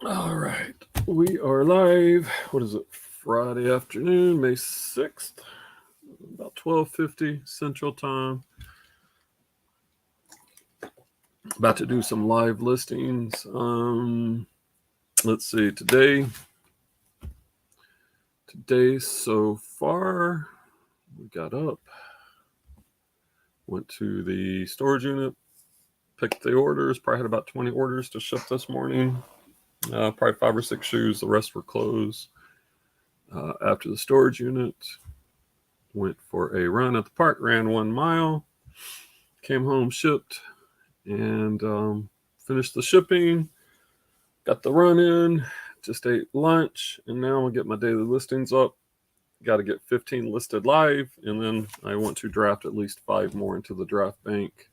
All right, we are live. What is it? Friday afternoon, May 6th, about 12:50 Central Time. About to do some live listings. Let's see, today so far, we got up, went to the storage unit, picked the orders, probably had about 20 orders to ship this morning. Probably 5 or 6 shoes, the rest were clothes. After the storage unit, went for a run at the park, ran 1 mile, came home, shipped, and finished the shipping, got the run in, just ate lunch, and now I'm going to get my daily listings up. Got to get 15 listed live, and then I want to draft at least 5 more into the draft bank.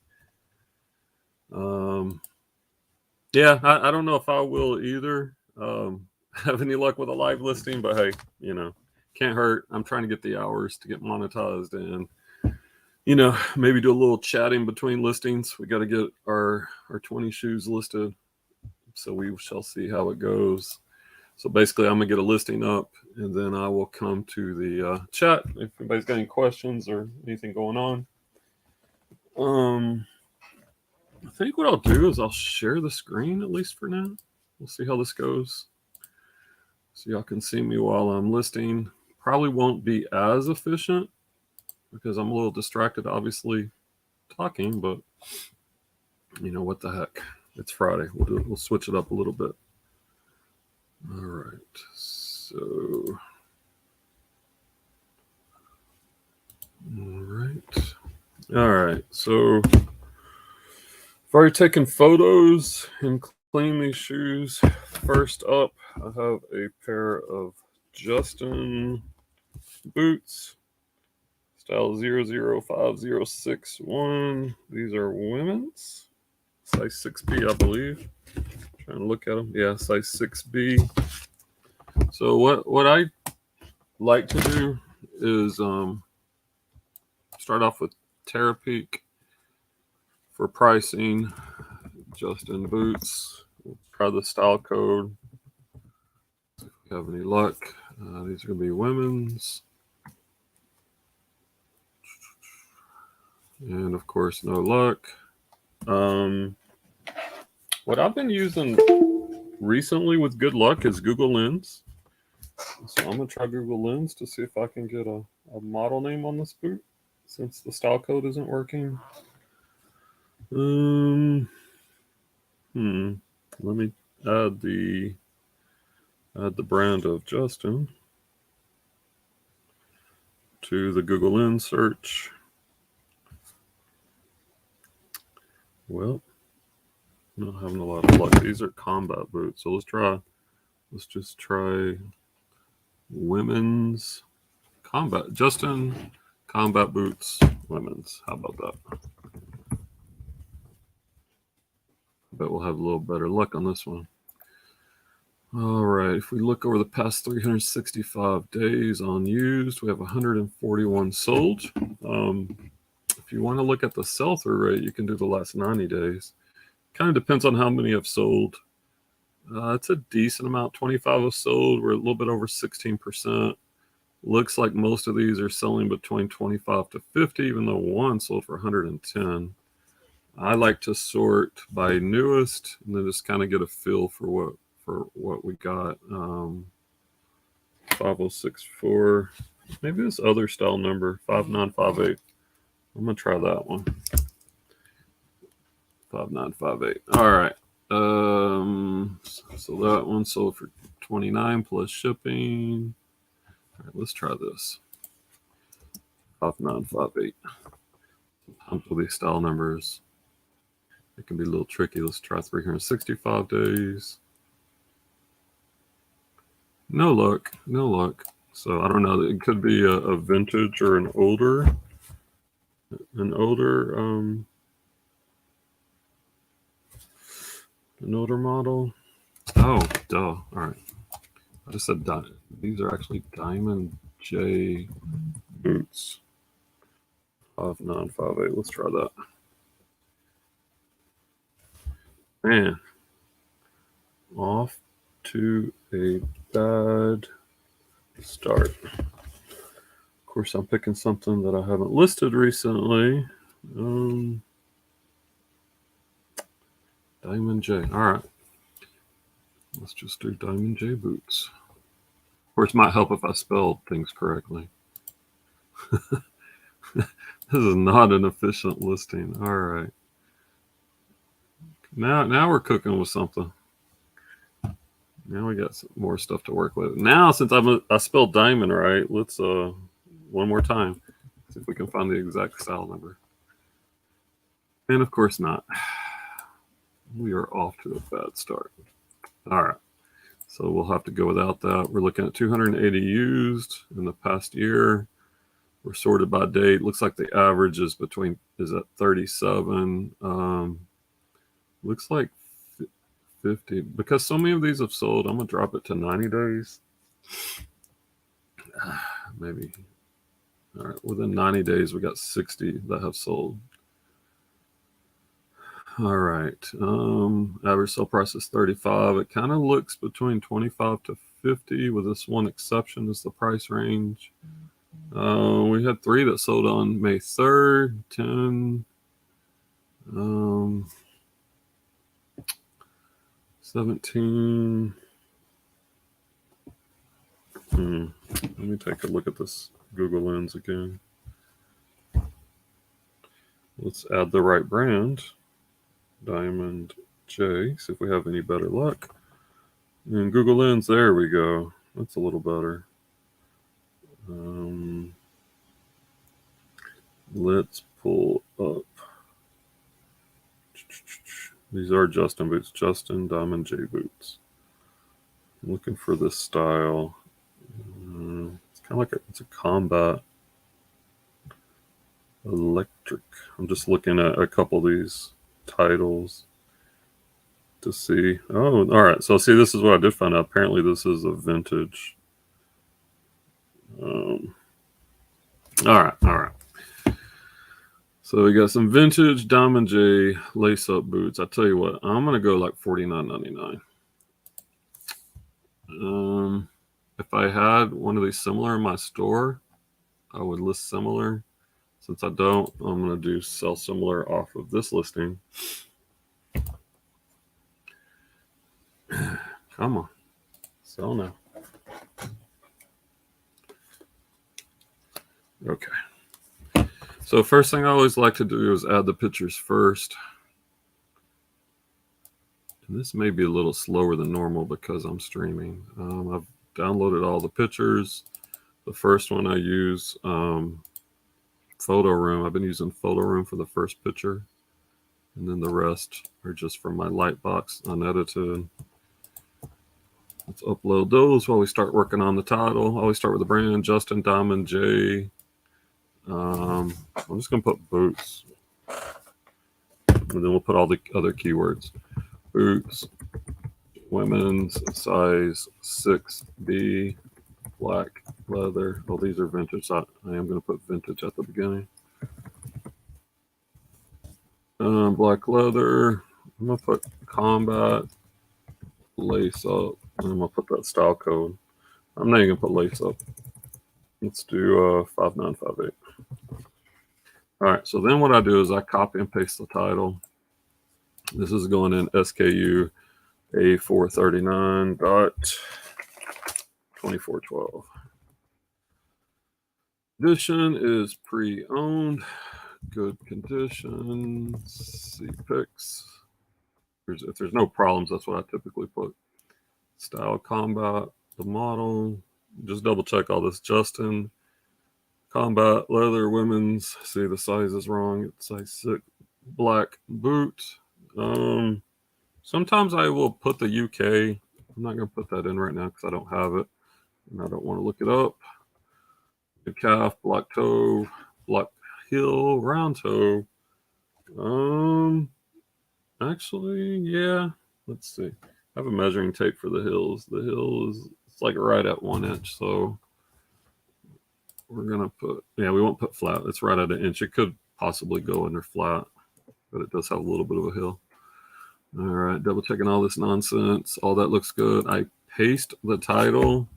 Yeah, I don't know if I will either have any luck with a live listing, but hey, can't hurt. I'm trying to get the hours to get monetized and maybe do a little chatting between listings. We got to get our 20 shoes listed, so we shall see how it goes. So basically, I'm gonna get a listing up, and then I will come to the chat if anybody's got any questions or anything going on. I think what I'll do is I'll share the screen at least for now. We'll see how this goes, so y'all can see me while I'm listing. Probably won't be as efficient because I'm a little distracted, obviously, talking, but what the heck? It's Friday. We'll switch it up a little bit. All right. All right. So I've already taken photos and cleaned these shoes. First up, I have a pair of Justin boots, style 005061. These are women's, size 6B, I believe. Trying to look at them. Yeah, size 6B. So what I like to do is start off with Terapeak for pricing. Justin boots. We'll try the style code. See if we have any luck. These are going to be women's. And of course, no luck. What I've been using recently with good luck is Google Lens. So I'm going to try Google Lens to see if I can get a model name on this boot, since the style code isn't working. Let me add the brand of Justin to the Google Lens search. Well, not having a lot of luck. These are combat boots. So let's just try women's combat. Justin combat boots, women's. How about that? I bet we'll have a little better luck on this one. All right, if we look over the past 365 days on used, we have 141 sold. If you want to look at the sell-through rate, you can do the last 90 days. Kind of depends on how many have sold. It's a decent amount. 25 have sold. We're a little bit over 16%. Looks like most of these are selling between 25 to 50, even though one sold for 110. I like to sort by newest and then just kind of get a feel for what we got. 5064. Maybe this other style number, 5958. I'm going to try that one. 5958. All right. So that one sold for 29 plus shipping. All right, let's try this. 5958. Pump with these style numbers. It can be a little tricky. Let's try 365 days. No luck. No luck. So I don't know. It could be a vintage or an older model. Oh, duh. All right. I just said these are actually Diamond J boots. 5958. Let's try that. Man, off to a bad start. Of course, I'm picking something that I haven't listed recently. Diamond J. All right. Let's just do Diamond J boots. Of course, it might help if I spelled things correctly. This is not an efficient listing. All right. Now we're cooking with something. Now we got some more stuff to work with. Now, since I spelled diamond right, let's one more time see if we can find the exact style number. And of course not. We are off to a bad start. All right. So we'll have to go without that. We're looking at 280 used in the past year. We're sorted by date. Looks like the average is at 37. Looks like 50. Because so many of these have sold, I'm going to drop it to 90 days. Maybe. All right. Within 90 days, we got 60 that have sold. All right. Average sale price is 35. It kind of looks between 25 to 50 with this one exception is the price range. We had 3 that sold on May 3rd, 10, 17. Let me take a look at this Google Lens again. Let's add the right brand. Diamond J. See if we have any better luck. And Google Lens, there we go. That's a little better. Let's pull up. These are Justin boots. Justin Diamond J boots. I'm looking for this style. It's kind of like it's a combat electric. I'm just looking at a couple of these titles to see. Oh, all right. So see, this is what I did find out. Apparently, this is a vintage. All right. So we got some vintage Diamond J lace-up boots. I tell you what, I'm gonna go like $49.99. If I had one of these similar in my store, I would list similar. Since I don't, I'm gonna do sell similar off of this listing. Come on, sell now. Okay. So first thing I always like to do is add the pictures first. And this may be a little slower than normal because I'm streaming. I've downloaded all the pictures. The first one I use Photo Room. I've been using Photo Room for the first picture. And then the rest are just from my Lightbox unedited. Let's upload those while we start working on the title. I always start with the brand, Justin Diamond J. I'm just going to put boots. And then we'll put all the other keywords. Boots, women's, size 6B, black leather. Oh, these are vintage. So I am going to put vintage at the beginning. Black leather. I'm going to put combat, lace up. And I'm going to put that style code. I'm not even going to put lace up. Let's do 5958. All right, so then what I do is I copy and paste the title. This is going in SKU A439.2412. Edition is pre-owned, good condition, see pics. If there's no problems, that's what I typically put. Style combat, the model. Just double check all this. Justin combat leather women's. See, the size is wrong. It's size 6 black boot. Sometimes I will put the UK. I'm not going to put that in right now because I don't have it and I don't want to look it up. The calf, black toe, black heel, round toe. Actually, yeah. Let's see. I have a measuring tape for the heels. The heel is it's like right at 1 inch, so we're gonna put, yeah, we won't put flat. It's right at 1 inch. It could possibly go under flat, but it does have a little bit of a heel. All right, double checking all this nonsense. All that looks good. I paste the title.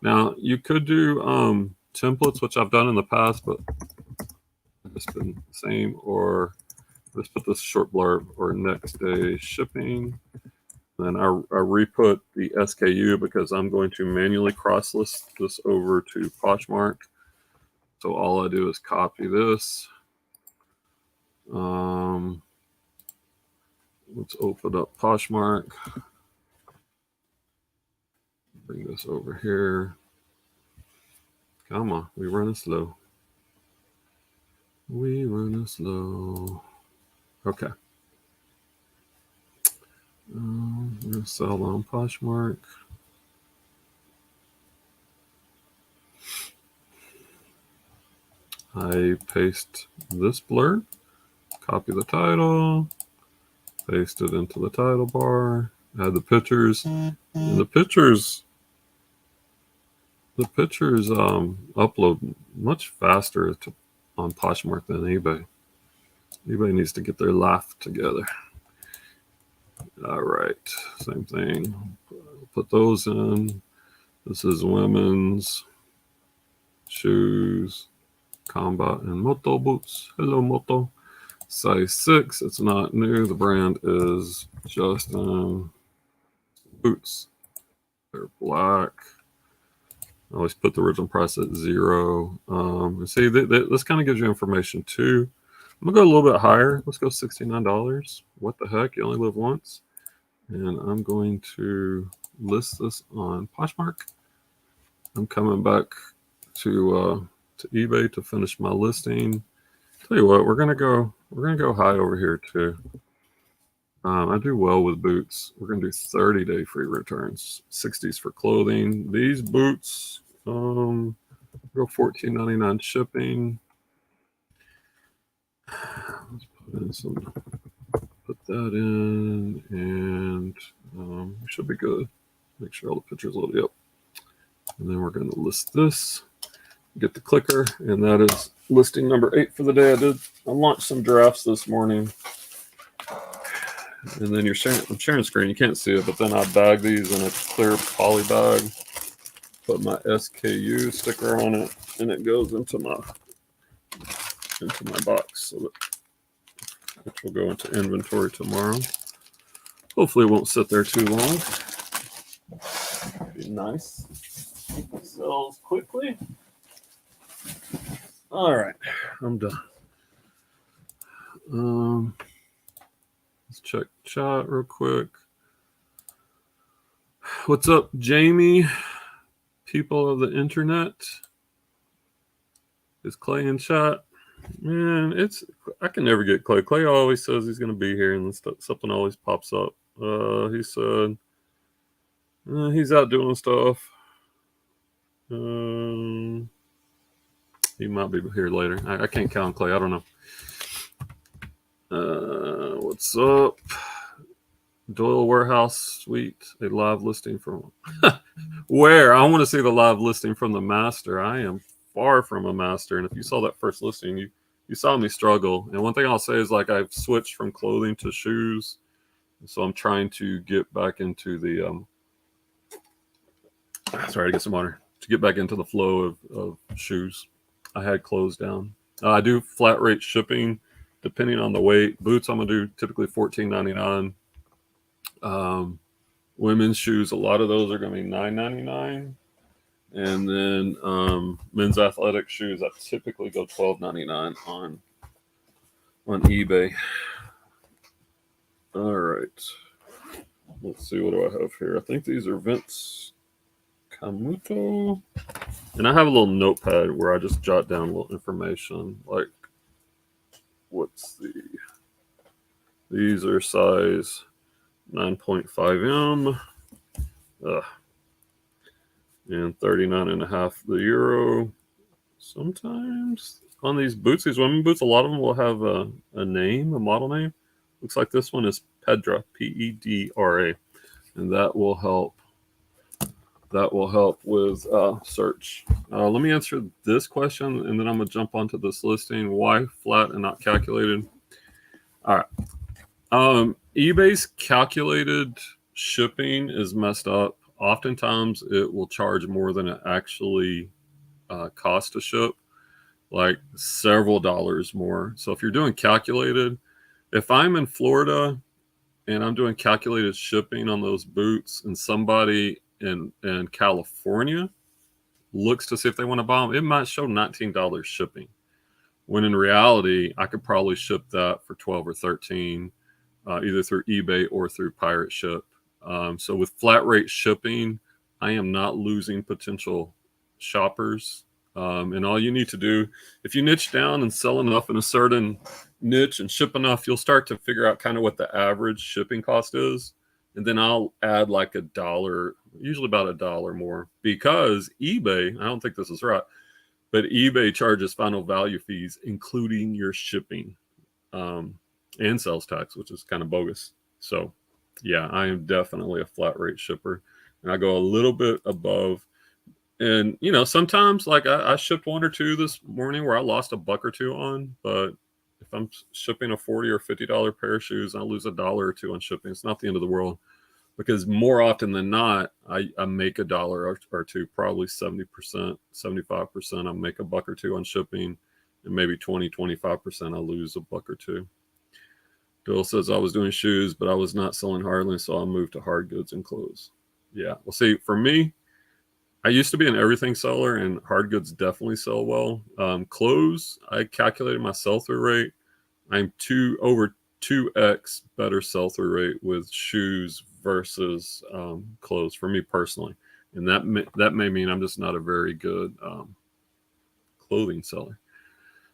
Now you could do templates, which I've done in the past, but it's been the same. Or let's put this short blurb or next day shipping. Then I re-put the SKU because I'm going to manually cross-list this over to Poshmark. So all I do is copy this. Let's open up Poshmark. Bring this over here. Come on, we running slow. We running slow. Okay. Resell on Poshmark. I paste this blurb, copy the title, paste it into the title bar, add the pictures, and the pictures upload much faster on Poshmark than eBay. eBay needs to get their life together. All right, same thing. Put those in. This is women's shoes, combat and moto boots. Hello, moto. Size 6. It's not new. The brand is Justin Boots. They're black. I always put the original price at 0. See, this kind of gives you information too. I'm gonna go a little bit higher. Let's go $69. What the heck? You only live once. And I'm going to list this on Poshmark. I'm coming back to eBay to finish my listing. Tell you what, we're gonna go high over here too. I do well with boots. We're gonna do 30-day free returns, 60s for clothing. These boots, go $14.99 shipping. Let's put in some. Put that in, and we should be good. Make sure all the pictures load up. And then we're going to list this, get the clicker, and that is listing number 8 for the day. I launched some drafts this morning. And then I'm sharing screen. You can't see it, but then I bag these in a clear poly bag, put my SKU sticker on it, and it goes into my box, so that which will go into inventory tomorrow. Hopefully it won't sit there too long. Be nice. Sells quickly. All right, I'm done. Let's check chat real quick. What's up, Jamie? People of the internet. Is Clay in chat? Man, I can never get Clay. Clay always says he's going to be here, and then something always pops up. He said he's out doing stuff. He might be here later. I can't count on Clay. I don't know. What's up? Doyle Warehouse Suite, a live listing from where? I want to see the live listing from the master. I am far from a master, and if you saw that first listing, you saw me struggle. And one thing I'll say is, like, I've switched from clothing to shoes, so I'm trying to get back into the sorry, to get some water, to get back into the flow of shoes. I had clothes down. I do flat rate shipping depending on the weight. Boots I'm gonna do typically $14.99. Women's shoes, a lot of those are gonna be $9.99. And then men's athletic shoes, I typically go $12.99 on eBay. All right. Let's see, what do I have here? I think these are Vince Camuto. And I have a little notepad where I just jot down a little information, like these are size 9.5M. And 39.5 the euro. Sometimes on these boots, these women boots, a lot of them will have a name, a model name. Looks like this one is Pedra, Pedra, and that will help. That will help with search. Let me answer this question, and then I'm gonna jump onto this listing. Why flat and not calculated? All right. eBay's calculated shipping is messed up. oftentimes it will charge more than it actually costs to ship, like several dollars more. So if you're doing calculated, if I'm in Florida and I'm doing calculated shipping on those boots, and somebody in California looks to see if they want to buy them, it might show $19 shipping. When in reality, I could probably ship that for 12 or 13, either through eBay or through Pirate Ship. So with flat rate shipping, I am not losing potential shoppers. And all you need to do, if you niche down and sell enough in a certain niche and ship enough, you'll start to figure out kind of what the average shipping cost is. And then I'll add like $1, usually about $1 more, because eBay, I don't think this is right, but eBay charges final value fees, including your shipping and sales tax, which is kind of bogus. So, yeah, I am definitely a flat rate shipper, and I go a little bit above. And sometimes, like I shipped one or two this morning where I lost $1 or $2 on, but if I'm shipping a $40 or $50 pair of shoes, and I lose $1 or $2 on shipping, it's not the end of the world. Because more often than not, I make $1 or $2, probably 70%, 75%. I make $1 or $2 on shipping, and maybe 20-25% I lose $1 or $2. Bill says I was doing shoes, but I was not selling hardly, so I moved to hard goods and clothes. Yeah, well, see, for me, I used to be an everything seller, and hard goods definitely sell well. Clothes, I calculated my sell-through rate. I'm over 2x better sell-through rate with shoes versus clothes for me personally, and that may mean I'm just not a very good clothing seller.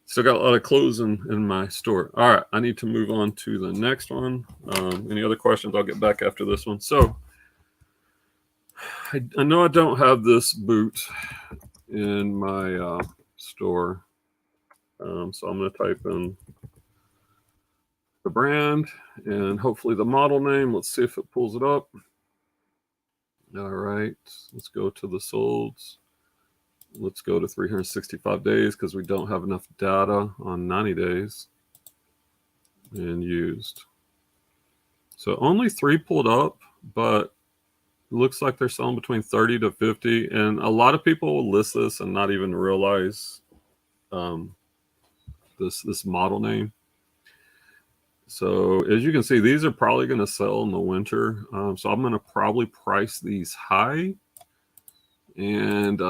Still got a lot of clothes in my store. All right, I need to move on to the next one. Any other questions? I'll get back after this one. So I know I don't have this boot in my store, so I'm going to type in the brand and hopefully the model name. Let's see if it pulls it up. All right, let's go to the solds. Let's go to 365 days because we don't have enough data on 90 days and used. So only 3 pulled up, but it looks like they're selling between 30 to 50. And a lot of people will list this and not even realize this model name. So as you can see, these are probably going to sell in the winter. So I'm going to probably price these high and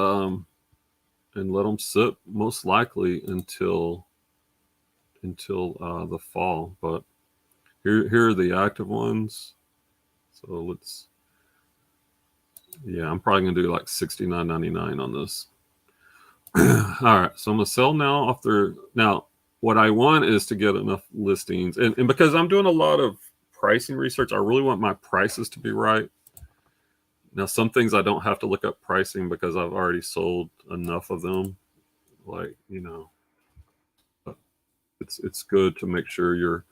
let them sit most likely until the fall. But here are the active ones. So I'm probably gonna do like $69.99 on this. All right, so I'm gonna sell now now. What I want is to get enough listings, and because I'm doing a lot of pricing research, I really want my prices to be right. Now, some things I don't have to look up pricing because I've already sold enough of them. Like, it's good to make sure you're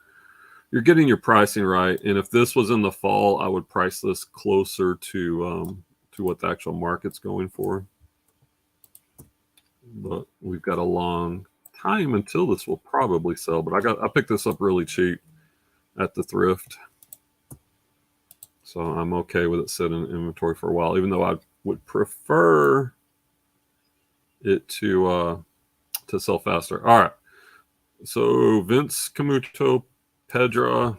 getting your pricing right. And if this was in the fall, I would price this closer to what the actual market's going for. But we've got a long time until this will probably sell. But I picked this up really cheap at the thrift, so I'm okay with it sitting in inventory for a while, even though I would prefer it to sell faster. All right, so Vince Camuto Pedra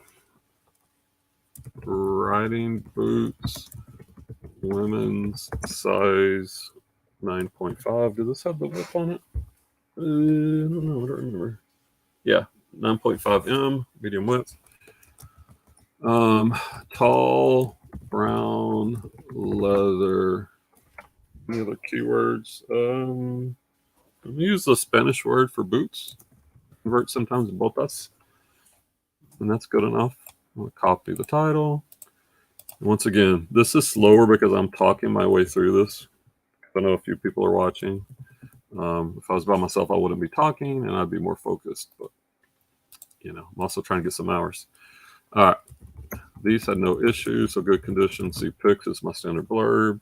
riding boots, women's size 9.5. Does this have the width on it? I don't know. I don't remember. Yeah, 9.5 medium width. Tall, brown, leather. Any other keywords? Use the Spanish word for boots. Convert sometimes botas, and that's good enough. I'm gonna copy the title. And once again, this is slower because I'm talking my way through this. I know a few people are watching. If I was by myself, I wouldn't be talking and I'd be more focused. But I'm also trying to get some hours. All right. These had no issues, so good condition. See pics is my standard blurb.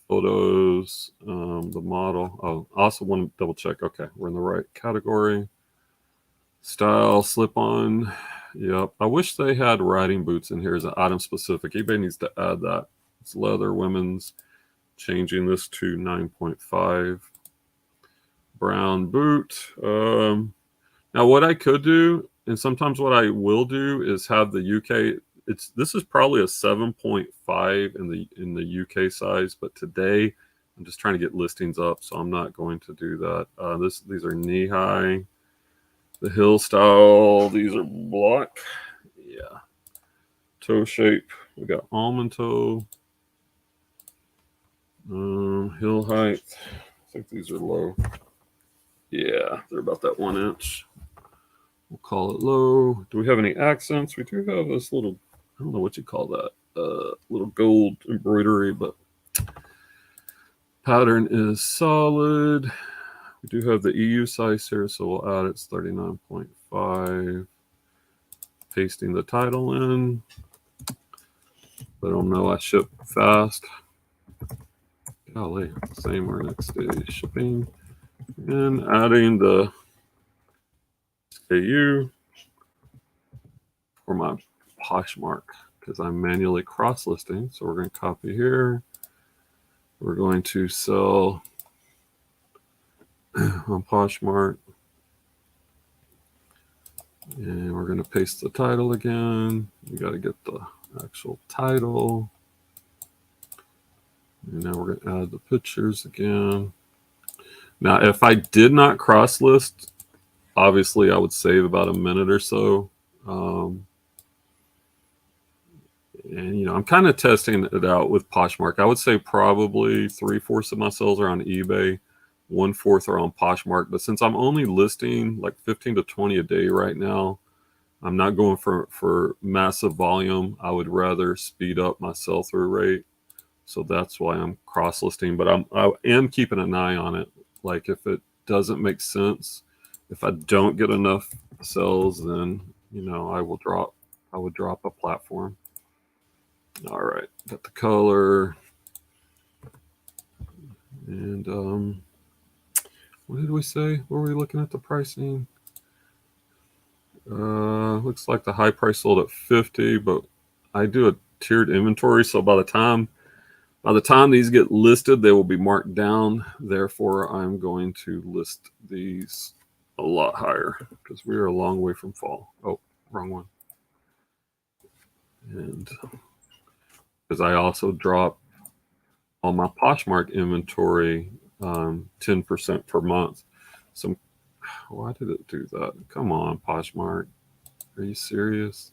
Photos, the model. Oh, I also want to double check. Okay, we're in the right category. Style, slip-on. Yep. I wish they had riding boots in here as an item specific. eBay needs to add that. It's leather, women's. Changing this to 9.5. Brown boot. Now what I could do, and sometimes what I will do, is have the UK. This is probably a 7.5 in the UK size, but today I'm just trying to get listings up, so I'm not going to do that. These are knee high, the heel style. These are black. Yeah. Toe shape. We got almond toe. Heel height. I think these are low. Yeah, they're about that 1 inch. We'll call it low. Do we have any accents? We do have this little, I don't know what you call that, little gold embroidery, but pattern is solid. We do have the EU size here, so we'll add it's 39.5. Pasting the title in. Let them know I ship fast. Golly, same or next day shipping. And adding the SKU for my Poshmark, because I'm manually cross-listing. So we're going to copy here. We're going to sell on Poshmark. And we're going to paste the title again. We got to get the actual title. And now we're going to add the pictures again. Now, if I did not cross-list, obviously I would save about a minute or so. And, you know, I'm kind of testing it out with Poshmark. I would say probably 3/4 of my sales are on eBay, 1/4 are on Poshmark. But since I'm only listing like 15 to 20 a day right now, I'm not going for massive volume. I would rather speed up my sell-through rate. So that's why I'm cross-listing. But I am keeping an eye on it. Like if it doesn't make sense, if I don't get enough sales, then, you know, I would drop a platform. All right, got the color. And what did we say? What were we looking at the pricing? Looks like the high price sold at 50, but I do a tiered inventory, so by the time these get listed, they will be marked down. Therefore, I'm going to list these a lot higher because we are a long way from fall. Oh, wrong one. And because I also drop on my Poshmark inventory 10% per month. So why did it do that? Come on, Poshmark. Are you serious?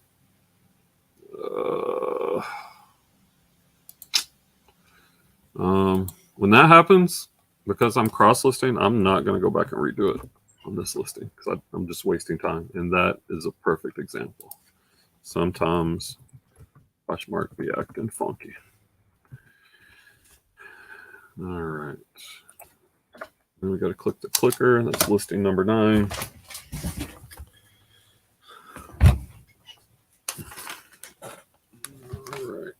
When that happens, because I'm cross-listing, I'm not going to go back and redo it on this listing because I'm just wasting time. And that is a perfect example. Sometimes Poshmark be acting funky. All right. Then we got to click the clicker. That's listing number 9. All right.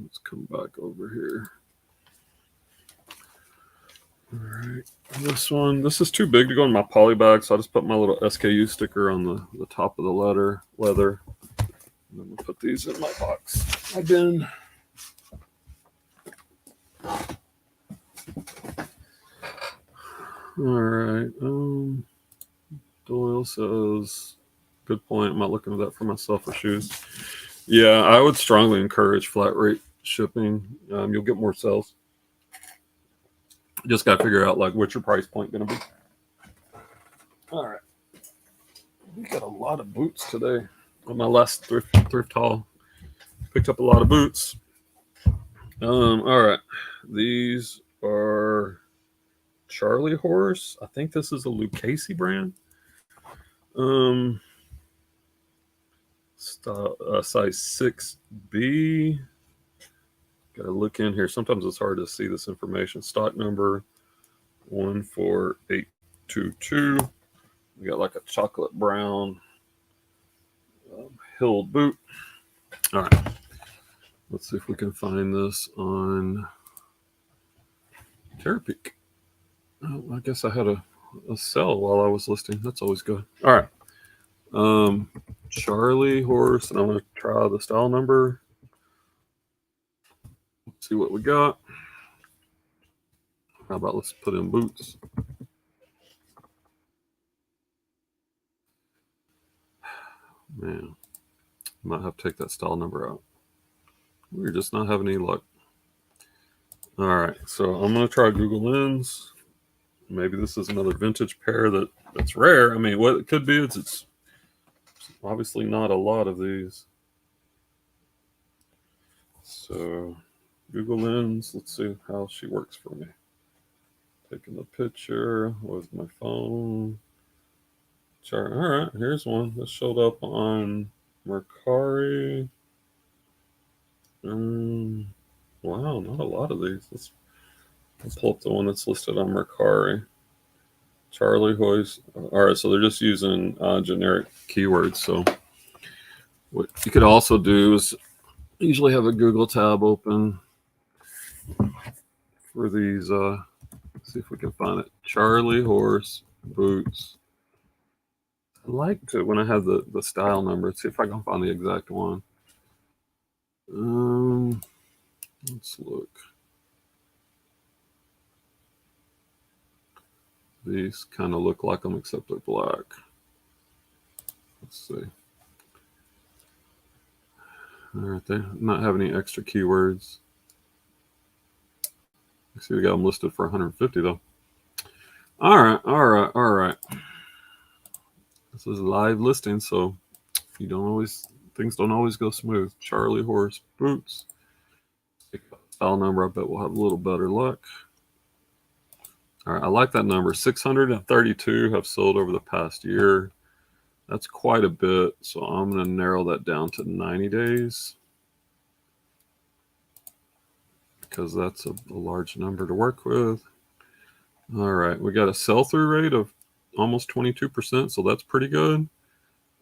Let's come back over here. All right. This is too big to go in my poly bag, so I just put my little SKU sticker on the top of the leather. And then we'll put these in my box. My bin. All right. Doyle says, good point. I'm not looking at that for myself for shoes. Yeah, I would strongly encourage flat rate shipping. You'll get more sales. Just got to figure out like what's your price point going to be. All right. We got a lot of boots today. On my last thrift haul, picked up a lot of boots. All right. These are Charlie Horse. I think this is a Lucchese brand. Size 6B. Gotta look in here. Sometimes it's hard to see this information. Stock number 14822. We got like a chocolate brown hilled boot. All right. Let's see if we can find this on Terapeak. Oh, I guess I had a sell while I was listing. That's always good. All right. Charlie Horse, and I'm going to try the style number. see what we got. How about let's put in boots. Man, might have to take that style number out. We're just not having any luck. All right, so I'm going to try Google Lens. Maybe this is another vintage pair that's rare. I mean, what it could be is it's obviously not a lot of these. So Google Lens, let's see how she works for me. Taking the picture with my phone. Chart. All right, here's one that showed up on Mercari. Wow, not a lot of these. Let's pull up the one that's listed on Mercari. Charlie Hoist. All right, so they're just using generic keywords. So what you could also do is usually have a Google tab open for these. Let's see if we can find it. Charlie horse boots. I liked it when I had the style number. Let's see if I can find the exact one. Let's look. These kind of look like them, except they're black. Let's see. All right, they not have any extra keywords. You see, we got them listed for 150 though. All right. This is a live listing, so things don't always go smooth. Charlie horse boots. File number. I bet we'll have a little better luck. All right, I like that number. 632 have sold over the past year. That's quite a bit, so I'm going to narrow that down to 90 days because that's a large number to work with. All right, we got a sell-through rate of almost 22%, so that's pretty good.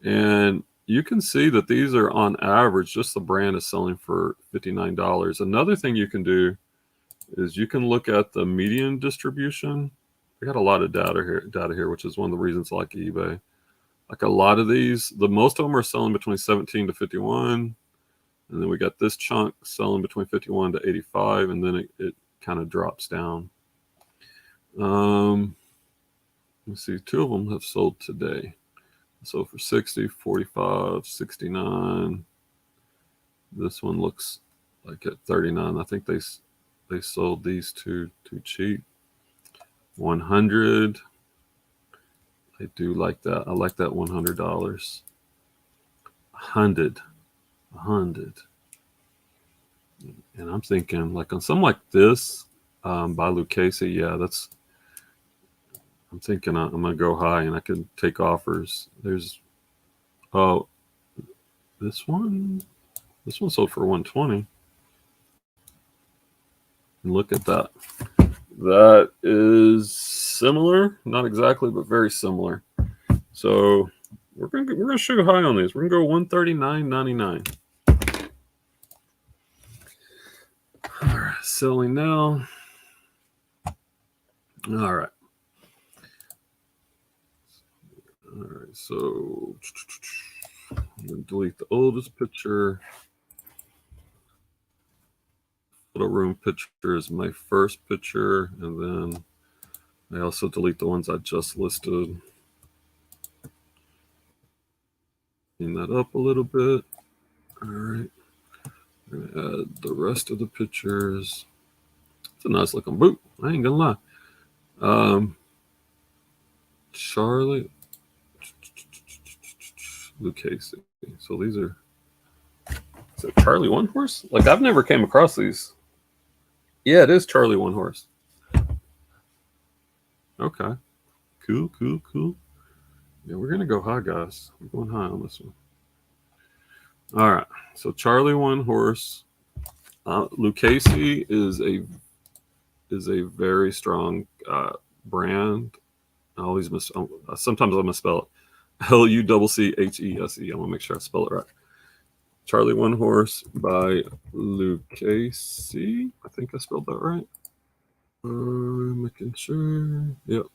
And you can see that these are on average, just the brand is selling for $59. Another thing you can do is you can look at the median distribution. We got a lot of data here, which is one of the reasons I like eBay. Like a lot of these, most of them are selling between 17 to 51. And then we got this chunk selling between 51 to 85, and then it kind of drops down. Let's see, two of them have sold today. So for 60, 45, 69. This one looks like at 39. I think they sold these two too cheap. 100. I do like that. I like that $100. 100. And I'm thinking like on something like this by Lucchese, yeah, I'm thinking I'm gonna go high and I can take offers. This one sold for 120. And look at that. That is similar, not exactly, but very similar. So we're gonna shoot high on these. We're gonna go 139.99. All right, selling now. All right. So I'm gonna delete the oldest picture. Photo room picture is my first picture, and then I also delete the ones I just listed. Clean that up a little bit. All right. We're gonna add the rest of the pictures. It's a nice looking boot. I ain't gonna lie. Charlie Lucchese. So these are, is it Charlie One Horse? Like I've never came across these. Yeah, it is Charlie One Horse. Okay. Cool. Yeah, we're gonna go high, guys. We're going high on this one. All right. So Charlie One Horse. Lucchese is a very strong brand. Sometimes I'm gonna spell it Lucchese. I'm gonna make sure I spell it right. Charlie One Horse by Lucchese. I think I spelled that right. Making sure. Yep.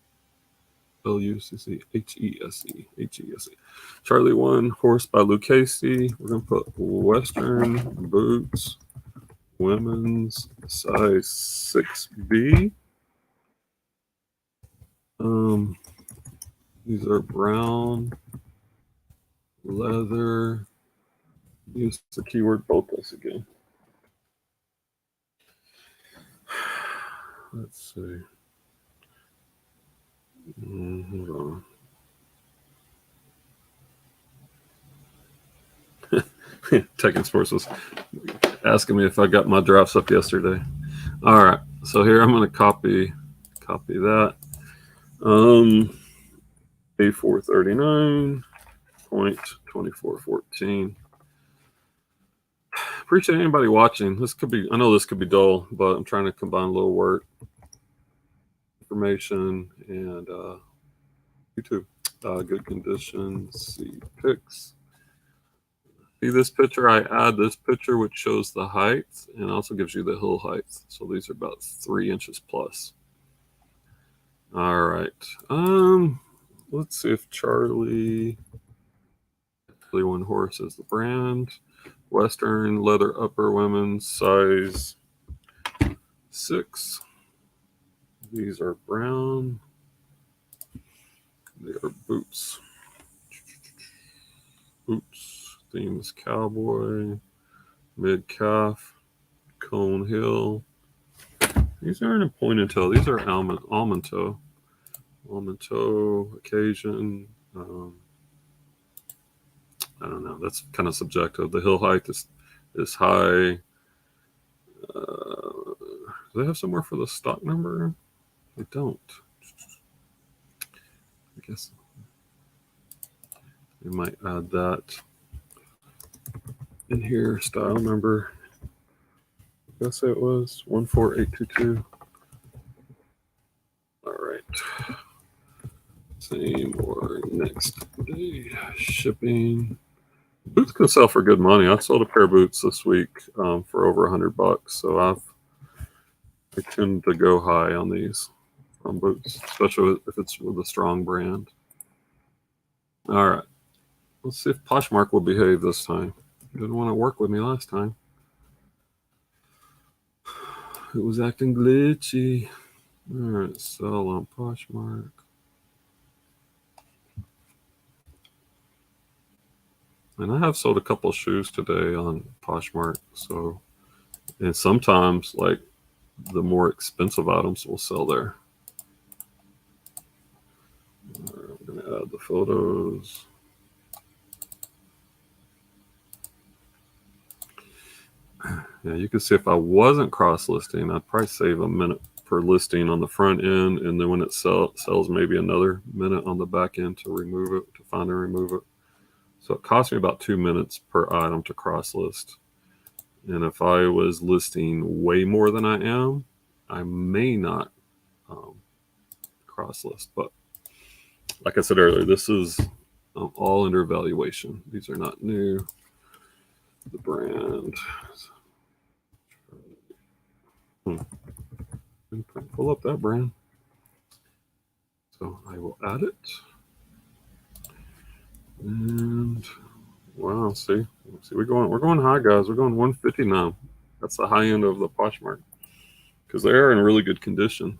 Lucchese. Charlie One Horse by Lucchese. We're gonna put Western boots women's size 6B. These are brown leather. Use the keyword bothos again. Let's see. Hold on. Tekken Sports was asking me if I got my drafts up yesterday. All right, so here I'm going to copy that. A439.2414. Appreciate anybody watching. I know this could be dull, but I'm trying to combine a little work, information, and YouTube. Good condition. See pics. See this picture? I add this picture, which shows the height and also gives you the hill height. So these are about 3 inches plus. All right. Let's see if Charlie One Horse is the brand. Western leather upper women's size 6. These are brown. They are boots. Boots. Theme is cowboy. Mid calf. Cone heel. These aren't a pointed toe. These are almond toe. Almond toe. Occasion. I don't know. That's kind of subjective. The heel height is high. Do they have somewhere for the stock number? I don't. I guess we might add that in here. Style number. I guess it was 14822. All right. Same or next day shipping. Boots can sell for good money. I sold a pair of boots this week for over $100. So I tend to go high on these boots, especially if it's with a strong brand. All right. Let's see if Poshmark will behave this time. Didn't want to work with me last time. It was acting glitchy. All right, sell on Poshmark. And I have sold a couple of shoes today on Poshmark. So, and sometimes like the more expensive items will sell there. All right, I'm going to add the photos. Yeah, you can see if I wasn't cross-listing, I'd probably save a minute per listing on the front end, and then when it sells, maybe another minute on the back end to remove it, to find and remove it. So it cost me about 2 minutes per item to cross-list. And if I was listing way more than I am, I may not cross-list. But like I said earlier, this is all under evaluation. These are not new. The brand. Pull up that brand. So I will add it. And wow, see we're going high, guys. We're going 159. That's the high end of the Poshmark because they are in really good condition.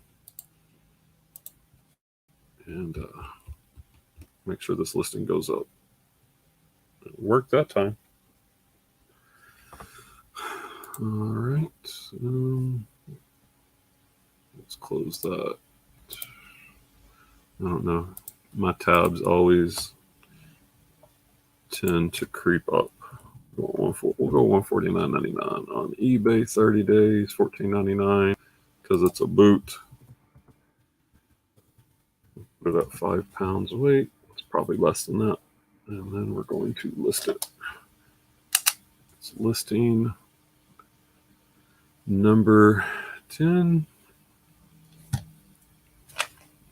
And make sure this listing goes up. It worked that time. All right. Let's close that. I don't know. My tabs always tend to creep up. We'll go 149.99 on eBay. 30 days, $14.99 because it's a boot. Put it at 5 pounds weight. It's probably less than that. And then we're going to list it. It's listing number 10.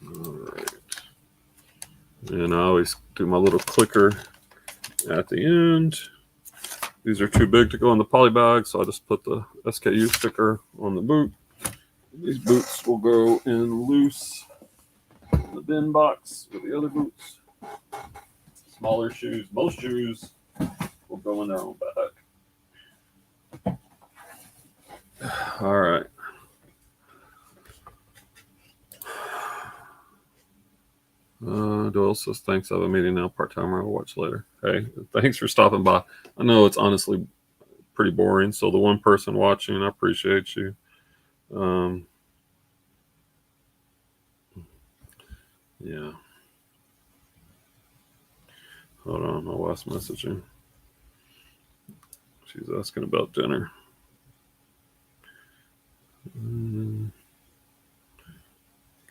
All right. And I always do my little clicker at the end. These are too big to go in the poly bag, so I just put the SKU sticker on the boot. These boots will go in loose in the bin box with the other boots. Smaller shoes, most shoes will go in their own bag. All right. Doyle says, thanks. I have a meeting now. Part-timer. I'll watch later. Hey, thanks for stopping by. I know it's honestly pretty boring. So the one person watching, I appreciate you. Yeah. Hold on. My wife's messaging. She's asking about dinner.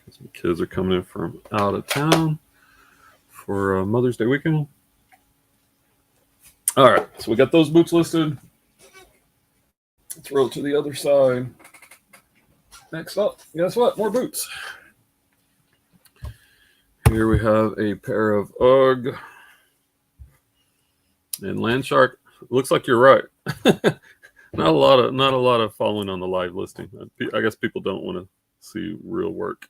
Some kids are coming in from out of town for Mother's Day weekend. All right, so we got those boots listed. Let's roll to the other side. Next up, guess what? More boots. Here we have a pair of Ugg and Landshark. Looks like you're right. Not a lot of following on the live listing. I guess people don't want to see real work.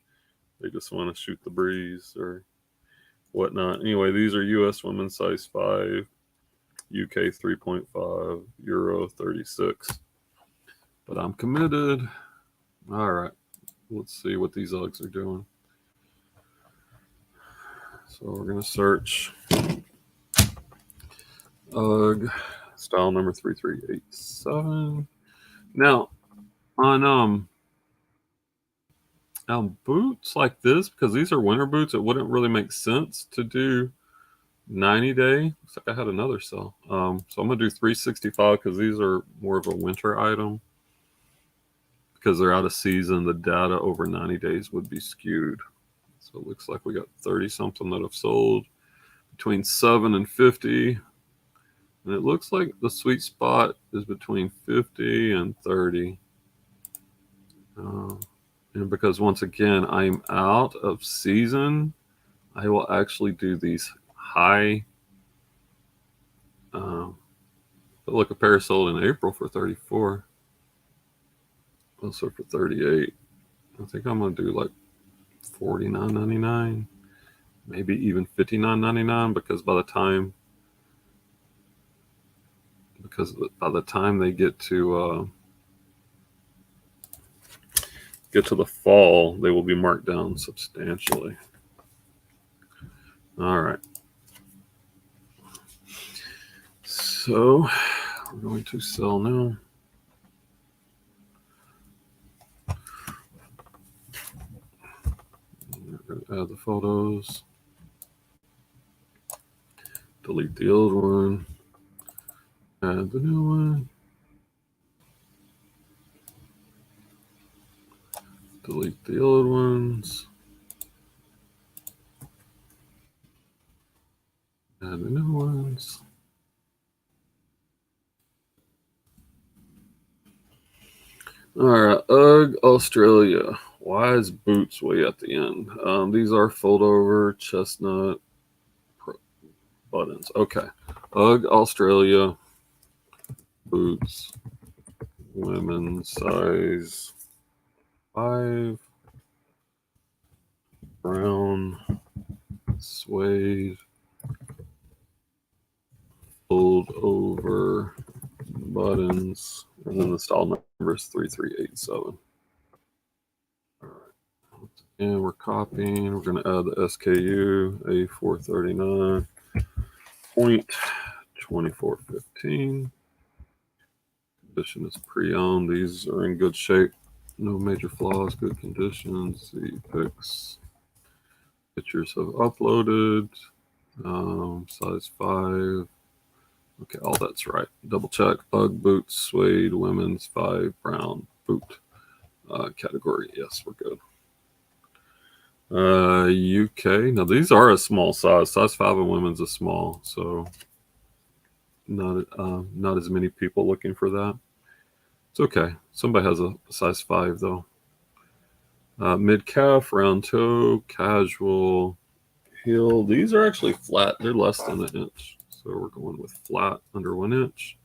They just want to shoot the breeze or whatnot. Anyway, these are U.S. women's size 5, UK 3.5, Euro 36. But I'm committed. All right. Let's see what these Uggs are doing. So we're going to search Ugg style number 3387. Now, on boots like this, because these are winter boots, it wouldn't really make sense to do 90-day. Looks like I had another sell. So I'm going to do 365 because these are more of a winter item. Because they're out of season, the data over 90 days would be skewed. So it looks like we got 30 something that have sold between 7 and 50. And it looks like the sweet spot is between 50 and 30. And because once again, I'm out of season, I will actually do these high. But look, a pair sold in April for 34. Also for 38. I think I'm going to do like $49.99, maybe even $59.99, because by the time they get to the fall, they will be marked down substantially. All right. So we're going to sell now. We're going to add the photos. Delete the old one. Add the new one. Delete the old ones. Add the new ones. All right, Ugg Australia. Why is boots way at the end? These are fold over chestnut buttons. Okay, Ugg Australia boots, women's size 5, brown, suede, fold over buttons, and then the style number is 3387. All right. And we're copying. We're going to add the SKU A439 point 2415. Condition is pre-owned. These are in good shape. No major flaws. Good conditions. The pics. Pictures have uploaded. Size 5. Okay, all that's right. Double check. Ugg boots, suede, women's 5, brown boot. Category, yes, we're good. UK. Now these are a small size. Size 5 in women's is small, so not as many people looking for that. It's okay. Somebody has a size 5 though. Mid calf, round toe, casual, heel. These are actually flat. They're less than an inch. So we're going with flat under 1 inch.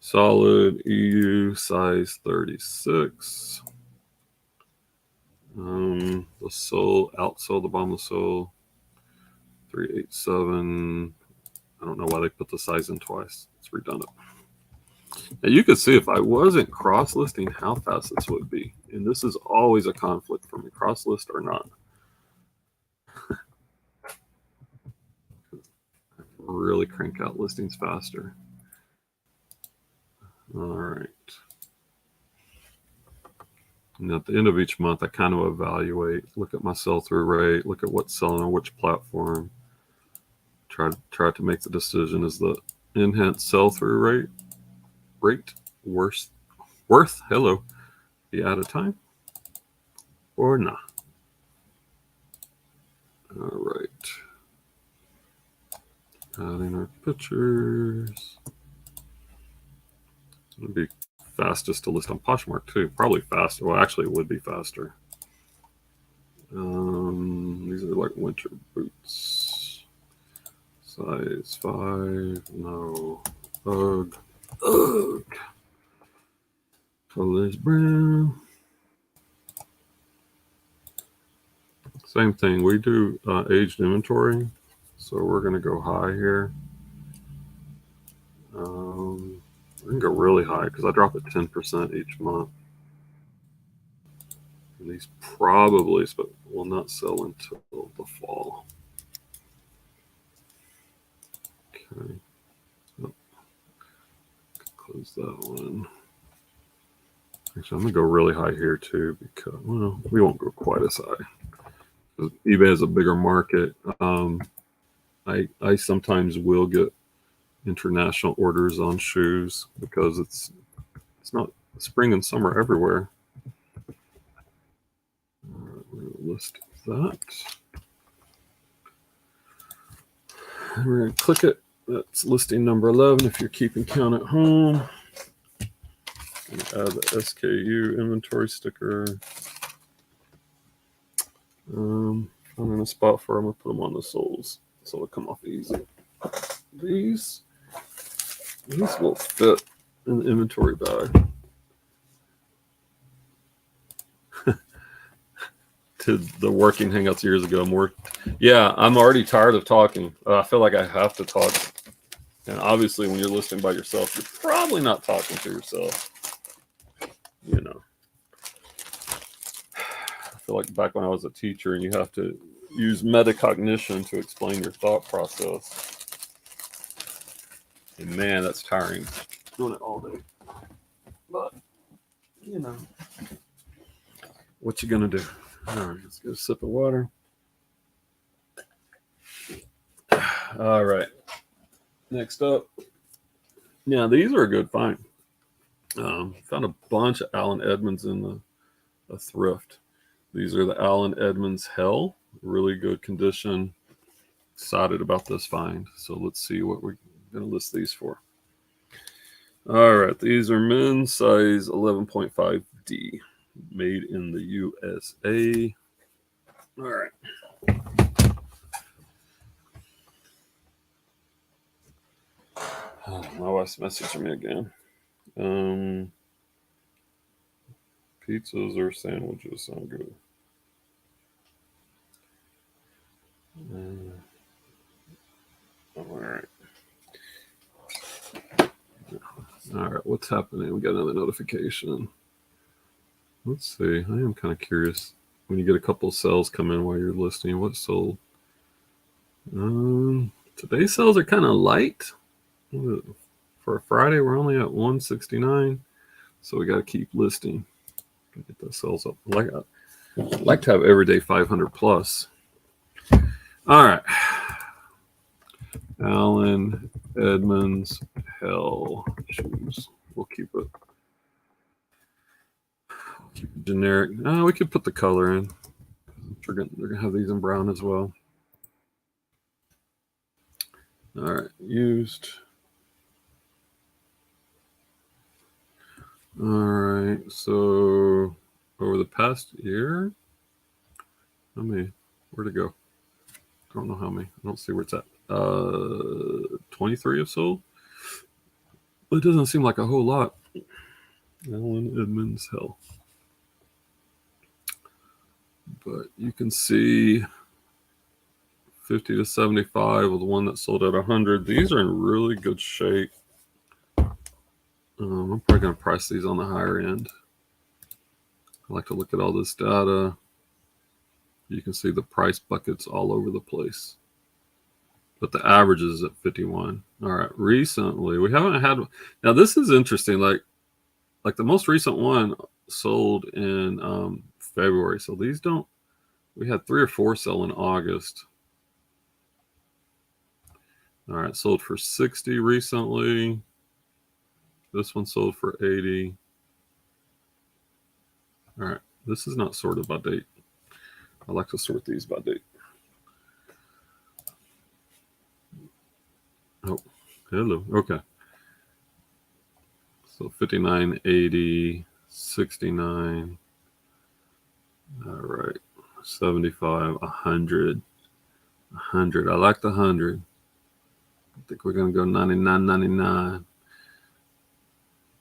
Solid EU size 36. The sole, outsole, the bottom of the sole, 387. I don't know why they put the size in twice. It's redundant. Now you could see if I wasn't cross-listing how fast this would be. And this is always a conflict for me, cross-list or not. Really crank out listings faster. All right. And at the end of each month, I kind of evaluate, look at my sell-through rate, look at what's selling on which platform. Try to make the decision: is the enhanced sell-through rate worth the added time or not? All right. Adding our pictures. It would be fastest to list on Poshmark too. Probably faster. Well, actually, it would be faster. These are like winter boots. Size 5. No. Ugg. Color is brown. Same thing. We do aged inventory. So we're going to go high here. We're going to go really high because I drop it 10% each month. And these probably will not sell until the fall. Okay. Oh. Close that one. Actually, I'm going to go really high here too because, well, we won't go quite as high. eBay has a bigger market. I sometimes will get international orders on shoes because it's not spring and summer everywhere. We're going to list that. We're going to click it. That's listing number 11 if you're keeping count at home. And add the SKU inventory sticker. Finding a spot for them. I'm going to put them on the soles so they'll come off easy. These will fit in the inventory bag. To the working hangouts years ago. Yeah, I'm already tired of talking. I feel like I have to talk. And obviously, when you're listening by yourself, you're probably not talking to yourself. You know. I feel like back when I was a teacher and you have to use metacognition to explain your thought process. And man, that's tiring. Doing it all day. But, you know. What you gonna do? All right, let's get a sip of water. All right. Next up. Yeah, these are a good find. Found a bunch of Allen Edmonds in a thrift. These are the Allen Edmonds Hell. Really good condition. Excited about this find. So let's see what we're going to list these for. All right. These are men's size 11.5D. Made in the USA. All right. Oh, my wife's messaging me again. Pizzas or sandwiches sound good. All right. All right. What's happening? We got another notification. Let's see. I am kind of curious. When you get a couple sales come in while you're listening, what sold? Today's sales are kind of light. For a Friday, we're only at 169. So we got to keep listing. Get those sales up. I'd like to have every day 500 plus. All right. Allen Edmonds Hell shoes. We'll keep it generic. We could put the color in. They're gonna have these in brown as well. All right, used. All right, so over the past year, where'd it go? I don't know how many. I don't see where it's at. 23 have sold. It doesn't seem like a whole lot. Allen Edmonds Hell. But you can see 50 to 75 with the one that sold at 100. These are in really good shape. I'm probably going to price these on the higher end. I like to look at all this data. You can see the price buckets all over the place. But the average is at 51. All right. Recently, we haven't had. Now, this is interesting. Like the most recent one sold in February. So these don't. We had 3 or 4 sell in August. All right. Sold for 60 recently. This one sold for 80. All right. This is not sorted by date. I like to sort these by date. Oh, hello. Okay. So 59, 80, 69. All right. 75, 100. 100. I like the 100. I think we're going to go 99, 99.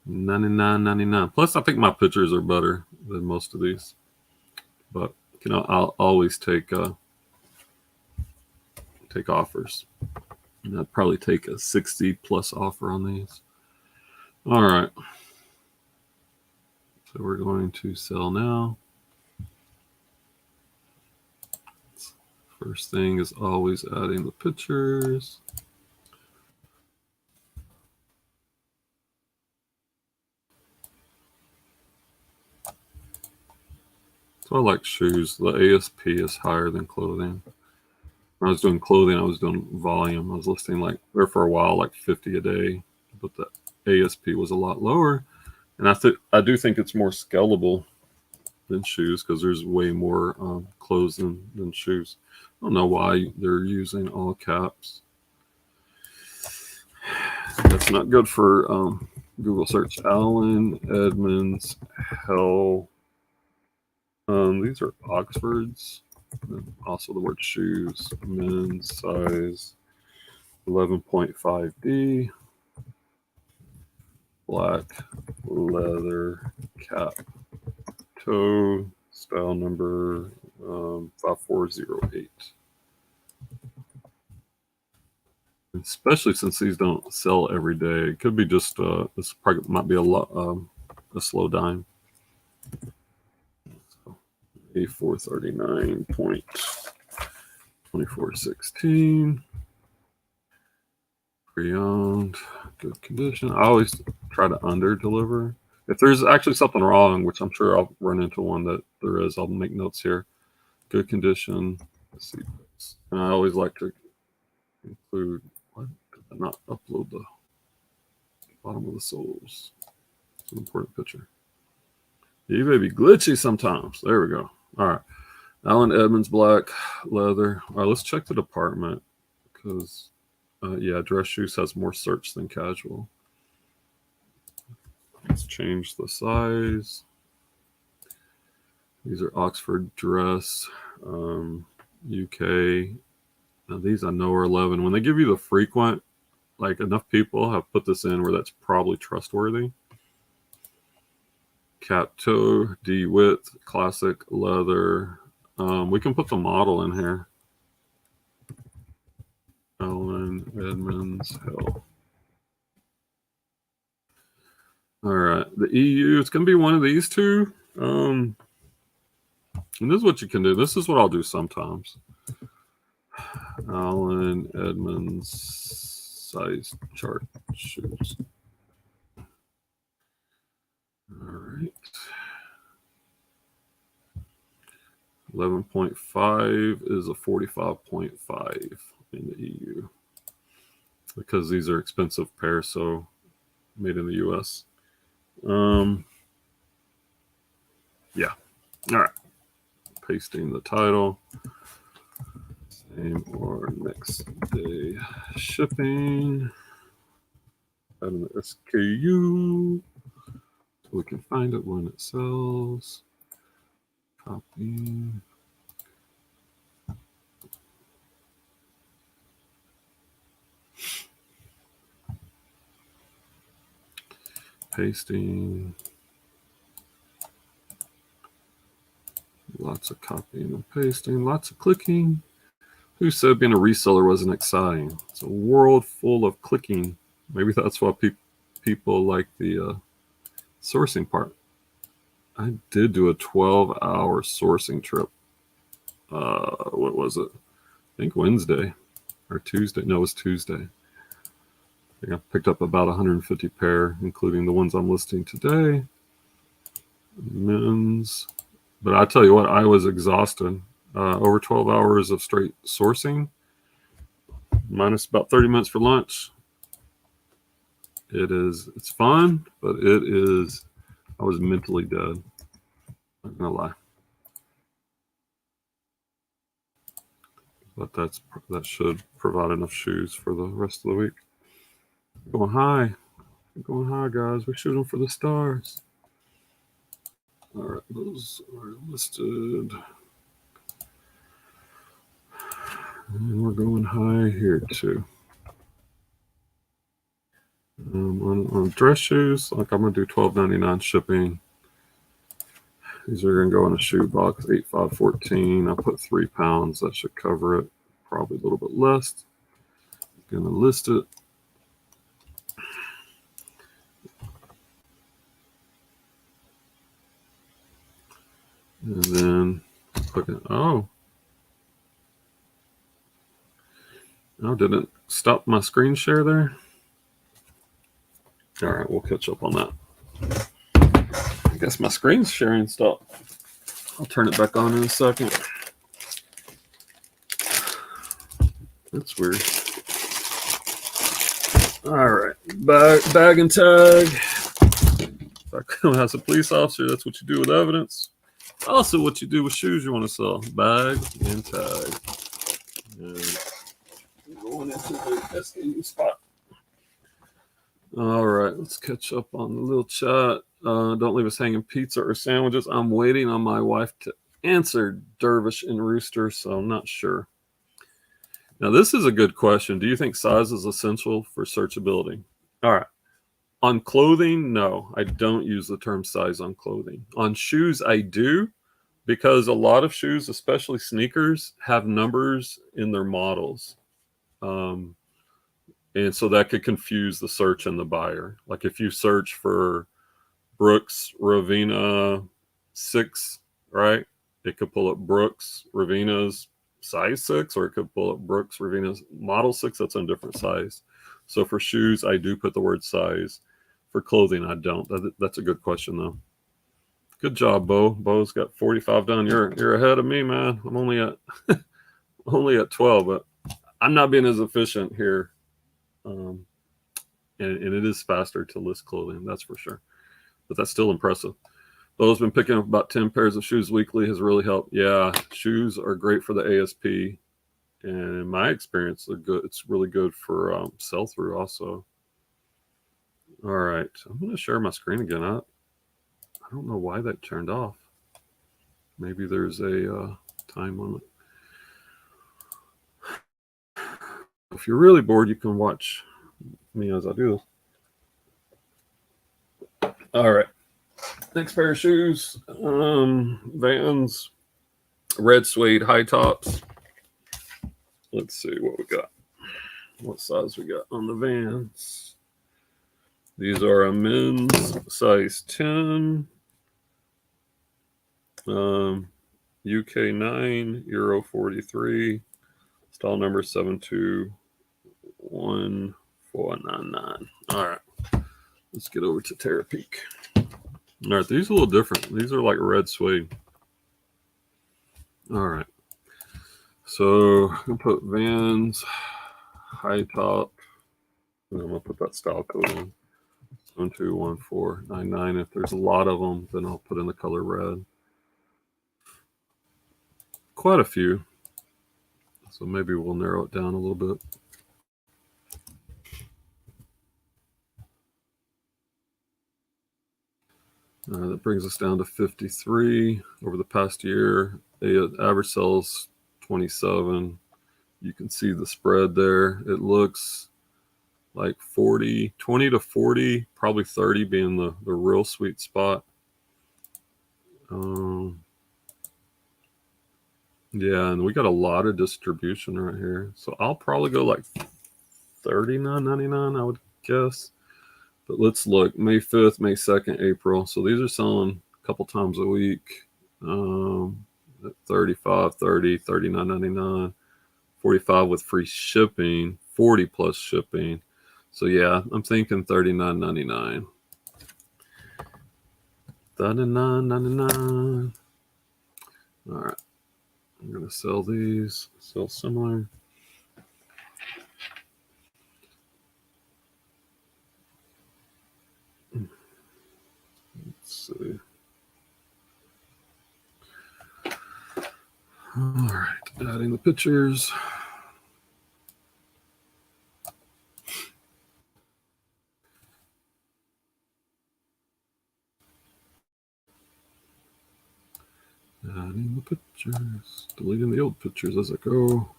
99, 99. Plus, I think my pictures are better than most of these. But, you know, I'll always take offers. And I'd probably take a 60 plus offer on these. All right. So we're going to sell now. First thing is always adding the pictures. So I like shoes. The ASP is higher than clothing. When I was doing clothing, I was doing volume. I was listing like there for a while, like 50 a day, but the ASP was a lot lower. And I do think it's more scalable than shoes because there's way more clothes than shoes. I don't know why they're using all caps. That's not good for Google search. Allen, Edmonds, Hell. These are Oxfords. And also the word shoes. Men's size 11.5D. Black leather cap. Toe. Style number 5408. Especially since these don't sell every day. It could be just this probably might be a slow dime. So, A439.2416. Pre-owned, good condition. I always try to under deliver. If there's actually something wrong, which I'm sure I'll run into one that there is, I'll make notes here. Good condition. Let's see. And I always like to include. What did I not upload the bottom of the soles? It's an important picture. eBay be glitchy sometimes. There we go. All right. Allen Edmonds black leather. All right, let's check the department because yeah, dress shoes has more search than casual. Let's change the size. These are Oxford dress, UK. Now these I know are 11. When they give you the frequent, like enough people have put this in where that's probably trustworthy. Cap toe, D width, classic leather. We can put the model in here. Allen Edmonds Hill. All right, the EU. It's going to be one of these two. And this is what you can do. This is what I'll do sometimes. Allen Edmonds size chart shoes. All right. 11.5 is a 45.5 in the EU because these are expensive pairs, so made in the US. Yeah. All right. Pasting the title. Same or next day shipping. Adding the SKU so we can find it when it sells. Copy. Pasting. Lots of copying and pasting. Lots of clicking. Who said being a reseller wasn't exciting? It's a world full of clicking. Maybe that's why people like the sourcing part. I did do a 12-hour sourcing trip. What was it? I think Wednesday or Tuesday. No, it was Tuesday. I think I picked up about 150 pair, including the ones I'm listing today. Men's. But I tell you what, I was exhausted. Over 12 hours of straight sourcing, minus about 30 minutes for lunch. It's fun, but I was mentally dead. Not gonna lie. But that should provide enough shoes for the rest of the week. Going high. Going high, guys. We're shooting for the stars. All right, those are listed. And we're going high here too. On dress shoes, like I'm gonna do $12.99 shipping. These are gonna go in a shoe box, 8.514. I put 3 pounds. That should cover it. Probably a little bit less. Gonna list it. And then click it. Oh, didn't stop my screen share there. All right, we'll catch up on that. I guess my screen's sharing stopped. I'll turn it back on in a second. That's weird. All right, bag and tag. If I come as a police officer, that's what you do with evidence. Also, what you do with shoes you want to sell: bag and tag. And going into the SKU spot. All right, let's catch up on the little chat. Don't leave us hanging pizza or sandwiches. I'm waiting on my wife to answer Dervish and Rooster, so I'm not sure. Now, this is a good question. Do you think size is essential for searchability? All right. On clothing, no. I don't use the term size on clothing. On shoes, I do, because a lot of shoes, especially sneakers, have numbers in their models. And so that could confuse the search and the buyer. Like if you search for Brooks Ravina 6, right? It could pull up Brooks Ravina's size 6, or it could pull up Brooks Ravina's model 6. That's on different size. So for shoes, I do put the word size. For clothing, I don't. That's a good question, though. Good job, Bo. Bo's got 45 done. You're ahead of me, man. I'm only at 12, but I'm not being as efficient here. And it is faster to list clothing, that's for sure. But that's still impressive. Bo's been picking up about 10 pairs of shoes weekly, has really helped. Yeah, shoes are great for the ASP. And in my experience, they're good. It's really good for sell-through also. All right, I'm going to share my screen again. I don't know why that turned off. Maybe there's a time limit. If you're really bored, you can watch me as I do this. All right. Next pair of shoes. Vans, red suede high tops. Let's see what we got. What size we got on the Vans. These are a men's size 10. UK 9, Euro 43. Style number 721499. All right. Let's get over to Terapeak. All right, these are a little different. These are like red suede. All right. So I'm going to put Vans, high top. And I'm going to put that style code in. 721499. If there's a lot of them, then I'll put in the color red. Quite a few. So maybe we'll narrow it down a little bit. That brings us down to 53 over the past year. The average sells 27. You can see the spread there. It looks like 20 to 40, probably 30 being the real sweet spot. Yeah, and we got a lot of distribution right here. So I'll probably go like $39.99, I would guess. But let's look. May 5th, May 2nd, April. So these are selling a couple times a week. 35, 30, 39.99, 45 with free shipping, 40 plus shipping. So yeah, I'm thinking $39.99. $39.99. All right. I'm going to sell these, sell similar. Let's see. All right, adding the pictures. Adding the pictures. Deleting the old pictures as I go.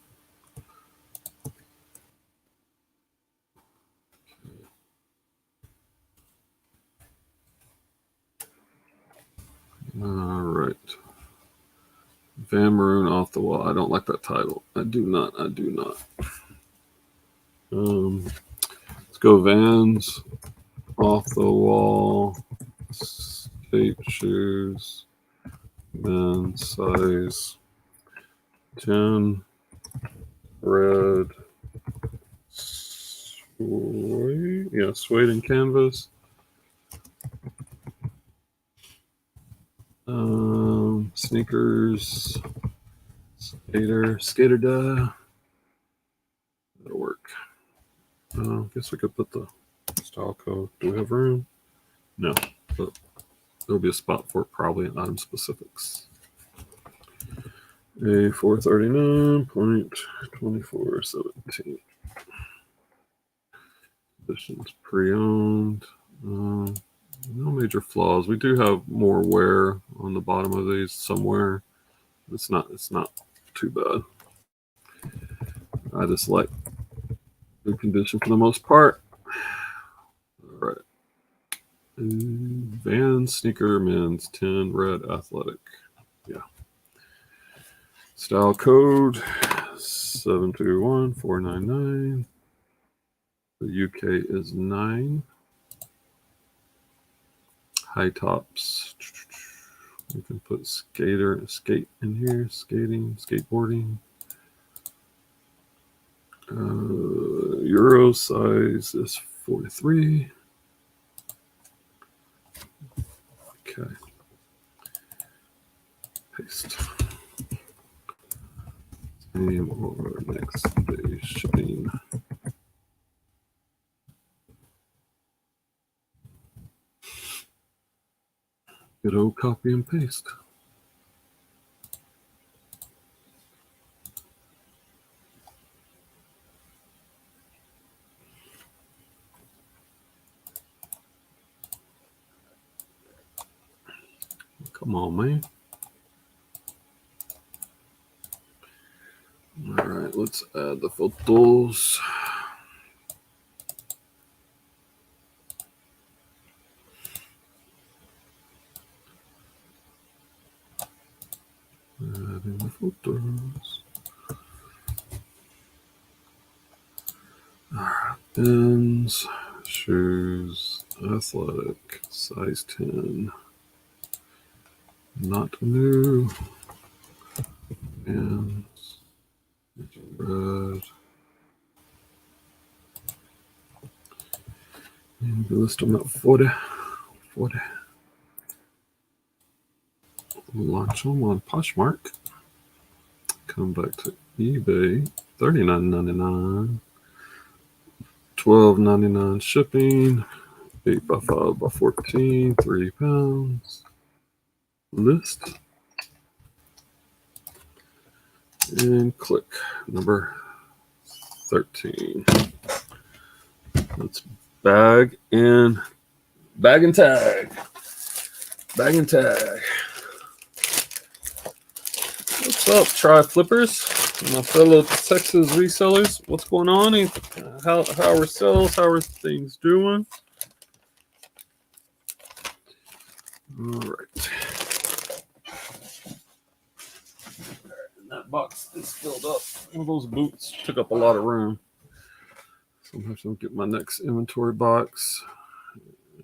All right. Van Maroon off the wall. I don't like that title. I do not. Let's go Vans off the wall. Skate shoes. Men's size 10. Red. Suede. Yeah, suede and canvas. Sneakers. Skater dye. That'll work. Guess we could put the style code. Do we have room? No, but there'll be a spot for it probably in item specifics. A439.2417. Editions pre-owned. No major flaws. We do have more wear on the bottom of these somewhere. It's not too bad. I just like good condition for the most part. All right. Vans sneaker men's 10 red athletic. Yeah. Style code 721499. The UK is 9. High tops. We can put skate in here. Skating, skateboarding. Euro size is 43. Okay. Paste. Same or next day shipping. Good old copy and paste. Come on, man. All right, let's add the photos. Adding the photos. All right, bins, shoes, athletic, size 10. Not new. And red. And we list them at 40. Launch them on Poshmark. Come back to eBay. $39.99. $12.99 shipping. 8x5x14. 3 pounds. List. And click number 13. Let's bag and tag. Bag and tag. What's up, Tri Flippers? My fellow Texas resellers. What's going on? How are sales? How are things doing? All right. That box is filled up. One of those boots took up a lot of room. So I'm going to get my next inventory box.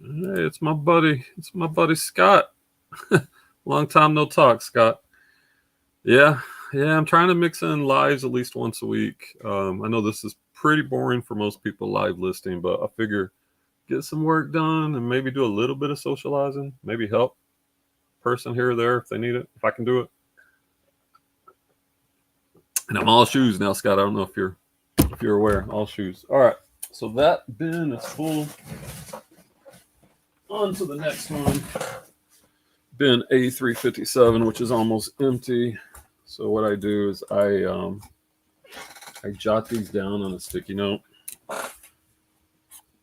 Hey, it's my buddy. It's my buddy Scott. Long time no talk, Scott. Yeah, I'm trying to mix in lives at least once a week. I know this is pretty boring for most people, live listing, but I figure get some work done and maybe do a little bit of socializing, maybe help a person here or there if they need it, if I can do it. And I'm all shoes now, Scott. I don't know if you're aware, all shoes. All right, so that bin is full. On to the next one. Bin A357, which is almost empty. So what I do is I jot these down on a sticky note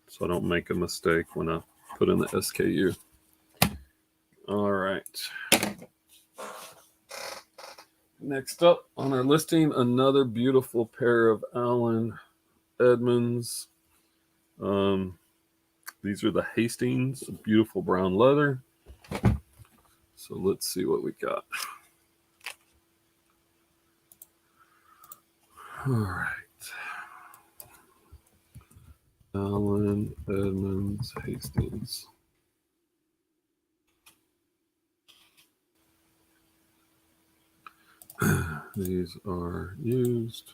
so I don't make a mistake when I put in the SKU. All right. Next up on our listing, another beautiful pair of Allen Edmonds. These are the Hastings, beautiful brown leather. So let's see what we got. All right. Allen Edmonds Hastings. These are used.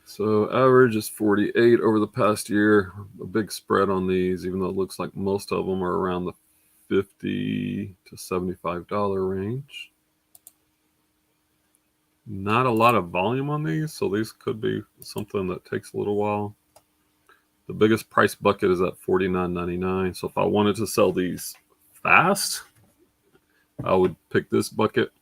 So average is 48 over the past year. A big spread on these, even though it looks like most of them are around the $50 to $75 range. Not a lot of volume on these, so these could be something that takes a little while. The biggest price bucket is at $49.99. So if I wanted to sell these fast, I would pick this bucket.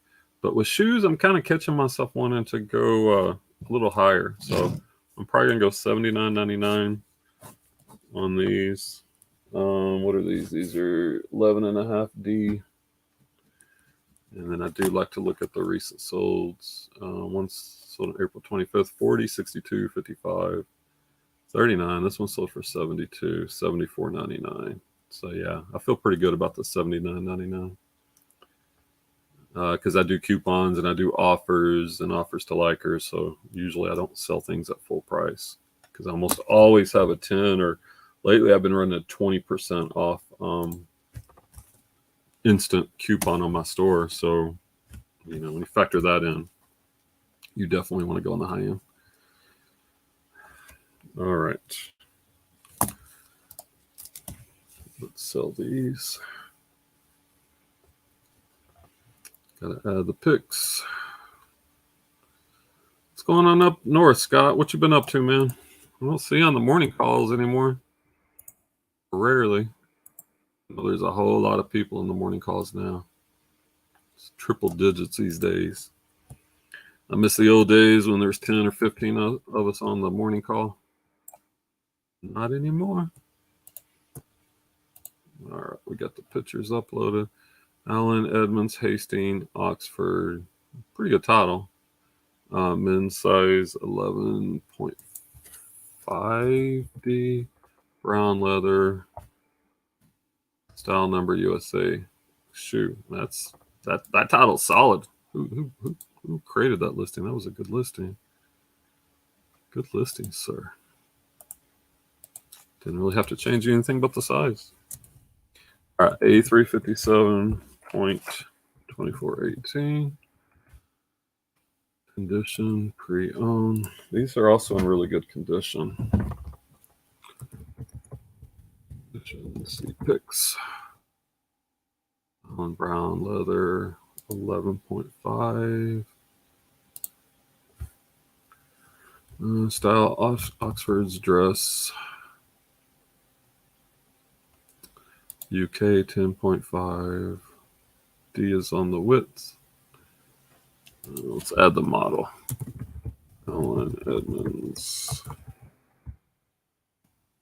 But with shoes, I'm kind of catching myself wanting to go a little higher. So I'm probably going to go $79.99 on these. What are these? These are 11.5D. And then I do like to look at the recent solds. Once sold on April 25th, 40, 62, 55, 39. This one sold for 72, 74.99. So yeah, I feel pretty good about the $79.99. Because I do coupons and I do offers and offers to likers. So usually I don't sell things at full price because I almost always have a 10, or lately I've been running a 20% off instant coupon on my store. So, when you factor that in, you definitely want to go on the high end. All right. Let's sell these. Gotta add the picks. What's going on up north, Scott? What you been up to, man? I don't see you on the morning calls anymore. Rarely. There's a whole lot of people in the morning calls now. It's triple digits these days. I miss the old days when there's 10 or 15 of us on the morning call. Not anymore. All right, we got the pictures uploaded. Allen Edmonds, Hastings, Oxford. Pretty good title. Men's size 11.5D. Brown leather. Style number USA. Shoot, that title's solid. Who created that listing? That was a good listing. Good listing, sir. Didn't really have to change anything but the size. All right, A357.2418. Condition, pre-owned. These are also in really good condition. Let's see pics. On brown leather, 11.5. Style Oxford's dress. UK 10.5. D is on the width. Let's add the model. Allen Edmonds.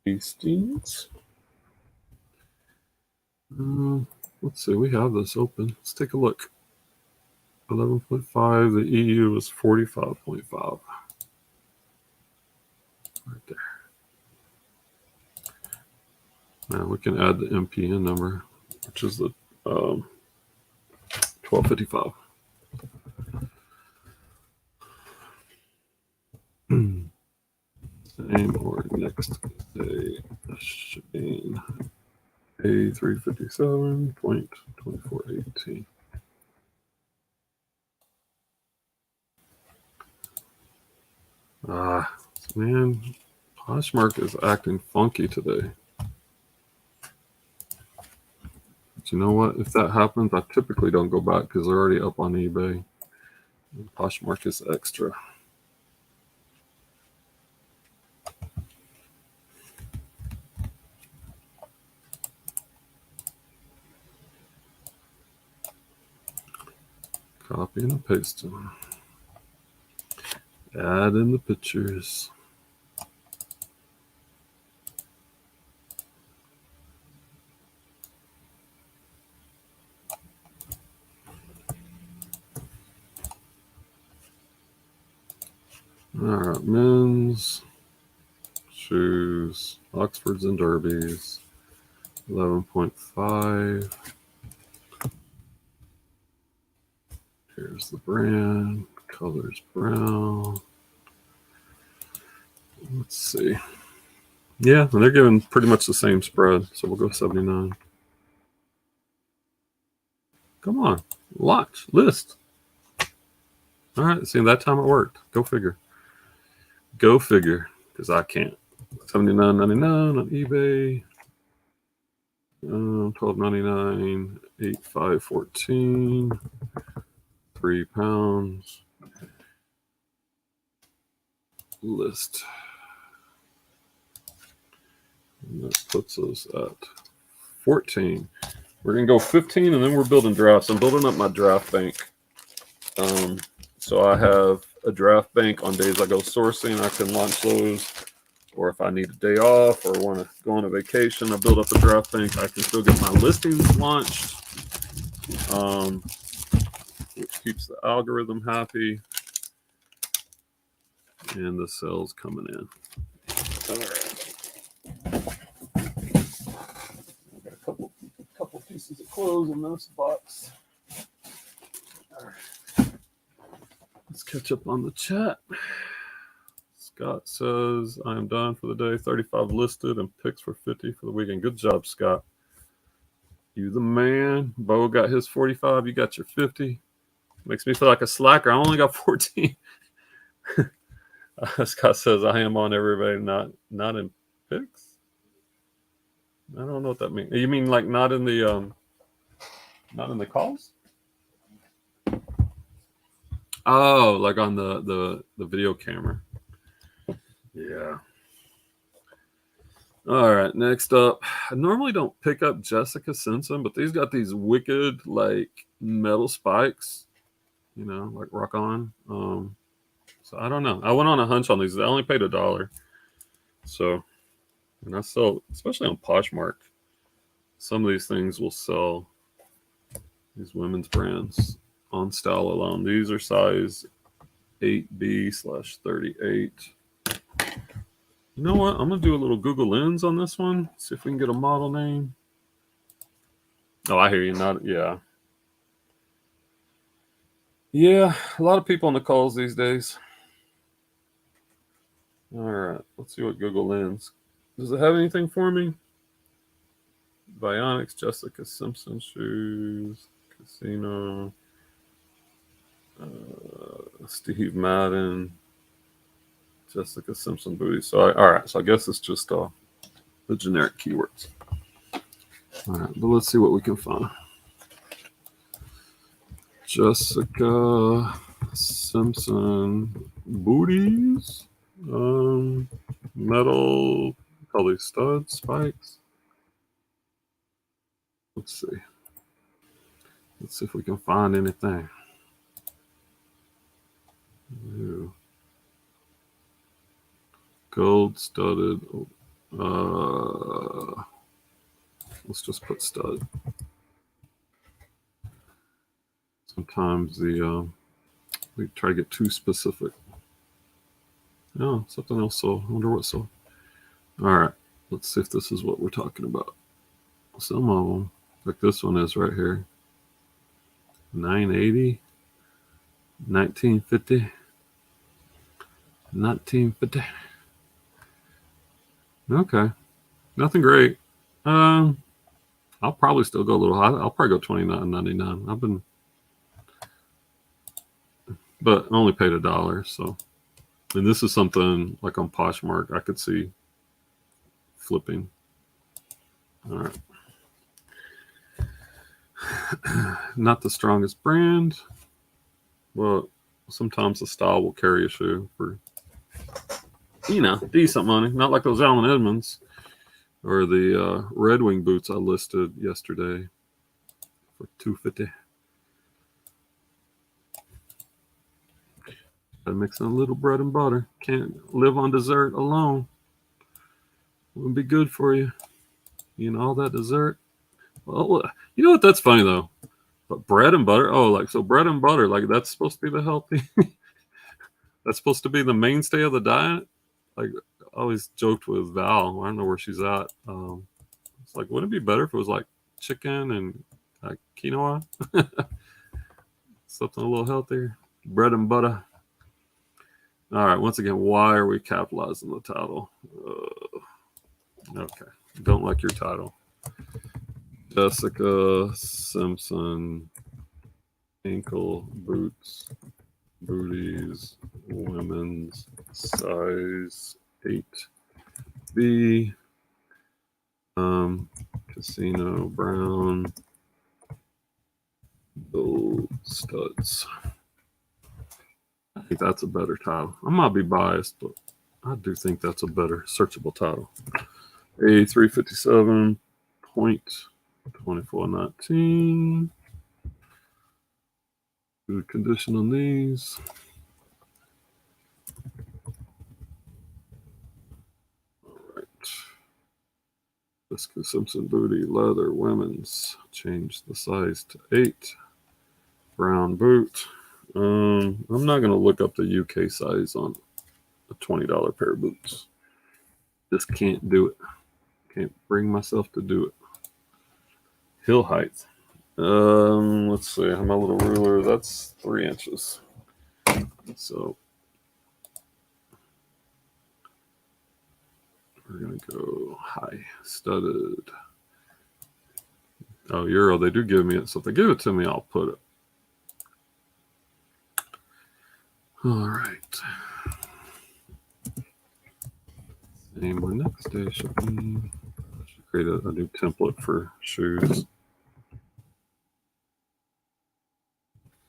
Hastings. Let's see, we have this open. Let's take a look. 11.5. The EU is 45.5. Right there. Now we can add the MPN number, which is the 1255. same or next day shipping. A357.2418. Man, Poshmark is acting funky today. But you know what? If that happens, I typically don't go back because they're already up on eBay. And Poshmark is extra. Copy and paste them. Add in the pictures. All right, men's shoes, Oxfords and Derbies, 11.5. Here's the brand, color's brown. Let's see. Yeah, and they're giving pretty much the same spread, so we'll go 79. Come on, launch, list. All right, see, that time it worked. Go figure. Go figure, because I can't. $79.99 on eBay. $12.99, 8,514, £3. List. And that puts us at 14. We're gonna go 15, and then we're building drafts. I'm building up my draft bank. So I have a draft bank on days I go sourcing. I can launch those, or if I need a day off or want to go on a vacation, I build up a draft bank. I can still get my listings launched, which keeps the algorithm happy, and the sales coming in. All right. I got a couple pieces of clothes in this box. All right. Let's catch up on the chat. Scott says, I am done for the day. 35 listed and picks for 50 for the weekend. Good job, Scott. You the man. Bo got his 45. You got your 50. Makes me feel like a slacker. I only got 14. Scott says, I am on everybody, not in picks. I don't know what that means. You mean like not in the calls? Oh, like on the video camera. Yeah. All right, next up. I normally don't pick up Jessica Simpson, but these got these wicked like metal spikes, like rock on. So I don't know. I went on a hunch on these. I only paid $1. So, and I sell, especially on Poshmark, some of these things will sell, these women's brands on style alone. These are size 8B/38. You know what? I'm going to do a little Google Lens on this one. See if we can get a model name. Oh, I hear you. Yeah. Yeah, a lot of people on the calls these days. All right, let's see what Google Lens. Does it have anything for me? Bionics, Jessica Simpson shoes, casino, Steve Madden, Jessica Simpson booties. So, all right, so I guess it's just the generic keywords. All right, but let's see what we can find. Jessica Simpson booties, metal, probably studs, spikes. Let's see. Let's see if we can find anything. Ew. Gold studded. Let's just put stud. Sometimes we try to get too specific. No, something else. So I wonder what. So, all right. Let's see if this is what we're talking about. Some of them, like this one is right here. 980, 1950, 1950. Okay. Nothing great. I'll probably still go a little high. I'll probably go $29.99. But I only paid $1. So, and this is something like on Poshmark I could see flipping. All right. Not the strongest brand, but sometimes the style will carry a shoe for, decent money. Not like those Allen Edmonds or the Red Wing boots I listed yesterday for $250. Gotta mix in a little bread and butter. Can't live on dessert alone. Wouldn't be good for you. All that dessert. Well, you know what? That's funny though. But bread and butter. Oh, so bread and butter. Like that's supposed to be the healthy. That's supposed to be the mainstay of the diet. Like I always joked with Val. I don't know where she's at. It's like, wouldn't it be better if it was like chicken and quinoa? Something a little healthier. Bread and butter. All right. Once again, why are we capitalizing the title? Okay. Don't like your title. Jessica Simpson, ankle boots, booties, women's size 8B, casino brown, gold studs. I think that's a better title. I might be biased, but I do think that's a better searchable title. A357.2419. Good condition on these. All right. Jessica Simpson booty, leather, women's. Change the size to 8. Brown boot. I'm not going to look up the UK size on a $20 pair of boots. Just can't do it. Can't bring myself to do it. Heel height. Let's see. My little ruler. That's 3 inches. So we're gonna go high. Studded. Oh, Euro. They do give me it. So if they give it to me, I'll put it. All right. And my next day shipping. I should create a new template for shoes.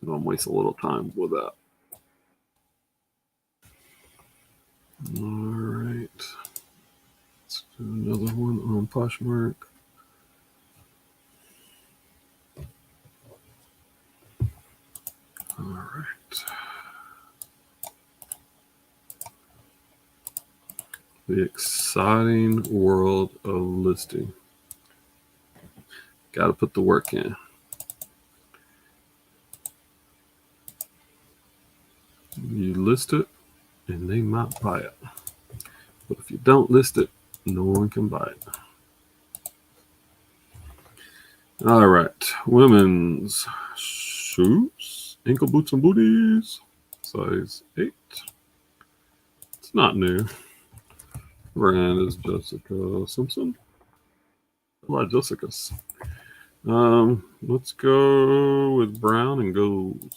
I don't waste a little time with that. All right. Let's do another one on Poshmark. All right. The exciting world of listing. Got to put the work in. You list it, and they might buy it. But if you don't list it, no one can buy it. All right. Women's shoes, ankle boots and booties, size 8. It's not new. Brand is Jessica Simpson. A lot of Jessicas. Let's go with brown and gold.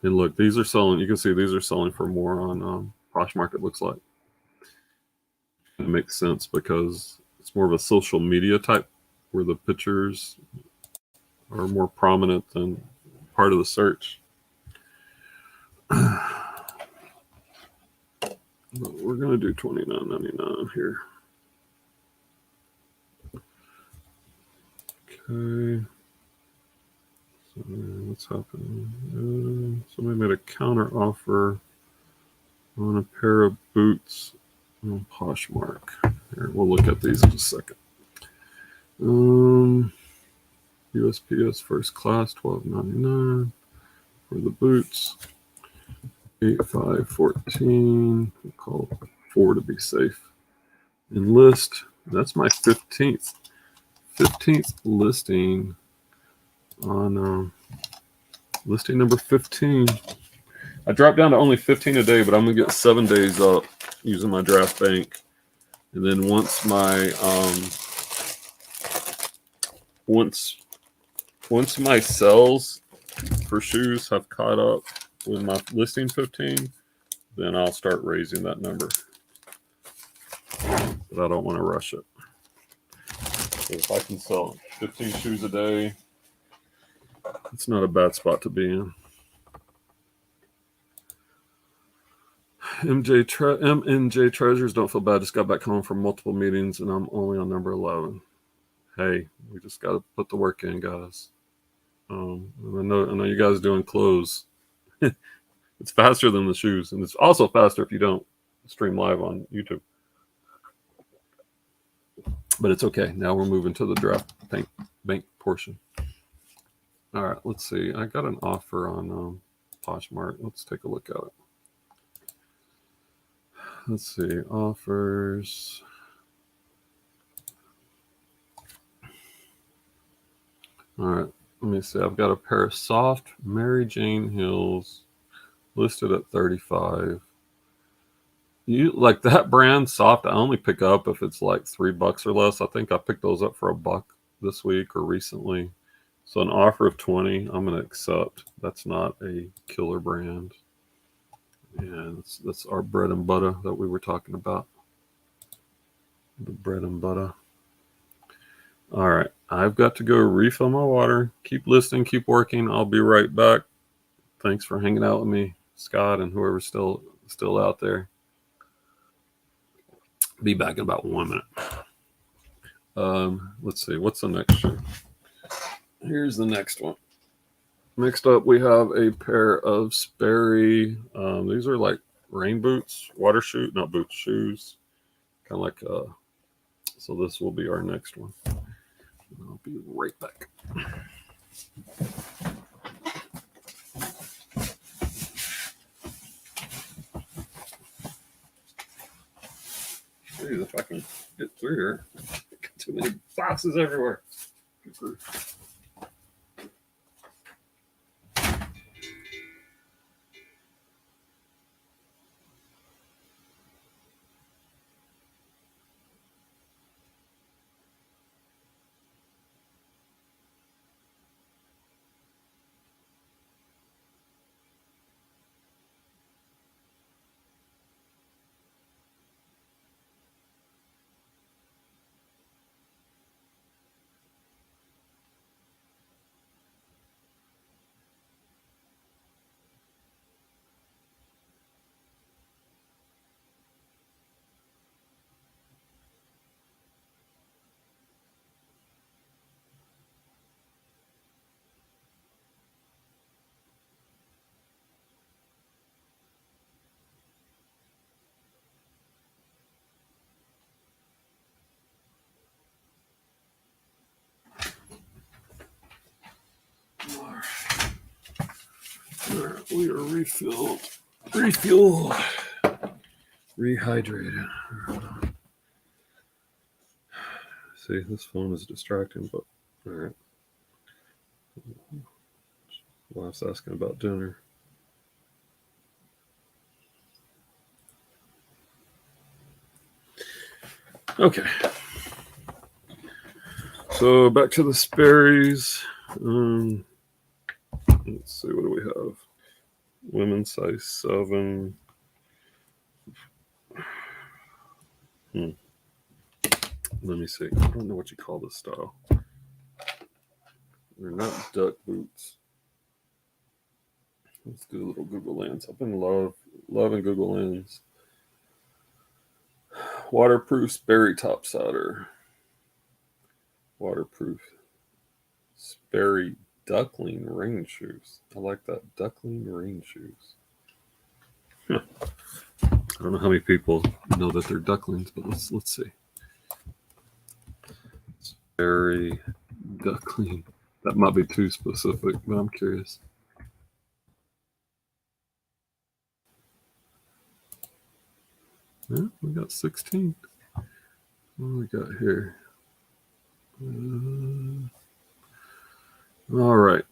And look, these are selling. You can see these are selling for more on Poshmark, it looks like. It makes sense because it's more of a social media type where the pictures are more prominent than part of the search. But we're going to do $29.99 here. Okay. So what's happening? Somebody made a counter offer on a pair of boots on Poshmark. Here, we'll look at these in a second. USPS first class, $12.99 for the boots. 8514. We'll call 4 to be safe. And list. That's my 15th listing on listing number 15. I dropped down to only 15 a day, but I'm gonna get 7 days up using my draft bank. And then once my once my sales for shoes have caught up with my listing 15, then I'll start raising that number. But I don't want to rush it. So if I can sell 15 shoes a day, it's not a bad spot to be in. MNJ Treasures, don't feel bad. Just got back home from multiple meetings and I'm only on number 11. Hey, we just got to put the work in, guys. I know you guys doing clothes. It's faster than the shoes, and it's also faster if you don't stream live on YouTube. But it's okay. Now we're moving to the draft bank portion. All right, let's see. I got an offer on Poshmark. Let's take a look at it. Let's see. Offers. All right. Let me see. I've got a pair of soft Mary Jane heels listed at 35. You like that brand soft? I only pick up if it's like $3 or less. I think I picked those up for $1 this week or recently. So an offer of 20, I'm gonna accept. That's not a killer brand. And that's our bread and butter that we were talking about. The bread and butter. All right, I've got to go refill my water. Keep listening, keep working. I'll be right back. Thanks for hanging out with me, Scott, and whoever's still out there. Be back in about 1 minute. Let's see, what's the next shoe? Here's the next one. Next up, we have a pair of Sperry. These are like rain boots, water shoe, not boots, shoes. Kind of like, so this will be our next one. I'll be right back. Jeez, if I can get through here. Got too many boxes everywhere. All right, we are refueled, rehydrated. See, this phone is distracting, but all right. Wife's asking about dinner. Okay. So back to the Sperry's. Let's see, what do we have? Women's size 7. Let me see. I don't know what you call this style. They're not duck boots. Let's do a little Google Lens. I've been loving Google Lens. Waterproof Sperry topsider. Waterproof Sperry duckling rain shoes. I like that. Duckling rain shoes. Huh. I don't know how many people know that they're ducklings, but let's see. Sperry duckling. That might be too specific, but I'm curious. Yeah, we got 16. What do we got here? All right.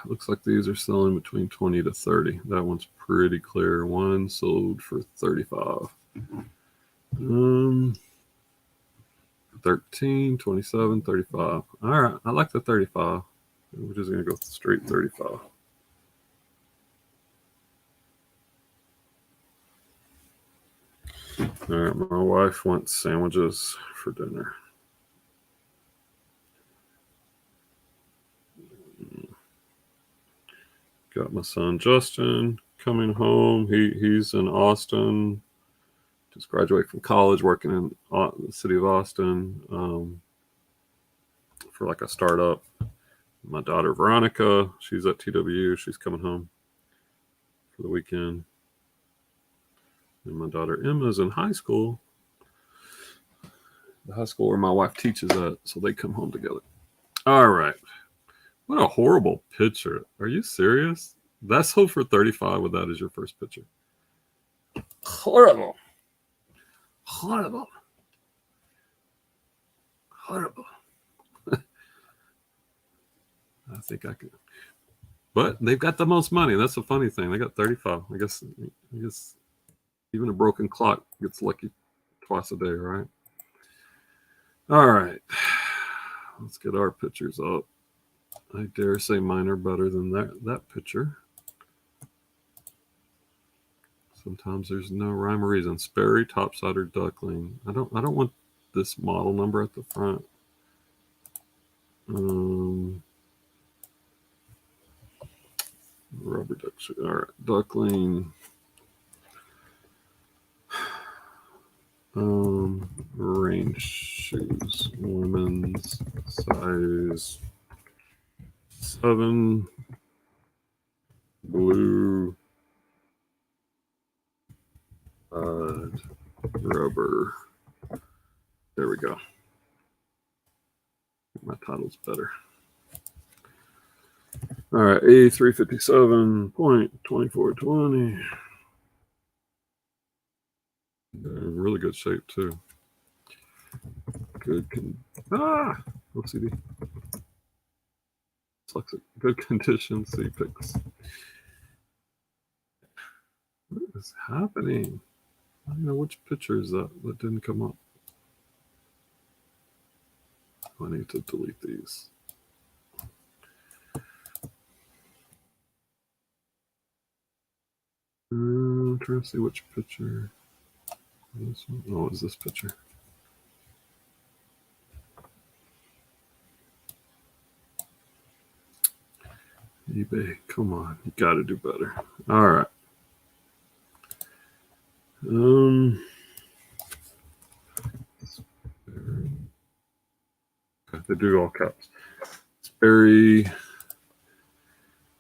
Looks like these are selling between 20 to 30. That one's pretty clear. One sold for 35. 13, 27, 35. All right, I like the 35. We're just going to go straight 35. All right, my wife wants sandwiches for dinner. Got my son Justin coming home. He's in Austin. Just graduated from college, working in the city of Austin for like a startup. My daughter Veronica, she's at TWU. She's coming home for the weekend. And my daughter Emma's in high school. The high school where my wife teaches at, so they come home together. All right. What a horrible picture. Are you serious? That sold for 35 with that as your first picture. Horrible. Horrible. Horrible. I think I could. But they've got the most money. That's the funny thing. They got 35. I guess even a broken clock gets lucky twice a day, right? All right. Let's get our pictures up. I dare say mine are better than that picture. Sometimes there's no rhyme or reason. Sperry, topsider, duckling. I don't want this model number at the front. Rubber duck. All right, duckling. Range shoes. Women's size 7. Blue. Rubber. There we go. My title's better. All right, A357.2420. Really good shape too. Good. OCD. Looks like good condition. C-Pix. What is happening? I don't know which picture is that didn't come up. I need to delete these. I'm trying to see which picture. This one? Oh, is this picture? eBay, come on, you got to do better. All right. Okay, they do all caps. Sperry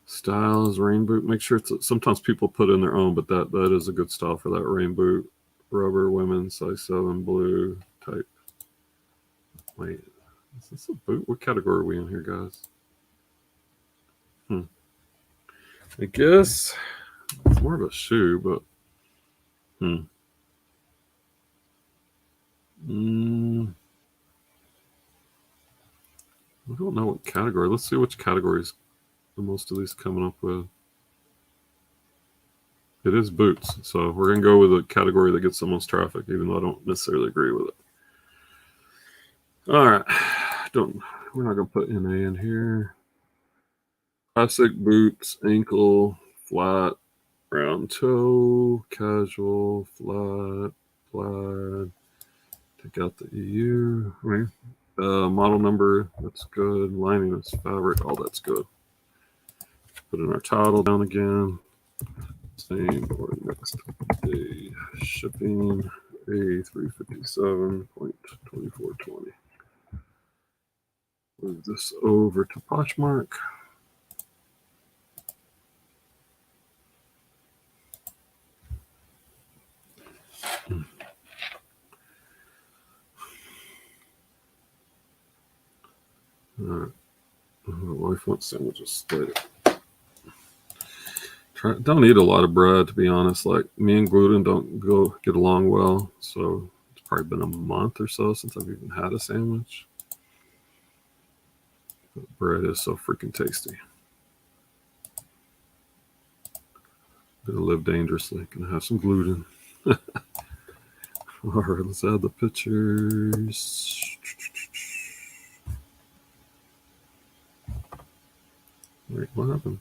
Styles rain boot. Make sure it's. Sometimes people put in their own, but that is a good style for that rain boot. Rubber, women's size 7, blue type. Wait, is this a boot? What category are we in here, guys? I guess it's more of a shoe, but I don't know what category. Let's see which categories the most of these coming up with. It is boots, so we're gonna go with a category that gets the most traffic, even though I don't necessarily agree with it. All right, we're not gonna put NA in here. Classic boots, ankle, flat, round toe, casual, flat, plaid. Take out the EU. Model number, that's good. Lining is fabric, all that's good. Put in our title down again. Same or next day shipping. A357.2420. Move this over to Poshmark. All right. My wife wants sandwiches later. Don't eat a lot of bread, to be honest. Like me and gluten don't get along well, so it's probably been a month or so since I've even had a sandwich. But bread is so freaking tasty. Gonna live dangerously. Gonna have some gluten. All right, let's add the pictures. Wait, what happened?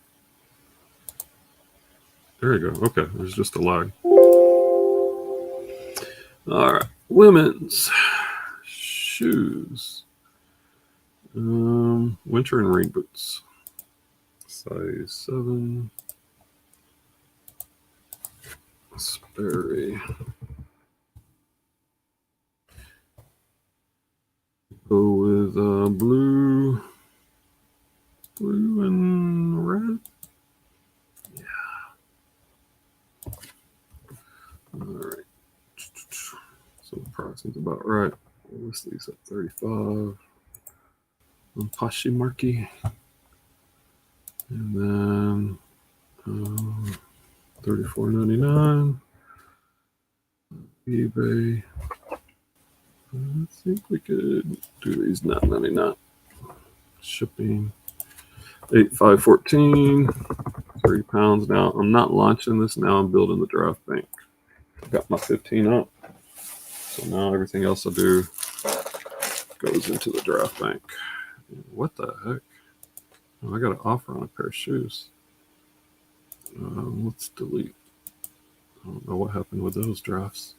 There you go. Okay, there's just a lag. All right, women's shoes. Winter and rain boots. Size 7. Sperry. Go with blue and red. Yeah. All right. So the pricing's about right. We'll list these at 35 on Poshmark. And then $34.99. eBay. I think we could do these $9.99. Shipping 8,514. 30 pounds. Now I'm not launching this. Now I'm building the draft bank. I got my 15 up. So now everything else I do goes into the draft bank. What the heck? Oh, I got an offer on a pair of shoes. Let's delete. I don't know what happened with those drafts.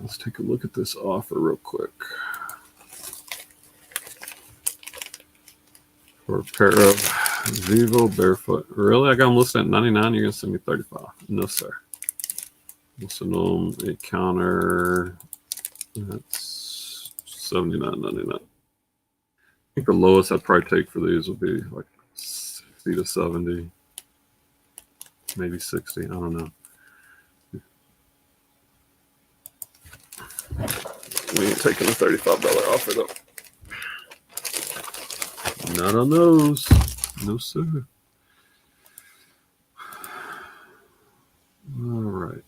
Let's take a look at this offer real quick. For a pair of Vivo Barefoot. Really? I got them listed at 99. You're going to send me 35. No, sir. We'll send them a counter. That's $79.99. I think the lowest I'd probably take for these would be like 60 to 70. Maybe 60. I don't know. We ain't taking a $35 offer though. Not on those. No, sir. All right.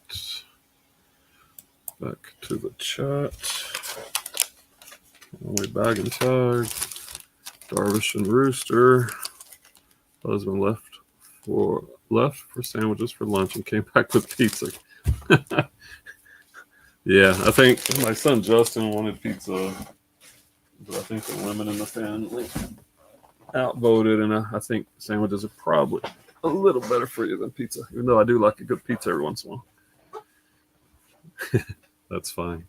Back to the chat. Only bag and tag. Darvish and Rooster. Husband left for sandwiches for lunch and came back with pizza. Yeah, I think my son Justin wanted pizza, but I think the women in the family outvoted, and I think sandwiches are probably a little better for you than pizza, even though I do like a good pizza every once in a while. That's fine.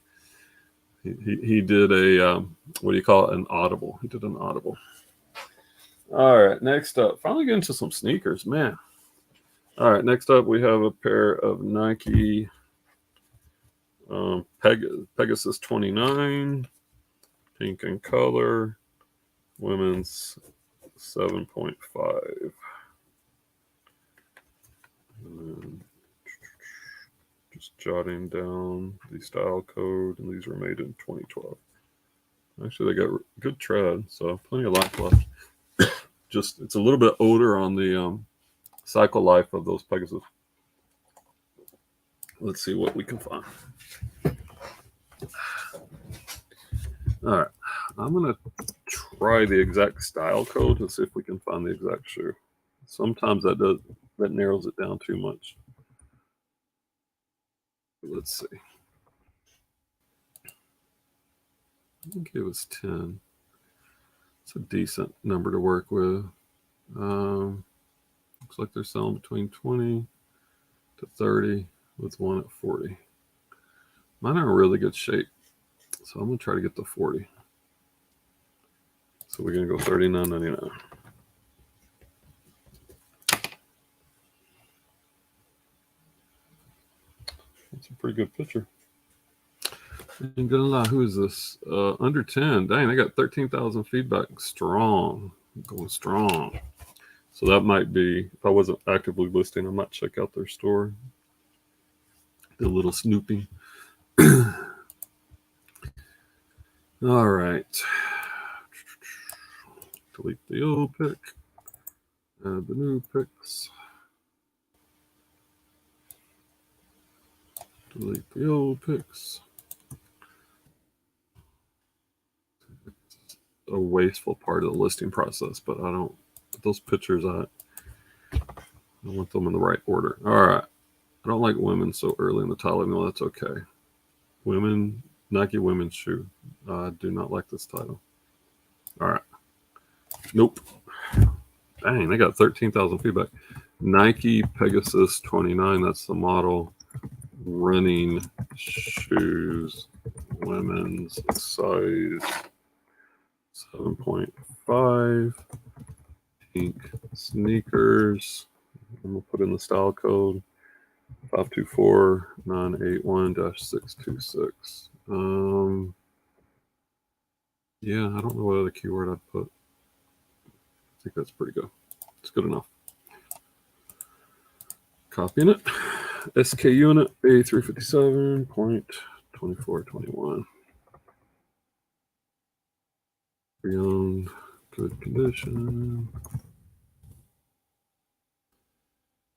He did a, what do you call it, an audible. He did an audible. All right, next up, finally getting to some sneakers, man. All right, next up we have a pair of Nike Pegasus 29, pink in color, women's 7.5. Just jotting down the style code, and these were made in 2012. Actually, they got good tread, so plenty of life left. Just it's a little bit older on the cycle life of those Pegasus. Let's see what we can find. All right, I'm gonna try the exact style code and see if we can find the exact shoe. Sometimes that narrows it down too much. Let's see. I think it was 10. It's a decent number to work with. Looks like they're selling between 20 to 30 with one at 40. Mine are in really good shape, so I'm gonna try to get to 40. So we're gonna go $39.99. That's a pretty good picture. Ain't gonna lie, who is this? Under 10. Dang, they got 13,000 feedback. Strong. Going strong. So that might be, if I wasn't actively listing, I might check out their store. Do a little snooping. All right. Delete the old pic. Add the new pics. Delete the old pics. A wasteful part of the listing process, but I don't. Those pictures, I want them in the right order. All right. I don't like women so early in the title. No, that's okay. Women, Nike women's shoe. I do not like this title. All right. Nope. Dang, they got 13,000 feedback. Nike Pegasus 29. That's the model. Running shoes. Women's size 7.5. Pink sneakers. I'm going to put in the style code 524981-626. Yeah, I don't know what other keyword I'd put. I think that's pretty good. It's good enough. Copying it. SK unit A357.2421. Pre-owned, good condition.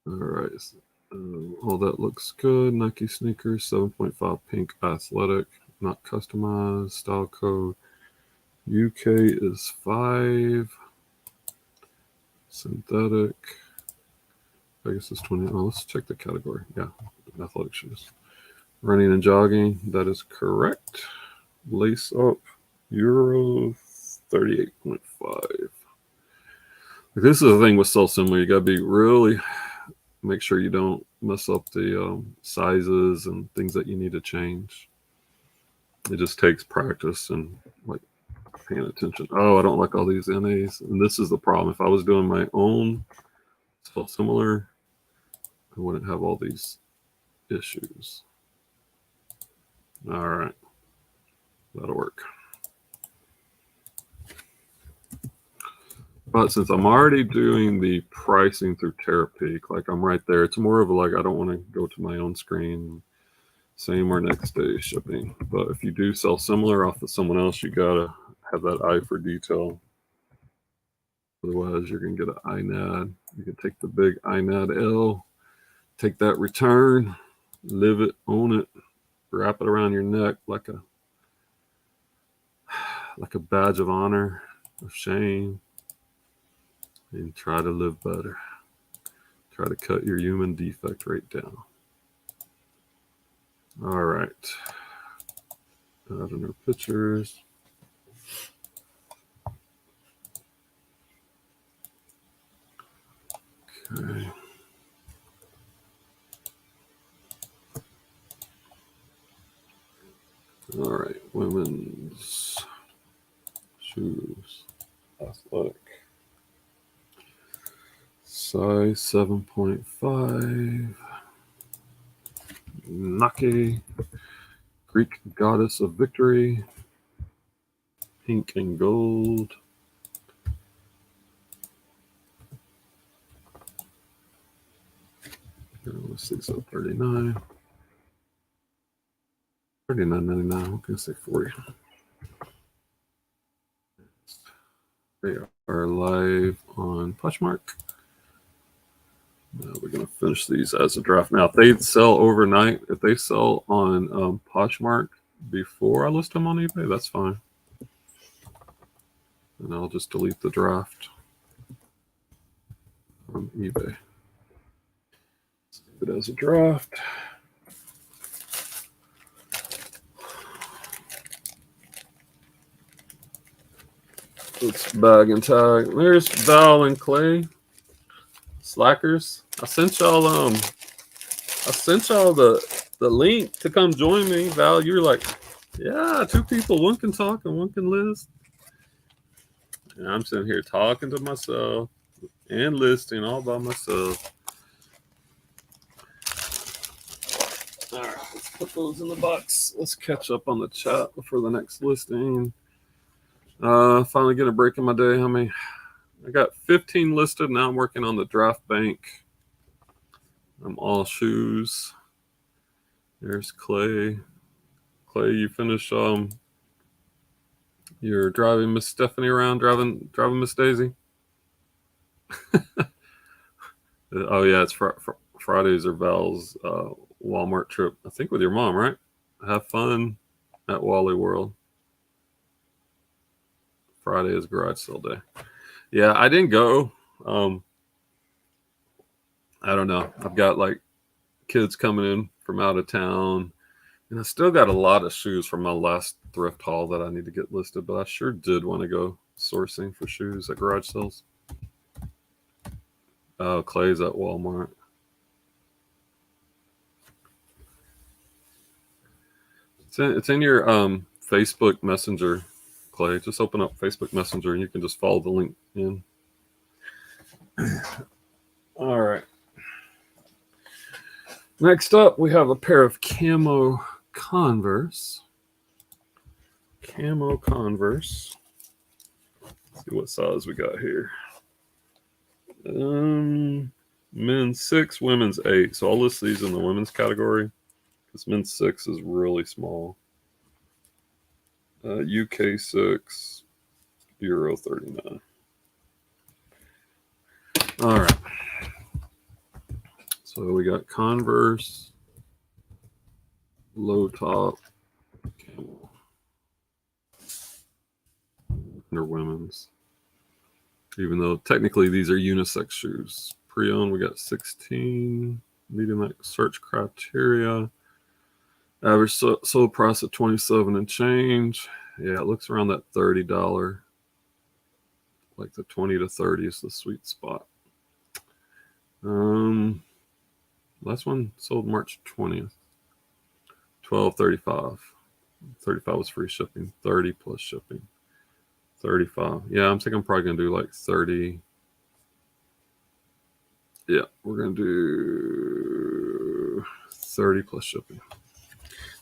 All right. All that looks good. Nike sneakers, 7.5 pink athletic, not customized. Style code UK is 5. Synthetic. Pegasus 20. Oh, let's check the category. Yeah, athletic shoes. Running and jogging. That is correct. Lace up. Euro 38.5. This is the thing with Sell Similar. You got to be really make sure you don't mess up the sizes and things that you need to change. It just takes practice and like paying attention. Oh, I don't like all these NAs. And this is the problem. If I was doing my own Sell Similar, I wouldn't have all these issues. All right. That'll work. But since I'm already doing the pricing through Terapeak, like I'm right there, it's more of like I don't want to go to my own screen. Same or next day shipping. But if you do Sell Similar off of someone else, you gotta have that eye for detail. Otherwise, you're gonna get an INAD. You can take the big INAD L, take that return, live it, own it, wrap it around your neck like a badge of honor, of shame, and try to live better. Try to cut your human defect rate down. All right. Adding our pictures. Okay. All right. Women's shoes. Athletic. Size 7.5. Nake. Greek goddess of victory. Pink and gold. Let's see, so 39. 39.99. I'm gonna say 40. They are live on Poshmark. Now we're gonna finish these as a draft. Now, if they sell overnight, if they sell on Poshmark before I list them on eBay, that's fine. And I'll just delete the draft from eBay. Leave it as a draft. Let's bag and tag. There's Val and Clay. Slackers. I sent y'all the link to come join me. Val, you're like, yeah, 2 people, one can talk and one can list. And I'm sitting here talking to myself and listing all by myself. All right, let's put those in the box. Let's catch up on the chat before the next listing. Finally getting a break in my day. I got 15 listed. Now I'm working on the draft bank. I'm all shoes. There's Clay. Clay, you finish you're driving Miss Stephanie around, driving Miss Daisy. Oh yeah, it's Fridays or Val's Walmart trip. I think with your mom, right? Have fun at Wally World. Friday is garage sale day. Yeah, I didn't go. I don't know. I've got like kids coming in from out of town, and I still got a lot of shoes from my last thrift haul that I need to get listed, but I sure did want to go sourcing for shoes at garage sales. Oh, Clay's at Walmart. It's in your Facebook Messenger, Clay. Just open up Facebook Messenger and you can just follow the link in. All right. Next up, we have a pair of camo Converse. Camo Converse. Let's see what size we got here. Men's 6, women's 8. So I'll list these in the women's category because men's 6 is really small. UK 6, Euro 39. All right. So we got Converse, low top, camel. They're women's. Even though technically these are unisex shoes. Pre-owned, we got 16, meeting that search criteria. Average sold price of 27 and change. Yeah, it looks around that $30. Like the 20 to 30 is the sweet spot. Last one sold March 20th. $12.35. 35 was free shipping. 30 plus shipping. 35. Yeah, I'm thinking I'm probably gonna do like 30. Yeah, we're gonna do 30 plus shipping.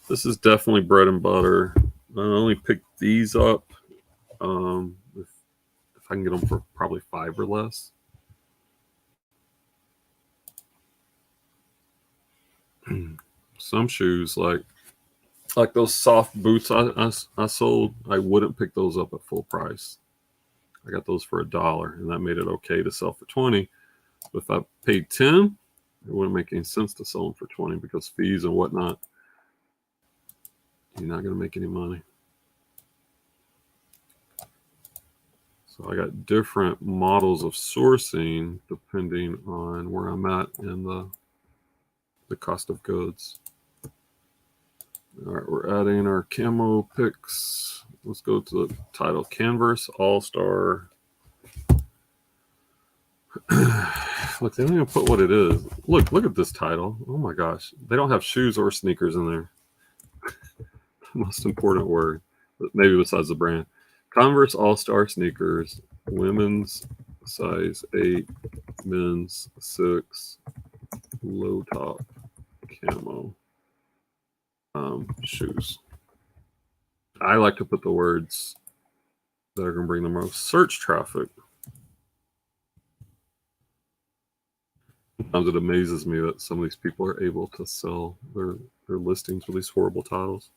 This is definitely bread and butter. I only picked these up if I can get them for probably $5 or less. Some shoes like those soft boots I sold, I wouldn't pick those up at full price. I got those for $1, and that made it okay to sell for 20. But if I paid 10, it wouldn't make any sense to sell them for 20 because fees and whatnot. You're not going to make any money. So I got different models of sourcing depending on where I'm at in the cost of goods. All right, we're adding our camo picks. Let's go to the title, Canvas All-Star. Look, they don't even put what it is. Look at this title. Oh my gosh. They don't have shoes or sneakers in there. Most important word, maybe besides the brand. Converse All-Star sneakers, women's size 8, men's 6, low top, camo shoes. I like to put the words that are going to bring the most search traffic. Sometimes it amazes me that some of these people are able to sell their listings with these horrible titles.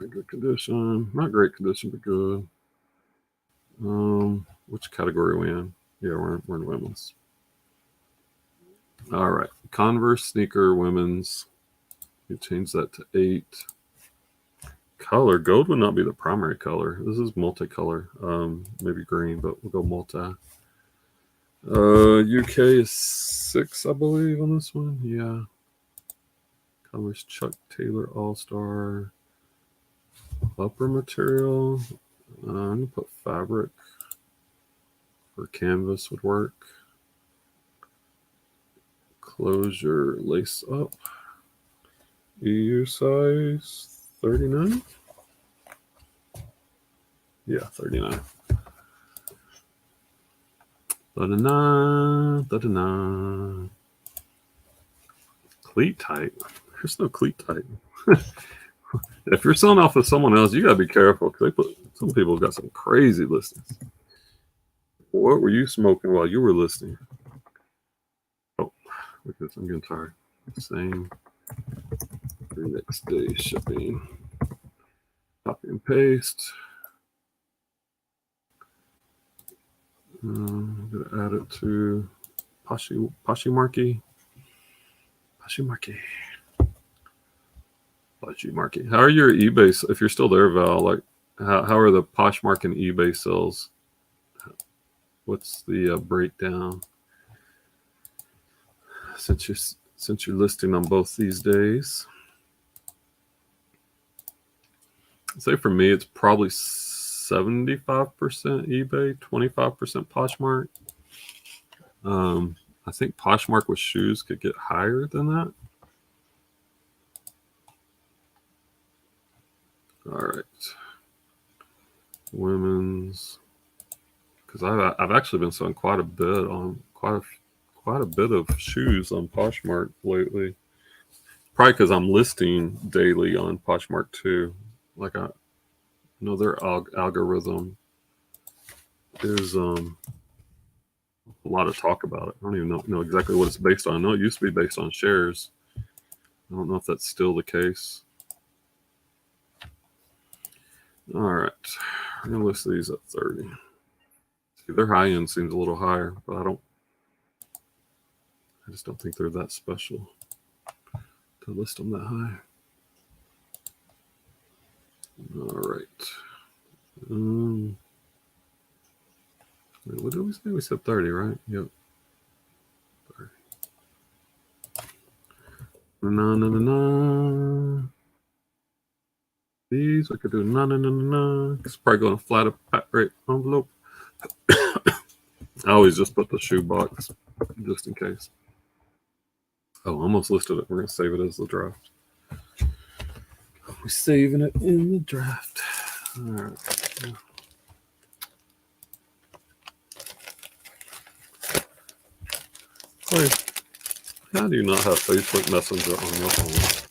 Good condition, not great condition, but good. Which category are we in? Yeah, we're in women's. All right, Converse sneaker women's. You change that to 8. Color gold would not be the primary color. This is multicolor. Maybe green, but we'll go multi. UK is 6, I believe, on this one. Yeah. Converse Chuck Taylor All-Star. Upper material. I'm going to put fabric or canvas would work. Closure lace up. EU size 39. Yeah, 39. 39. Cleat type. There's no cleat type. If you're selling off of someone else, you gotta be careful because some people got some crazy listings. What were you smoking while you were listening? Oh, look at this. I'm getting tired. Same. For next day shipping. Copy and paste. I'm gonna add it to Poshmark. How are your eBay? If you're still there, Val, like how are the Poshmark and eBay sales? What's the breakdown? since you're listing on both these days. I'd say for me, it's probably 75% eBay, 25% Poshmark. I think Poshmark with shoes could get higher than that. All right, women's, because I've actually been selling quite a bit of shoes on Poshmark lately. Probably because I'm listing daily on Poshmark too. Like I know their algorithm is a lot of talk about it. I don't even know exactly what it's based on. I know it used to be based on shares. I don't know if that's still the case. All right, I'm gonna list these at 30. See, their high end seems a little higher, but I just don't think they're that special to list them that high. All right. What did we say? We said 30, right? Yep. 30. These we could do It's probably going to flat a rate envelope. I always just put the shoe box just in case. Oh, almost listed it. We're going to save it as the draft. We're saving it in the draft. All right. Hey, how do you not have Facebook Messenger on your phone?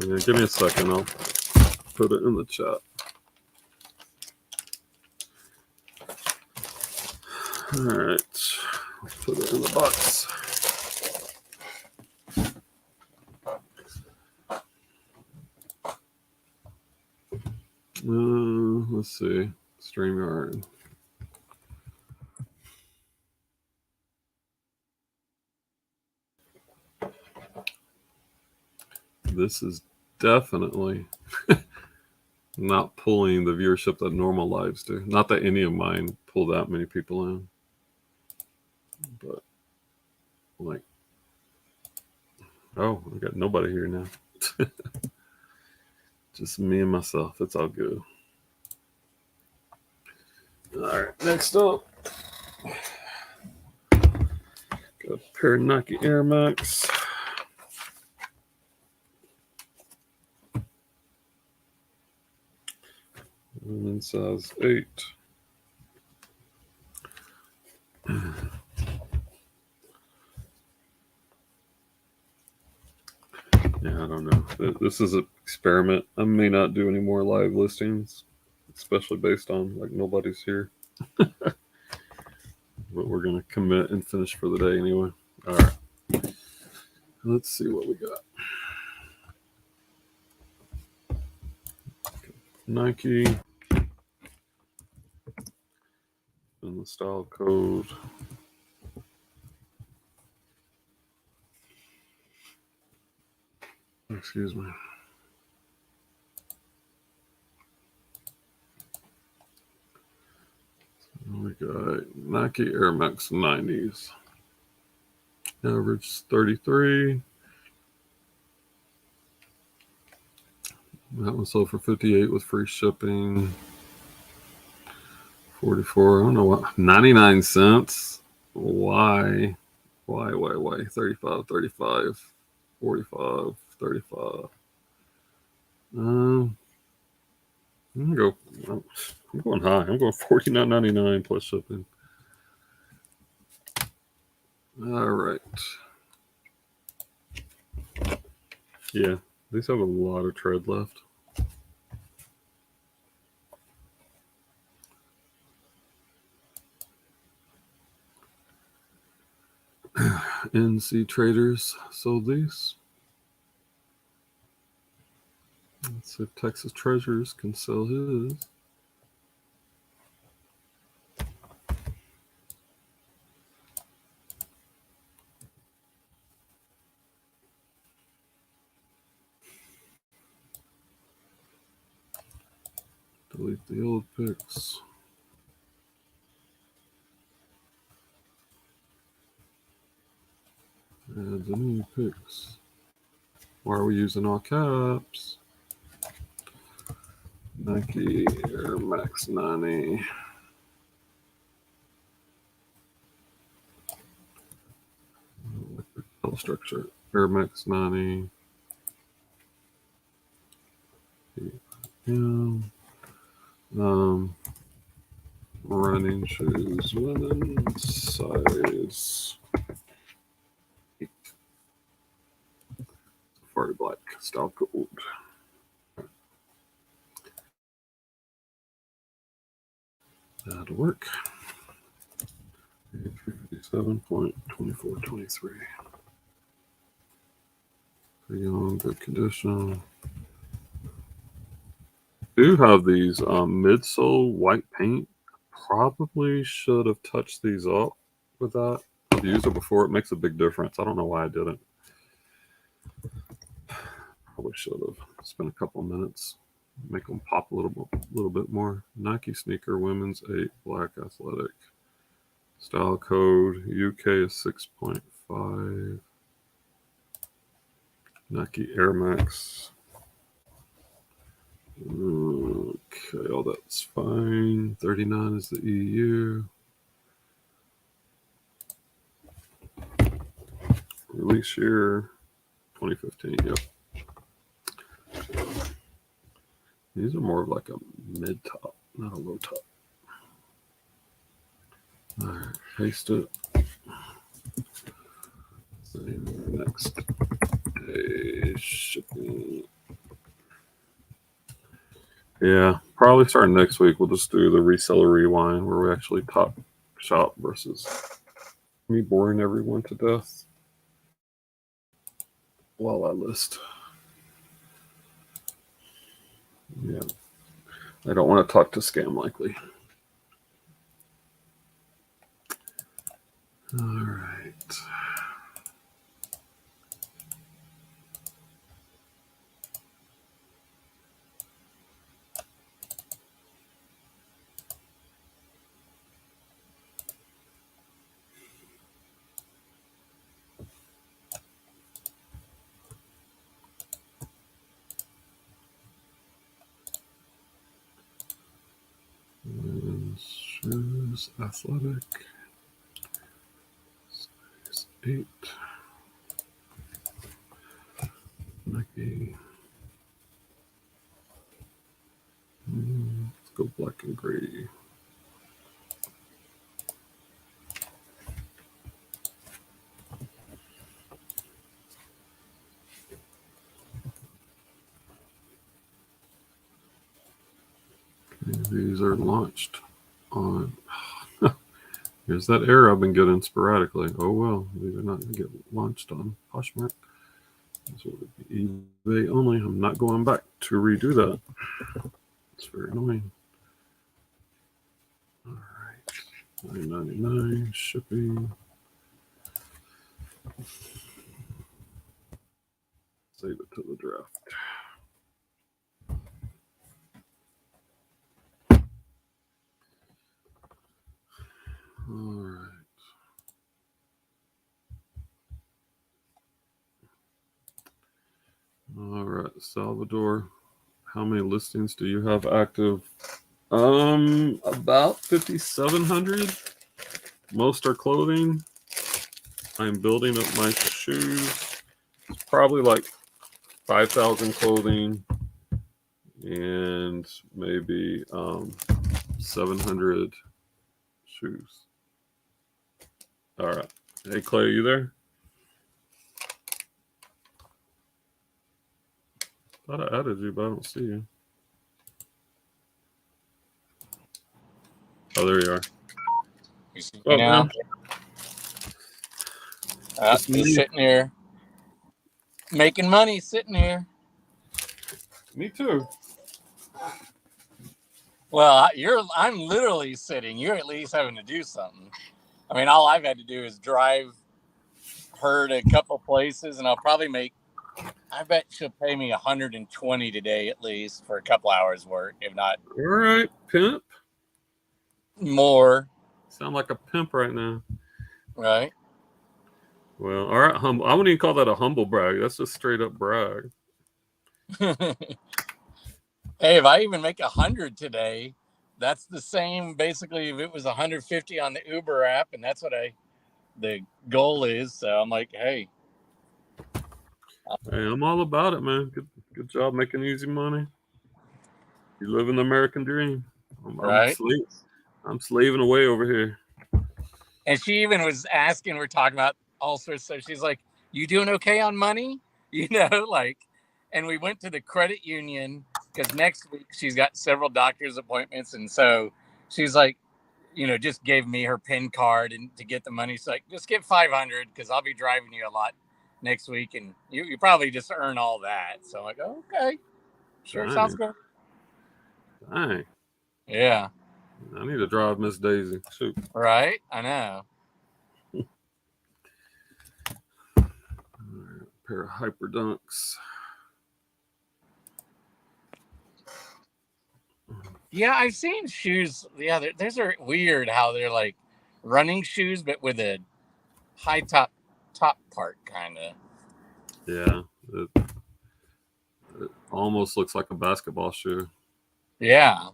Yeah, give me a second. I'll put it in the chat. All right. Let's put it in the box. Let's see. StreamYard. This is definitely not pulling the viewership that normal lives do. Not that any of mine pull that many people in. But, like, oh, I got nobody here now. Just me and myself. It's all good. All right, next up. Got a pair of Nike Air Max. Women's size 8. Yeah, I don't know. This is an experiment. I may not do any more live listings, especially based on like nobody's here. But we're going to commit and finish for the day anyway. All right. Let's see what we got. Nike. And the style code. Excuse me. We got Nike Air Max 90s. Average 33. That one sold for 58 with free shipping. 44. I don't know what. 99 cents. Why? 35, 35, 45, 35. I'm going high. I'm going $49.99 plus shipping. All right. Yeah, these have a lot of tread left. NC Traders sold these. Let's see if Texas Treasures can sell his. Delete the old pics. Add the new pics. Why are we using all caps? Nike Air Max 90. Color structure. Air Max 90. Yeah. Running shoes, women, size 8. Safari black, style gold. That'll work. 357.2423. Pretty on, good condition. Do have these midsole white paint. Probably should have touched these up with that. I've used it before. It makes a big difference. I don't know why I didn't. Probably should have spent a couple minutes. Make them pop a little bit more. Nike sneaker, women's 8, black athletic. Style code UK is 6.5. Nike Air Max. Okay, all that's fine. 39 is the EU. Release year 2015. Yep. These are more of like a mid top, not a low top. All right, paste it. Next day shipping. Yeah, probably starting next week, we'll just do the reseller rewind where we actually top shop versus me boring everyone to death while I list. Yeah, I don't want to talk to Scam Likely. All right. And shoes, athletic, size 8, Nike. Let's go black and gray. These are launched on. Here's that error I've been getting sporadically. Oh well, these are not going to get launched on Poshmark. This will be eBay only. I'm not going back to redo that. It's very annoying. All right, $9.99 shipping. Save it to the draft. All right. All right, Salvador. How many listings do you have active? About 5,700. Most are clothing. I'm building up my shoes. It's probably like 5,000 clothing and maybe 700 shoes. All right. Hey, Clay, are you there? Thought I added you, but I don't see you. Oh, there you are. You see me now? Just sitting here, making money, sitting here. Me too. Well, I'm literally sitting. You're at least having to do something. I mean, all I've had to do is drive her to a couple places, and I'll probably make. I bet she'll pay me $120 today at least for a couple hours work, if not. All right, pimp. More. Sound like a pimp right now. Right. Well, all right, humble. I wouldn't even call that a humble brag. That's just straight up brag. Hey, if I even make 100 today, that's the same basically if it was 150 on the Uber app, and that's what the goal is. So I'm like, hey, Hey, I'm all about it, man. Good job making easy money. You living the American dream. right? I'm slaving away over here. And she even was asking, we're talking about all sorts. So she's like, you doing okay on money? You know, like, and we went to the credit union because next week she's got several doctor's appointments. And so she's like, you know, just gave me her PIN card and to get the money. She's like, just get 500 because I'll be driving you a lot next week. And you probably just earn all that. So I'm like, oh, okay, sure. Dang. Sounds good. Dang. Yeah. I need to drive Miss Daisy. Shoot. Right. I know. Pair of hyper dunks. Yeah, I've seen shoes. Yeah, those are weird how they're like running shoes, but with a high top part, kind of. Yeah. It almost looks like a basketball shoe. Yeah.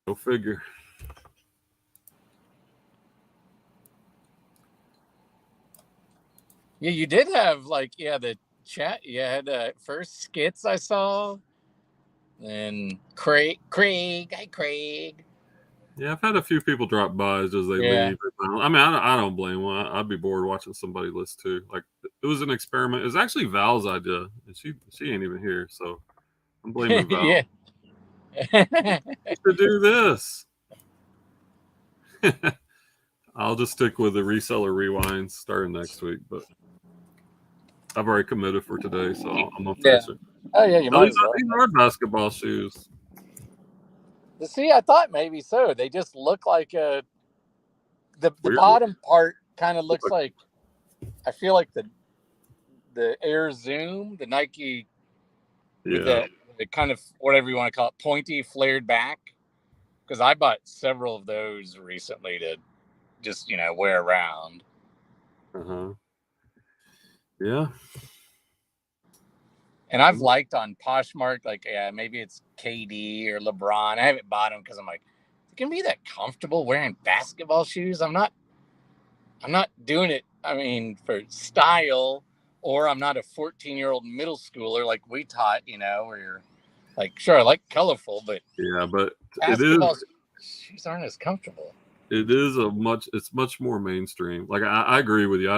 Go figure. Yeah, you did have like, yeah, the chat. You had first skits I saw. And Craig, hi Craig. Yeah, I've had a few people drop by as they leave. I mean, I don't blame them. I'd be bored watching somebody list too. Like it was an experiment. It was actually Val's idea, and she ain't even here, so I'm blaming Val. Yeah. To do this. I'll just stick with the reseller rewinds starting next week, but I've already committed for today, so I'm gonna finish it. Oh yeah, you might as well. These are basketball shoes. See, I thought maybe so. They just look like the bottom part kind of looks like I feel like the Air Zoom, the Nike, with the kind of whatever you want to call it, pointy, flared back. Because I bought several of those recently to just wear around. Yeah. And I've liked on Poshmark, like, yeah, maybe it's KD or LeBron. I haven't bought them because I'm like, it can be that comfortable wearing basketball shoes. I'm not doing it. I mean, for style, or I'm not a 14-year-old middle schooler like we taught, where you're like, sure, I like colorful, but yeah, but basketball shoes aren't as comfortable. It's much more mainstream. Like I agree with you.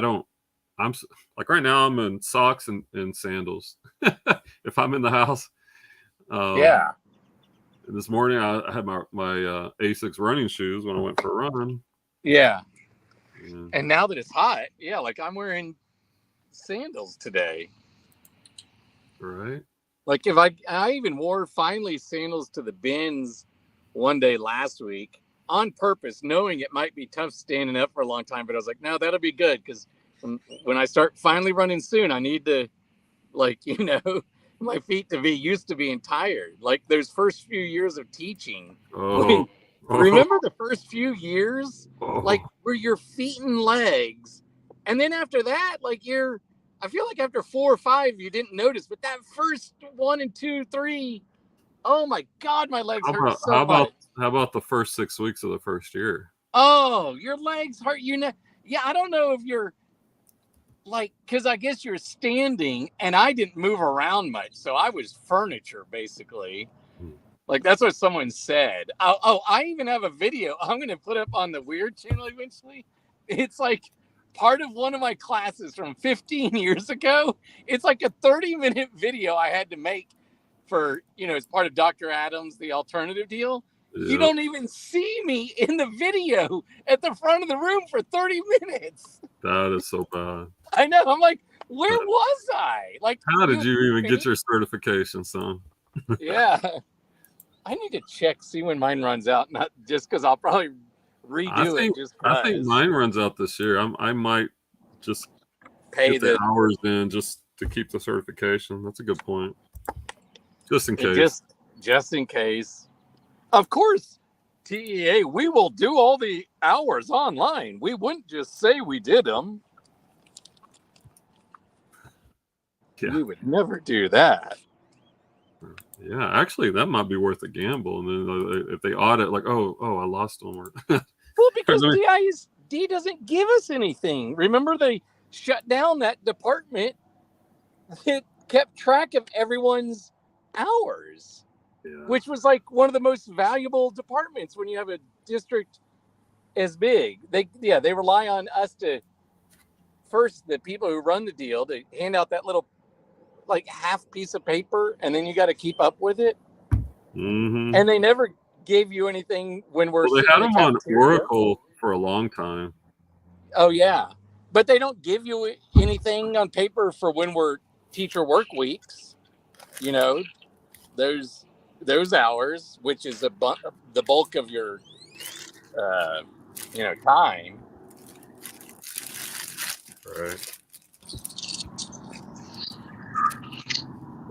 I'm like right now I'm in socks and sandals. If I'm in the house. Yeah. And this morning I had my Asics running shoes when I went for a run. Yeah. And now that it's hot, yeah, like I'm wearing sandals today. Right. Like if I even wore finally sandals to the bins one day last week on purpose, knowing it might be tough standing up for a long time, but I was like, no, that'll be good because when I start finally running soon, I need to, like, my feet to be used to being tired. Like those first few years of teaching. Remember the first few years? Like where your feet and legs. And then after that, like I feel like after 4 or 5, you didn't notice. But that first 1 and 2, 3, oh my God, my legs hurt so much. How about the first 6 weeks of the first year? Oh, your legs hurt. Yeah, I don't know if you're like, because I guess you're standing and I didn't move around much. So I was furniture, basically. Like, that's what someone said. I even have a video I'm going to put up on the Weird channel eventually. It's like part of one of my classes from 15 years ago. It's like a 30-minute video I had to make for, as part of Dr. Adams, the alternative deal. Yep. You don't even see me in the video at the front of the room for 30 minutes. That is so bad. I know. I'm like, where was I? Like, how did you even get your certification, son? Yeah. I need to see when mine runs out, not just because I'll probably redo it. I think mine runs out this year. I might just pay the hours in just to keep the certification. That's a good point. Just in case. Just in case. Of course, TEA, we will do all the hours online. We wouldn't just say we did them. Yeah. We would never do that. Yeah, actually, that might be worth a gamble. And then if they audit, like, oh, I lost them. Or Well, because D doesn't give us anything. Remember, they shut down that department that kept track of everyone's hours, yeah. which was like one of the most valuable departments when you have a district as big. They rely on us to first, the people who run the deal, to hand out that little like half piece of paper, and then you got to keep up with it. Mm-hmm. And they never gave you anything when we're Well, they sitting had in the them on cafeteria. Oracle for a long time. Oh yeah, but they don't give you anything on paper for when we're teacher work weeks. You know, those hours, which is the bulk of your time. Right.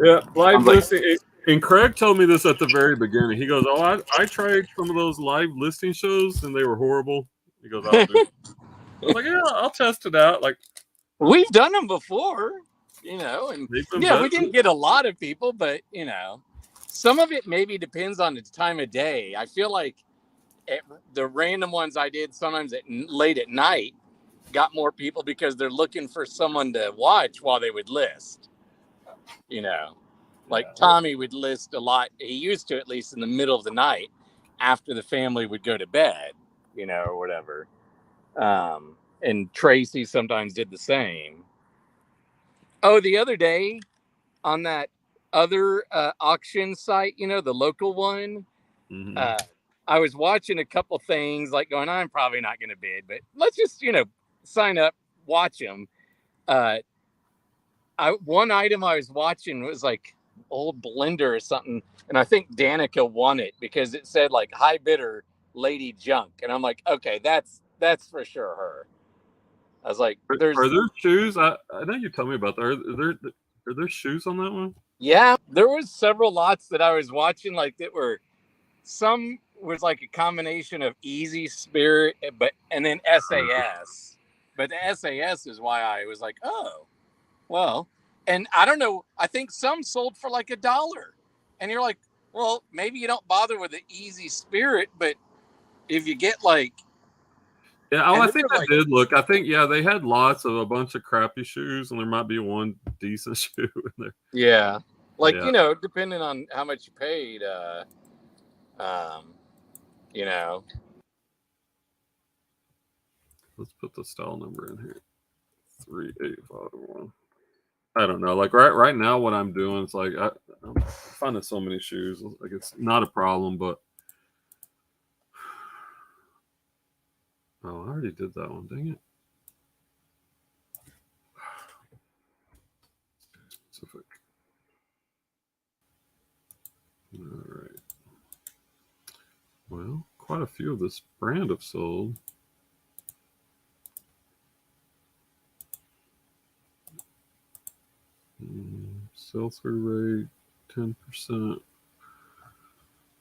Yeah, live listing. And Craig told me this at the very beginning. He goes, "Oh, I tried some of those live listing shows, and they were horrible." He goes, "I was like, yeah, I'll test it out." Like, we've done them before, and yeah, we didn't get a lot of people, but some of it maybe depends on the time of day. I feel like the random ones I did sometimes late at night got more people because they're looking for someone to watch while they would list. Like Tommy would list a lot. He used to, at least in the middle of the night after the family would go to bed, or whatever. And Tracy sometimes did the same. Oh, the other day on that other auction site, the local one, I was watching a couple things, like going, I'm probably not going to bid, but let's just, sign up, watch them. One item I was watching was like old blender or something, and I think Danica won it because it said like high bidder lady junk, and I'm like, okay, that's for sure her. I was like, are there shoes? I know you told me about that. Are there shoes on that one? Yeah, there was several lots that I was watching, like that were, some was like a combination of Easy Spirit, and then SAS. But the SAS is why I was like, oh, well, and I don't know. I think some sold for like $1, and you're like, well, maybe you don't bother with the Easy Spirit, but if you get like, yeah, I think I did look. I think they had lots of a bunch of crappy shoes, and there might be one decent shoe in there. Yeah, like depending on how much you paid, Let's put the style number in here. 3851. I don't know. Like right now, what I'm doing is like I'm finding so many shoes. Like it's not a problem, but I already did that one. Dang it. Specific. All right. Well, quite a few of this brand have sold. Sell-through rate 10%.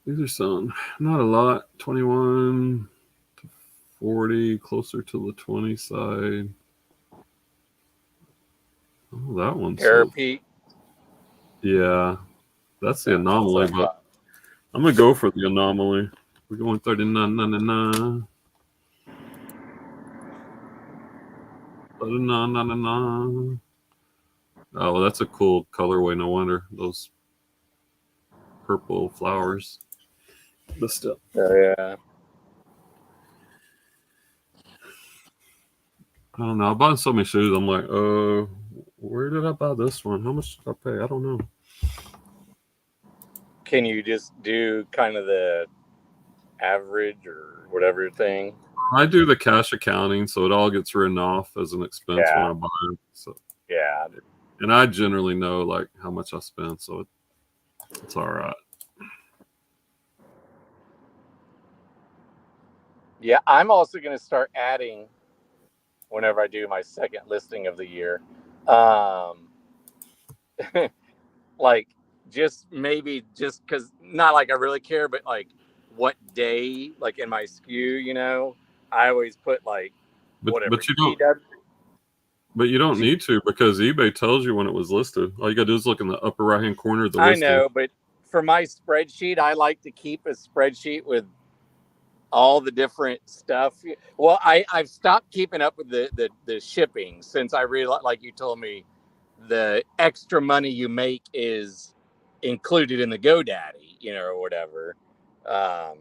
These are selling not a lot. 21 to 40, closer to the 20 side. Oh, that one's Pete. Yeah, that's the anomaly, but I'm gonna go for the anomaly. We're going 39.99. 39.99. Oh, that's a cool colorway. No wonder those purple flowers. The stuff. Oh yeah. I don't know. I bought so many shoes. I'm like, where did I buy this one? How much did I pay? I don't know. Can you just do kind of the average or whatever thing? I do the cash accounting, so it all gets written off as an expense when I buy it. So yeah, and I generally know like how much I spend, so it's all right. Yeah, I'm also going to start adding whenever I do my second listing of the year. Like just because not like I really care, but like what day, like in my SKU, you know, I always put like whatever But you don't. GW. But you don't need to, because eBay tells you when it was listed. All you gotta do is look in the upper right hand corner of the I listing. know, but for my spreadsheet, I like to keep a spreadsheet with all the different stuff. Well, I've stopped keeping up with the shipping since I realized, like you told me, the extra money you make is included in the GoDaddy, you know, or whatever. Um,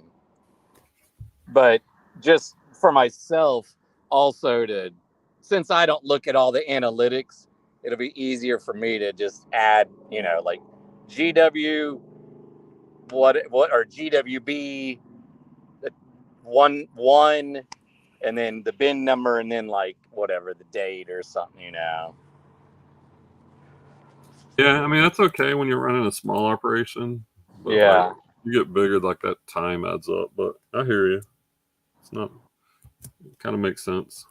but just for myself, also to, since I don't look at all the analytics, it'll be easier for me to just add, you know, like GW, what or GWB, one, and then the bin number, and then like whatever the date or something, you know. Yeah, I mean that's okay when you're running a small operation, but like Yeah. you get bigger, like that time adds up. But I hear you. It's not. It kind of makes sense,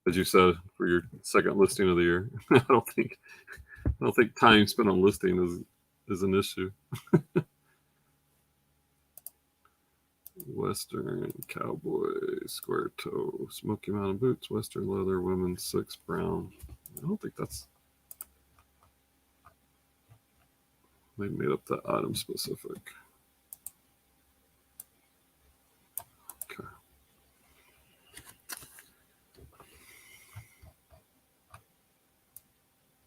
as you said, for your second listing of the year. I don't think time spent on listing is an issue. Western cowboy, square toe, Smoky Mountain boots, Western leather, women's 6 brown. I don't think that's. They made up that item specific. Okay.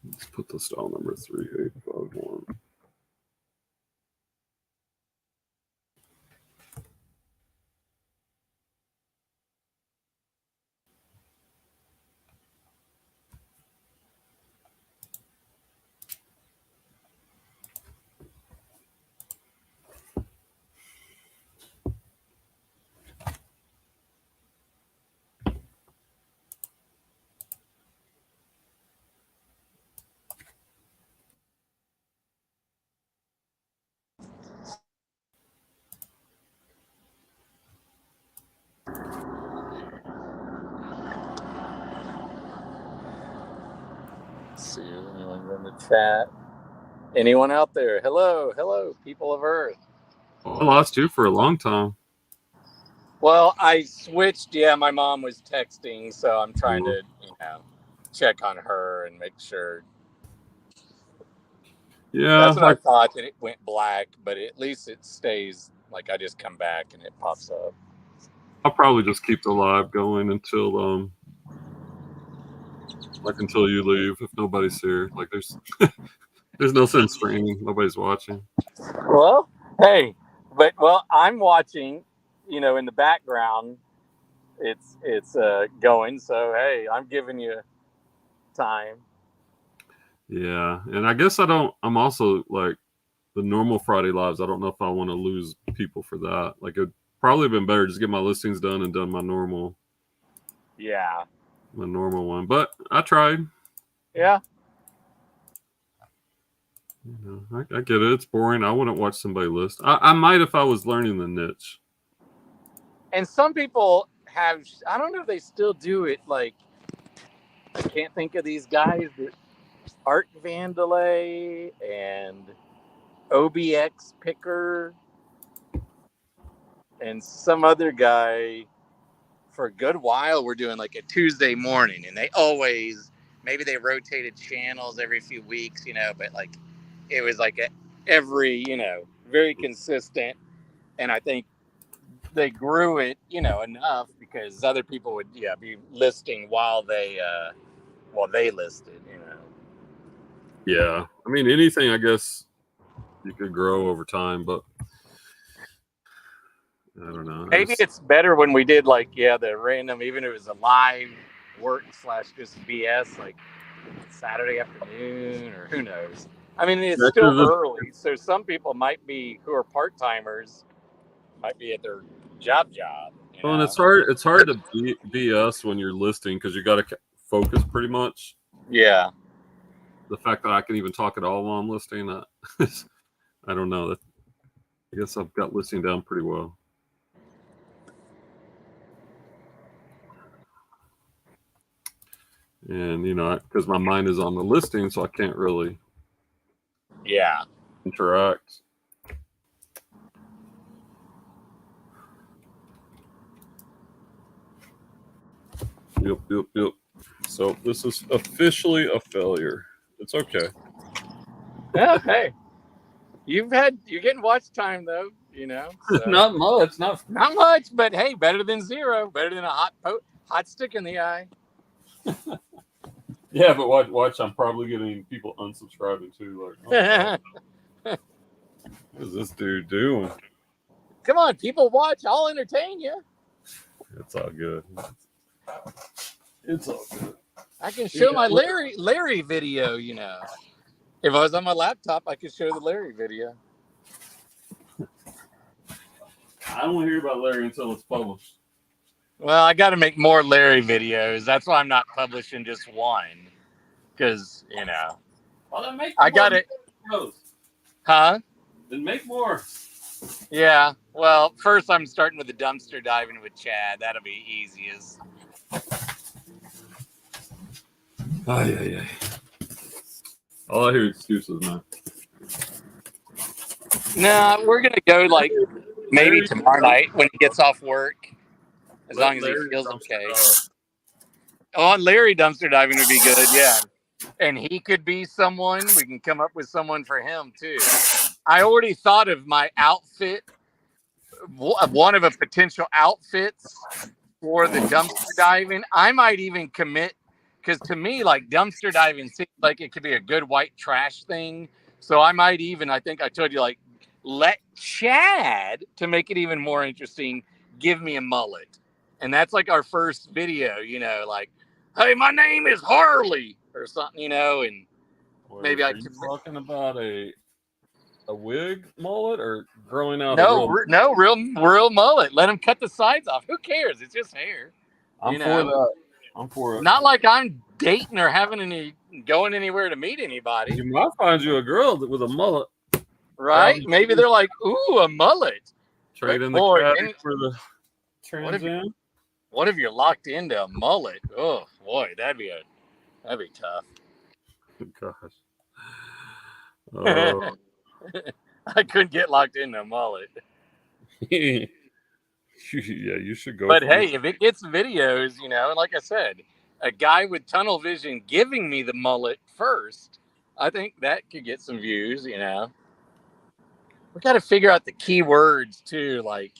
Let's put the style number 3851. Let's see, anyone's in the chat? Anyone out there? Hello, hello, people of Earth. I lost you for a long time. Well, I switched. Yeah, my mom was texting, so I'm trying Well, to, you know, check on her and make sure. yeah, That's what I thought, that it went black, but at least it stays, like I just come back and it pops up. I'll probably just keep the live going until you leave, if nobody's here. Like there's no sense streaming. Nobody's watching. Well, hey, but well, I'm watching, you know, in the background. It's going. So hey, I'm giving you time. Yeah, and I guess I'm also like the normal Friday lives. I don't know if I want to lose people for that. Like it'd probably been better just get my listings done and done Yeah. my normal one. But I tried. Yeah. You know, I get it. It's boring. I wouldn't watch somebody list. I might if I was learning the niche. And some people have, I don't know if they still do it. Like, I can't think of these guys, but Art Vandalay and OBX Picker and some other guy. For a good while, we're doing like a Tuesday morning, and they always, maybe they rotated channels every few weeks, you know, but like it was like every, you know, very consistent. And I think they grew it, you know, enough because other people would, yeah, be listing while they listed, you know. Yeah, I mean anything. I guess you could grow over time, but I don't know. Maybe it's better when we did like, yeah, the random, even if it was a live work slash just BS, like Saturday afternoon, or who knows. I mean, it's still early, so some people might be, who are part timers, might be at their job, you well, and know. it's hard to be us when you're listing because you got to focus pretty much. Yeah. The fact that I can even talk at all while I'm listing, I don't know. I guess I've got listing down pretty well. And you know, because my mind is on the listing, so I can't really Yeah. interact. Yep. So this is officially a failure. It's okay. Yeah, hey, you're getting watch time though, you know. So. Not much. Not much, but hey, better than zero. Better than a hot stick in the eye. Yeah, but watch. I'm probably getting people unsubscribing too. Like, what is this dude doing? Come on, people watch. I'll entertain you. It's all good. It's all good. I can show my Larry video. You know, if I was on my laptop, I could show the Larry video. I don't want to hear about Larry until it's published. Well, I got to make more Larry videos. That's why I'm not publishing just one, because you know. Well, then make. I got it. Huh? Then make more. Yeah. Well, first I'm starting with the dumpster diving with Chad. That'll be easiest. Ay. All I hear is excuses, man. No, we're gonna go like maybe tomorrow night when he gets off work, as long as he feels okay. Oh, Larry dumpster diving would be good, yeah. And he could be someone. We can come up with someone for him too. I already thought of my outfit, one of the potential outfits for the dumpster diving. I might even commit, because to me, like dumpster diving seems like it could be a good white trash thing. So I might even, I think I told you, like, let Chad, to make it even more interesting, give me a mullet. And that's like our first video, you know, like, hey, my name is Harley or something, you know, and maybe I could. Talking about a wig mullet or growing out? Real mullet. Let him cut the sides off. Who cares? It's just hair. I'm for that. I'm for it. Not like I'm dating or going anywhere to meet anybody. You might find you a girl with a mullet. Right? Maybe they're like, ooh, a mullet. Trade in the caddy for the Trans Am. What if you're locked into a mullet? Oh boy, that'd be tough. Gosh. I couldn't get locked into a mullet. Yeah, you should go. But hey, if it gets videos, you know, and like I said, a guy with tunnel vision giving me the mullet first, I think that could get some views, you know. We got to figure out the keywords too, like,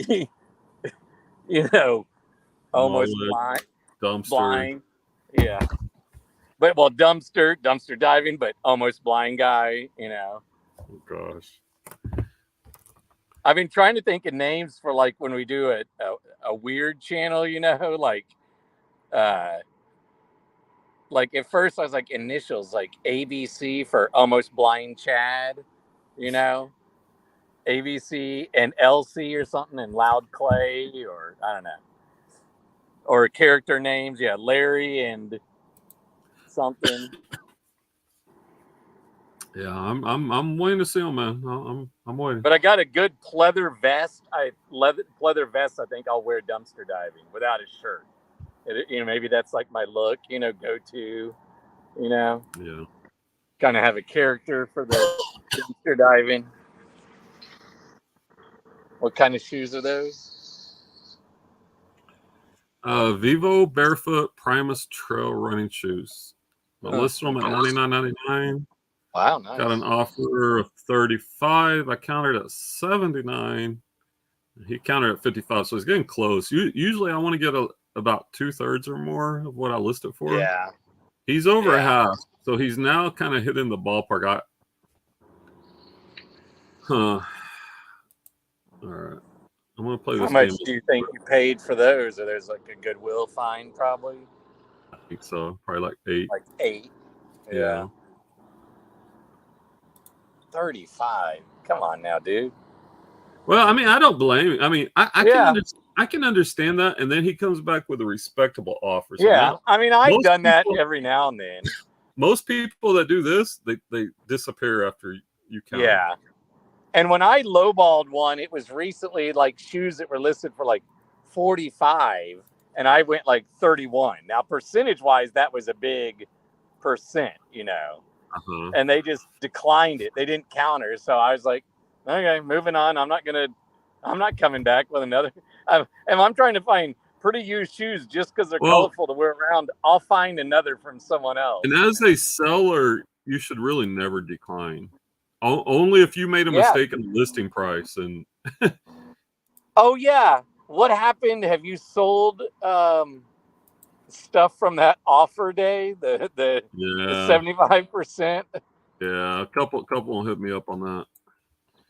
you know, almost mullet, dumpster. blind. Yeah. But dumpster diving, but almost blind guy, you know. Oh gosh. I've been trying to think of names for like when we do a weird channel, you know, like at first I was like initials like ABC for almost blind Chad, you know, ABC and LC or something, and Loud Clay, or I don't know, or character names, yeah, Larry and something. Yeah, I'm waiting to see him, man. I'm waiting. But I got a good pleather vest. Pleather vest. I think I'll wear dumpster diving without a shirt. You know, maybe that's like my look. You know, go to. You know. Yeah. Kind of have a character for the dumpster diving. What kind of shoes are those? Vivo Barefoot Primus Trail running shoes. I listed them at $99.99. Wow, nice. Got an offer of $35. I countered at $79. He countered at $55, so he's getting close. Usually, I want to get about 2/3 or more of what I listed for. Yeah, he's over half, so he's now kind of hitting the ballpark. All right, I'm gonna play this. How much do you think you paid for those? Or there's like a Goodwill find, probably. I think so. Probably like 8. Like 8. Yeah. 35. Come on now, dude. Well, I mean, I don't blame him. I mean, I can understand that, and then he comes back with a respectable offer. So now, I mean, I've done that every now and then. Most people that do this, they disappear after you count. Yeah. And when I lowballed one, it was recently like shoes that were listed for like 45, and I went like 31. Now, percentage-wise, that was a big percent, you know. Uh-huh. And they just declined it. They didn't counter. So I was like, okay, moving on. I'm not coming back with another. I'm trying to find pretty used shoes just because they're Well, colorful to wear around, I'll find another from someone else. and as a seller, you should really never decline. Only if you made a Yeah. mistake in the listing price. And Oh yeah. What happened? Have you sold stuff from that offer day? The yeah, 75%? yeah, a couple will hit me up on that.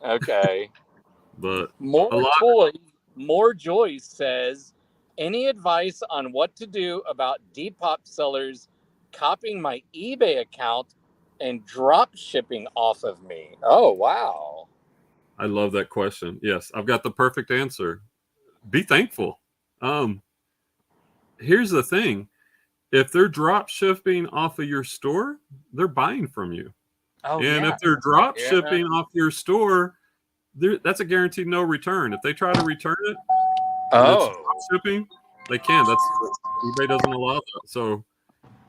Okay. But More a lot. More Joyce says, any advice on what to do about Depop sellers copying my eBay account and drop shipping off of me? Oh wow. I love that question. Yes, I've got the perfect answer. Be thankful. Here's the thing. If they're drop shipping off of your store, they're buying from you. Oh And yeah. if they're drop Yeah. shipping off your store, that's a guaranteed no return. If they try to return it, and it's drop shipping, they can. eBay doesn't allow that. So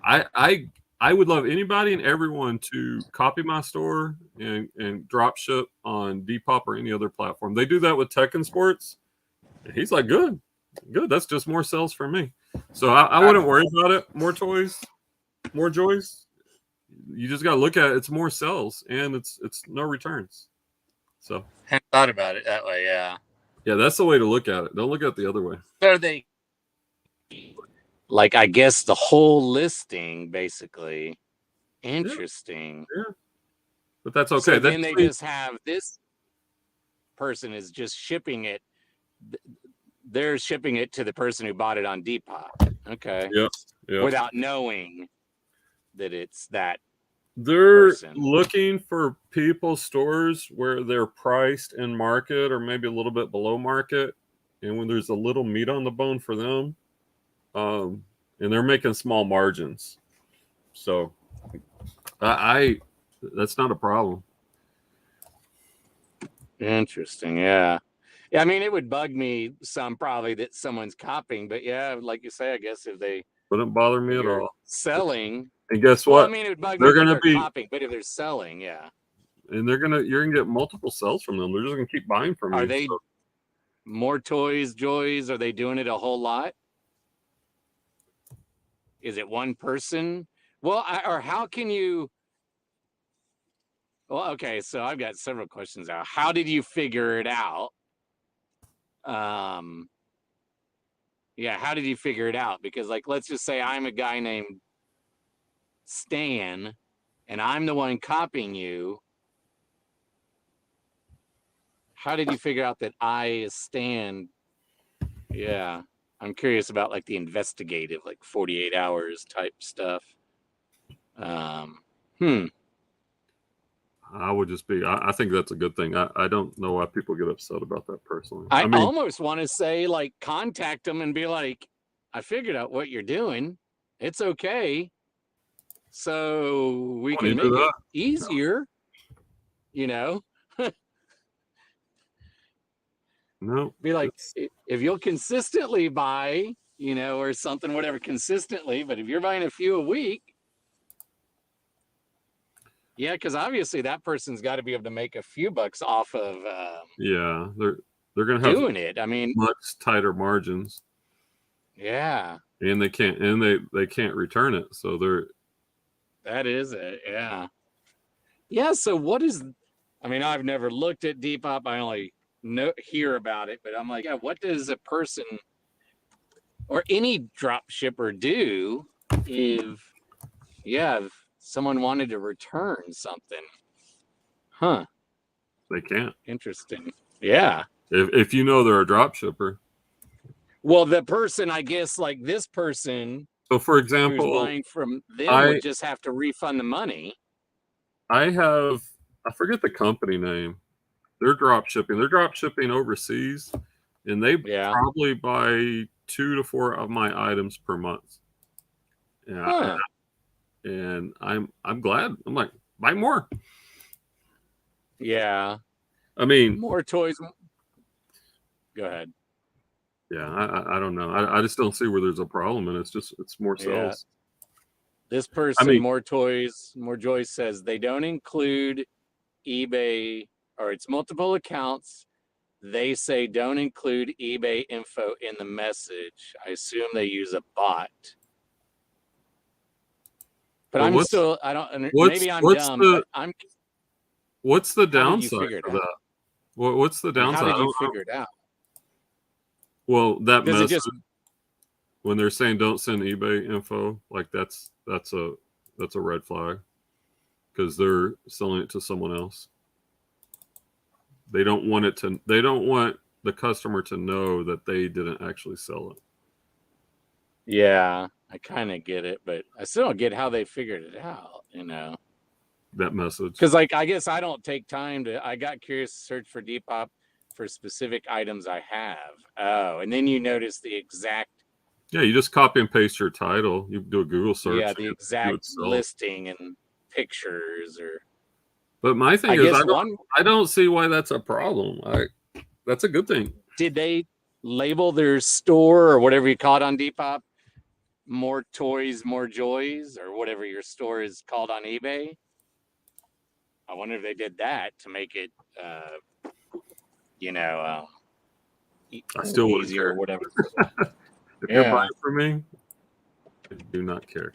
I would love anybody and everyone to copy my store and drop ship on Depop or any other platform. They do that with Tech and Sports. And he's like, good. That's just more sales for me. So I wouldn't worry about it. More toys, more joys. You just got to look at it. It's more sales and it's no returns. So I hadn't thought about it that way. Yeah. Yeah, that's the way to look at it. Don't look at it the other way. So they, like, I guess the whole listing, basically. Interesting. Yeah. But that's okay. So then they just have this person is just shipping it. They're shipping it to the person who bought it on Depop. Okay. Yeah. Without knowing that it's that. They're person. Looking for people's stores where they're priced in market or maybe a little bit below market. And when there's a little meat on the bone for them, and they're making small margins. So that's not a problem. Interesting. Yeah. Yeah. I mean, it would bug me some probably that someone's copying, but yeah, like you say, I guess if they Wouldn't bother me at all. Selling. And guess Well, what? I mean, it would bug They're me if gonna they're be copying, but if they're selling, yeah. And you're gonna get multiple sales from them. They're just gonna keep buying from you. Are they more toys, joys? Are they doing it a whole lot? Is it one person? Well, or how can you? Well, okay, so I've got several questions now. How did you figure it out? Yeah, how did you figure it out? Because, like, let's just say I'm a guy named Stan, and I'm the one copying you. How did you figure out that I is Stan? Yeah, I'm curious about like the investigative, like 48 hours type stuff. I would just be. I think that's a good thing. I don't know why people get upset about that personally. I mean, almost want to say like contact them and be like, I figured out what you're doing. It's okay. So we can make it easier, you know? No. Be like, if you'll consistently buy, you know, or something, whatever, consistently, but if you're buying a few a week, yeah, because obviously that person's got to be able to make a few bucks off of yeah, they're gonna have doing it. I mean, much tighter margins. Yeah. And they can't return it. So that is it, yeah. Yeah, so what is, I mean, I've never looked at Depop, I only hear about it, but I'm like, yeah, what does a person or any drop shipper do if someone wanted to return something? Huh. They can't. Interesting. Yeah. If you know they're a drop shipper. Well, the person, I guess, like this person. So, for example, who's buying from them would just have to refund the money. I forget the company name. They're drop shipping. They're drop shipping overseas, and they probably buy 2 to 4 of my items per month. Yeah. And I'm glad. I'm like, buy more. Yeah. I mean, more toys. Go ahead. Yeah, I don't know. I just don't see where there's a problem, and it's more sales. Yeah. This person, more toys, more joy, says they don't include eBay, or it's multiple accounts, They say don't include eBay info in the message. I assume they use a bot. But I'm still, I don't, maybe I'm dumb, but what's the how did you downside figure it for out? that? What's the downside? How did you figure it out? Well, that Does message, it just, when they're saying don't send eBay info, like that's a red flag because they're selling it to someone else. They don't want the customer to know that they didn't actually sell it. yeah, I kind of get it, but I still don't get how they figured it out, you know? That message. Because, like, I guess I don't take time I got curious to search for Depop for specific items I have. Oh, and then you notice the exact. Yeah, you just copy and paste your title. You do a Google search. Yeah, the exact listing and pictures or. But my thing is, I don't see why that's a problem. That's a good thing. Did they label their store or whatever you call it on Depop, More Toys, More Joys, or whatever your store is called on eBay? I wonder if they did that to make it, I still wouldn't easier care. or whatever. If you're buying from me, I do not care.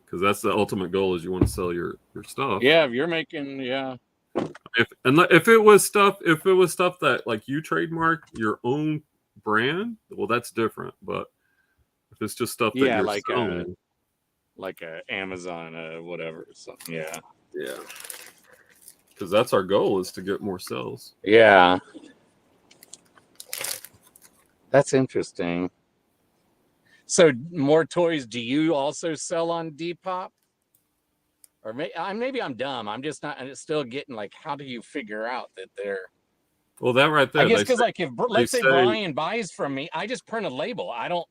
Because that's the ultimate goal is you want to sell your stuff. Yeah, if you're making, If it was stuff that like you trademark your own brand, well, that's different. But if it's just stuff that you're like selling, like a Amazon, whatever, something. Yeah. Because that's our goal is to get more sales. Yeah. That's interesting. So, More Toys, do you also sell on Depop? Or maybe I'm dumb. I'm just not. I'm still getting like, how do you figure out that they're? Well, that right there. I guess because like if let's say Brian buys from me, I just print a label. I don't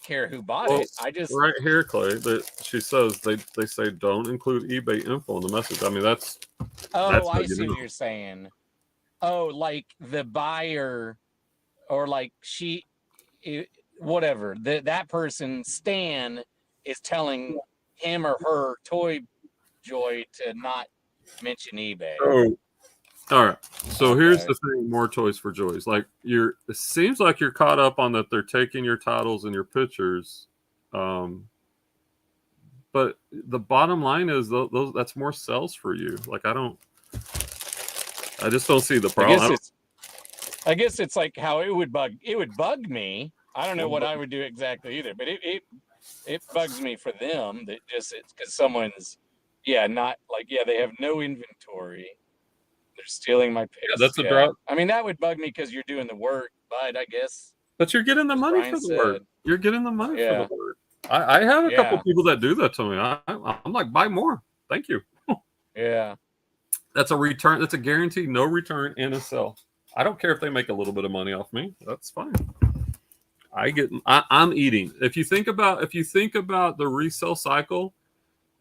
care who bought it. I just right here, Clay. She says they say don't include eBay info in the message. I mean that's. Oh, I see what you're saying. Oh, like the buyer, or like whatever that person Stan is telling him or her Toy Joy to not mention eBay. Oh, all right. So here's the thing: More Toys for Joys. Like it seems like you're caught up on that. They're taking your titles and your pictures, but the bottom line is those that's more sales for you. Like I just don't see the problem. I guess it's like how it would bug me. I don't know what I would do exactly either, but it bugs me for them that it's because someone's not like they have no inventory. They're stealing my picks. Yeah, that's a drop. I mean, that would bug me because you're doing the work, but I guess. But you're getting the money for the work. You're getting the money for the work. I have a couple people that do that to me. I'm like, buy more. Thank you. Yeah. That's a return. That's a guaranteed no return and a sell. I don't care if they make a little bit of money off me. That's fine. I'm eating. If you think about the resale cycle,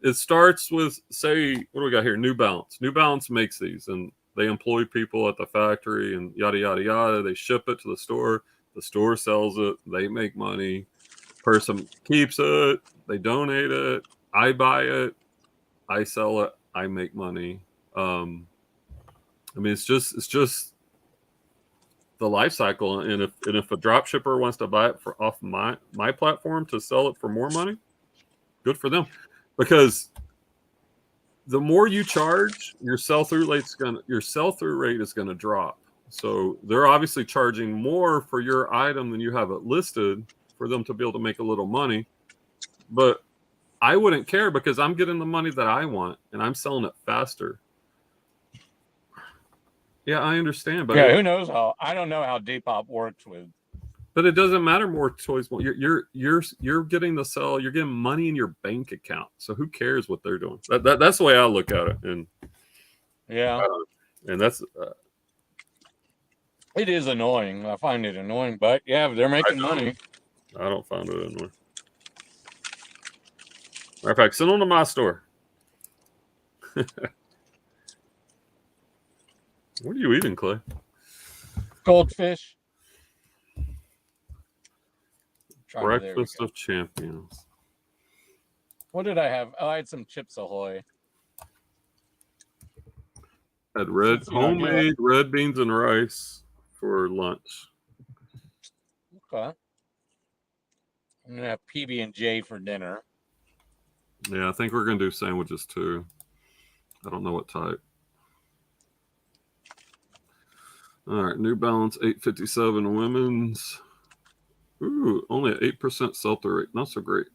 it starts with, say, what do we got here? New Balance. New Balance makes these and they employ people at the factory and yada, yada, yada. They ship it to the store. The store sells it. They make money. Person keeps it. They donate it. I buy it. I sell it. I make money. I mean, it's just the life cycle. And if a drop shipper wants to buy it off my platform to sell it for more money, good for them. Because the more you charge, your sell-through rate is gonna drop. So they're obviously charging more for your item than you have it listed for them to be able to make a little money. But I wouldn't care because I'm getting the money that I want and I'm selling it faster. Yeah, I understand, but who knows how? I don't know how Depop works with. But it doesn't matter. More toys. You're getting the sell. You're getting money in your bank account. So who cares what they're doing? That's the way I look at it. And and that's. It is annoying. I find it annoying, but they're making money. I don't find it annoying. Matter of fact, send them to my store. What are you eating, Clay? Goldfish. Breakfast of champions. What did I have? Oh, I had some Chips Ahoy. Had Since, homemade red beans and rice for lunch. Okay. I'm gonna have PB&J for dinner. Yeah, I think we're gonna do sandwiches too. I don't know what type. All right, New Balance 857 women's. Ooh, only an 8% sell-through rate. Not so great.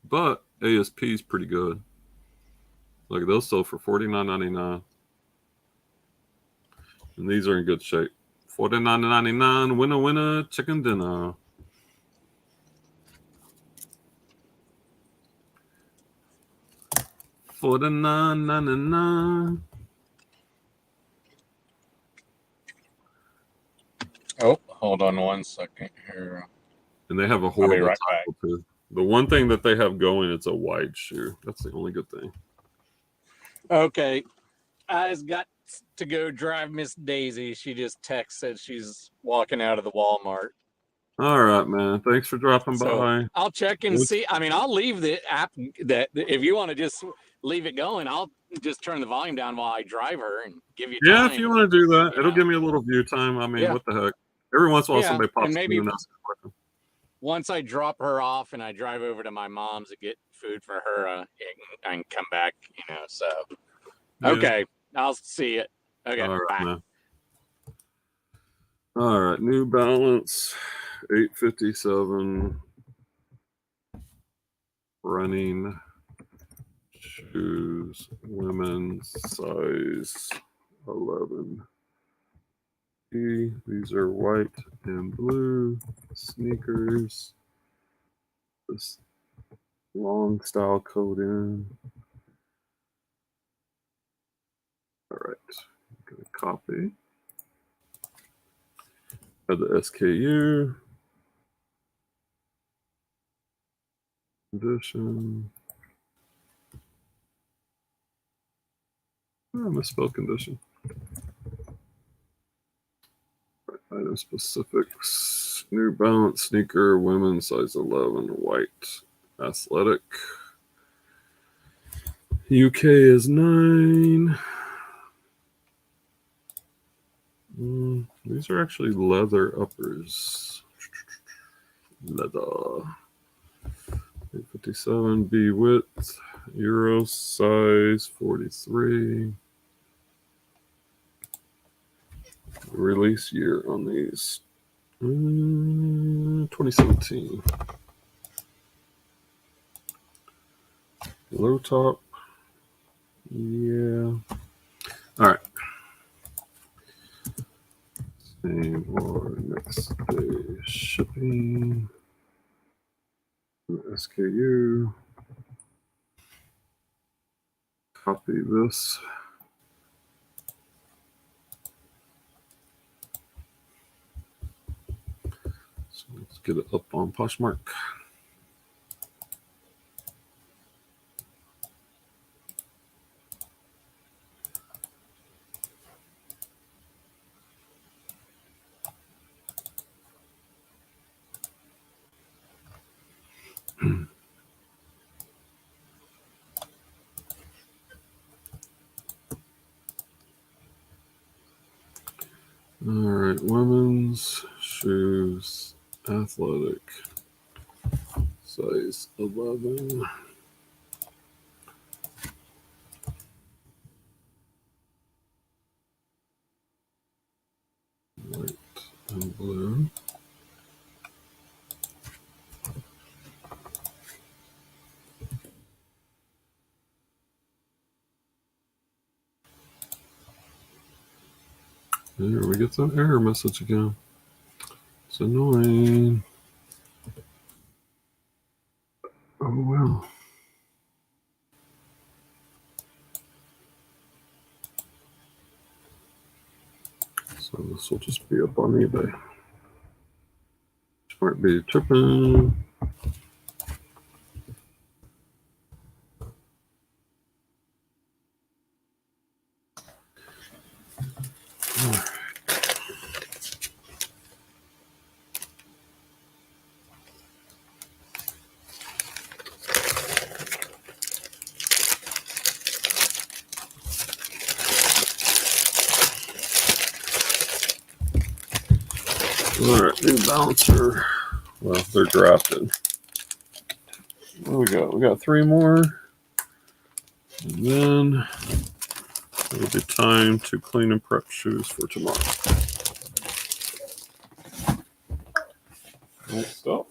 But ASP is pretty good. Like those sold for $49.99. And these are in good shape. $49.99, winner, winner, chicken dinner. $49.99. Oh, hold on 1 second here. And they have a horrible title too. The one thing that they have going, it's a wide shoe. That's the only good thing. Okay. I just got to go drive Miss Daisy. She just said she's walking out of the Walmart. All right, man. Thanks for dropping by. I'll check and see. I mean, I'll leave the app that if you want to just leave it going, I'll just turn the volume down while I drive her and give you time. Yeah, if you want to do that, it'll give me a little view time. I mean, what the heck? Every once in a while, somebody pops in and asks a question. Once I drop her off and I drive over to my mom's to get food for her, I can come back, so. Okay, I'll see it. Okay, all right, bye. man. All right, New Balance 857 running shoes, women's size 11. These are white and blue sneakers. This long style coat in. All right, I'm gonna copy. Add the SKU. Condition. I misspelled condition. Right, item specifics. New Balance sneaker, women's size 11, white, athletic. UK is 9. These are actually leather uppers. Leather. 857 B width. Euro size 43. Release year on these. 2017. Low top. Yeah. All right. Same or next day shipping. SKU. Copy this. So let's get it up on Poshmark. All right, women's shoes, athletic, size 11. White and blue. There we get the error message again. It's annoying. Oh, well. So this will just be up on eBay. Might be tripping. All right, New Balancer. Well, they're drafted. What do we got? We got 3 more. And then it'll be time to clean and prep shoes for tomorrow. Next up,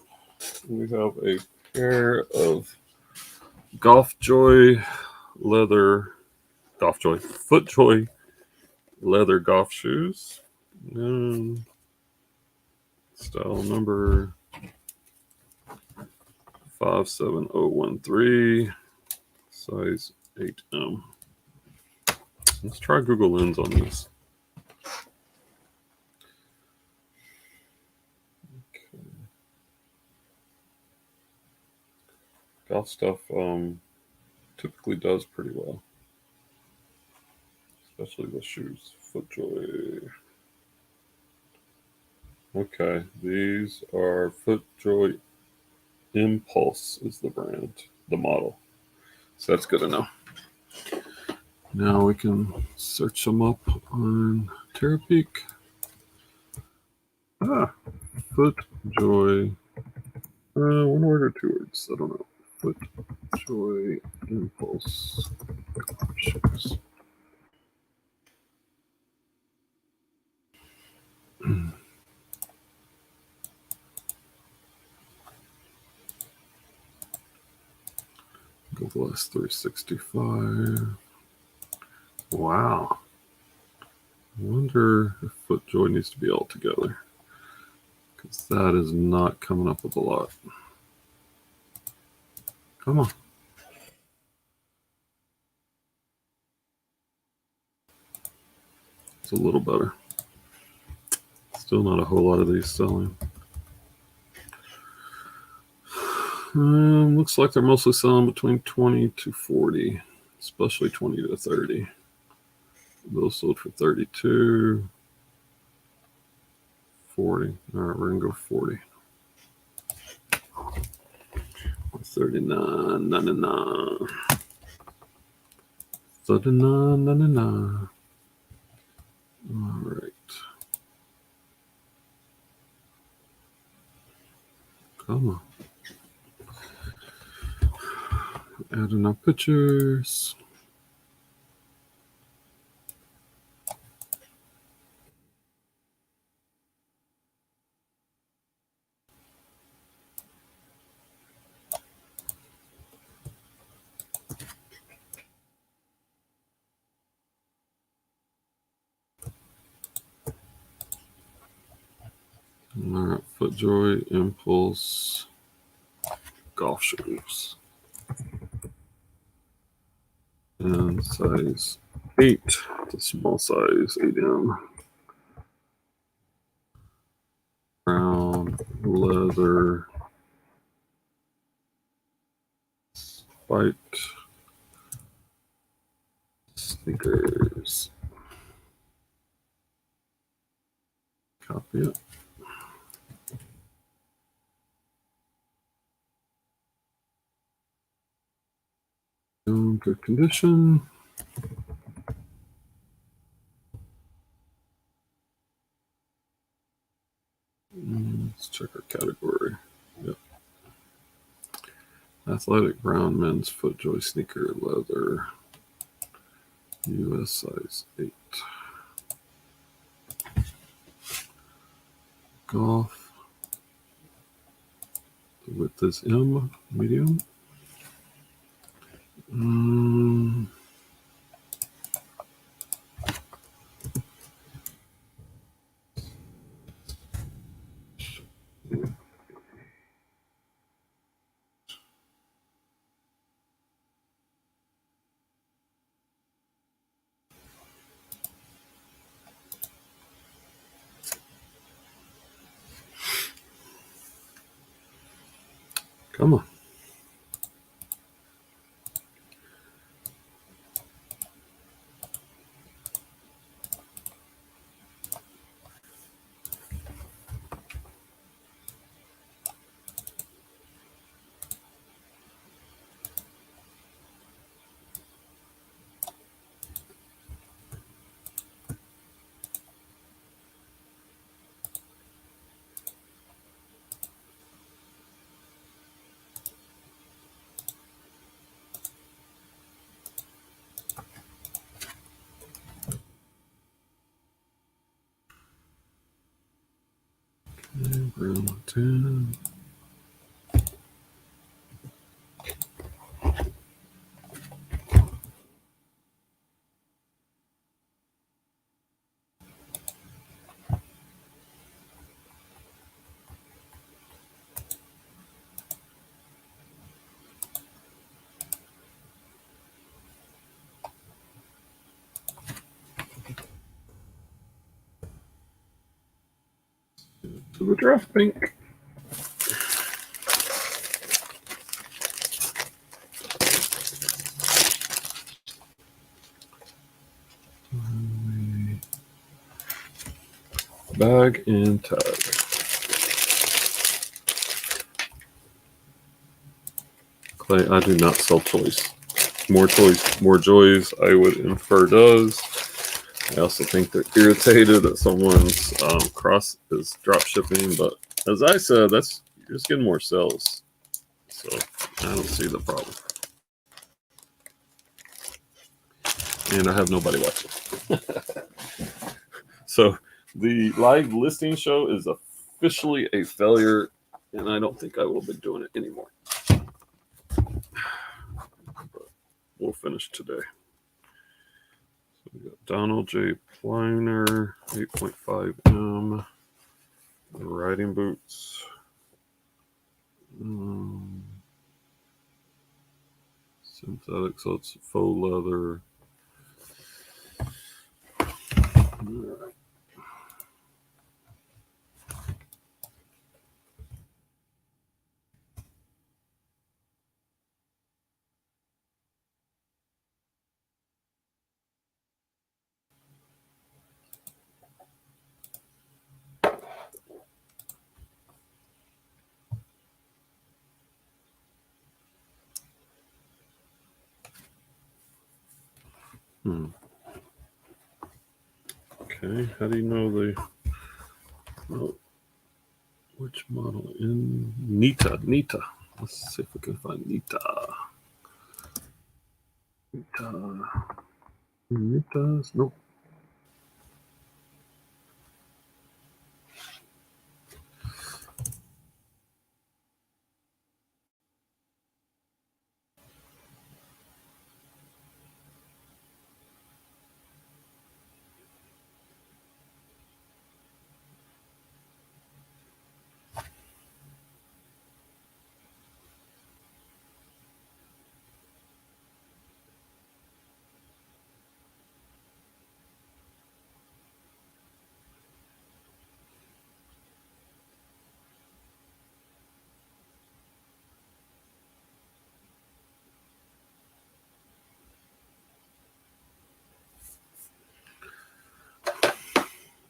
we have a pair of FootJoy leather golf shoes. And style number 57013, size 8M. Let's try Google Lens on this. Okay. Golf stuff typically does pretty well, especially with shoes. FootJoy. Okay, these are FootJoy Impulse is the brand, the model. So that's good to know. Now we can search them up on Terapeak. FootJoy. One word or 2 words? I don't know. FootJoy Impulse shoes. Google S365. Wow. I wonder if FootJoy needs to be all together, because that is not coming up with a lot. Come on. It's a little better. Still not a whole lot of these selling. Looks like they're mostly selling between 20 to 40, especially 20 to 30. Those sold for 32, 40. All right, we're going to go 40. 39.99. 39.99. All right. Come on. Adding our pictures. All right, FootJoy Impulse golf shoes. And size 8, the small size 8M. Brown leather, white sneakers. Copy it. Good condition. Let's check our category. Yep. Athletic brown men's FootJoy sneaker leather. US size 8. Golf. The width is M, medium. Come on. 10. To the draft pink. Bag and tag. Clay, I do not sell toys. More toys, more joys, I would infer does. I also think they're irritated that someone's cross is drop shipping, but as I said, that's you're just getting more sales. So I don't see the problem. And I have nobody watching. So the live listing show is officially a failure, and I don't think I will be doing it anymore. But we'll finish today. So we got Donald J. Pliner, 8.5M, riding boots. Synthetic, so it's faux leather. All right. Okay, how do you know which model in Nita? Let's see if we can find Nita. Nita's nope.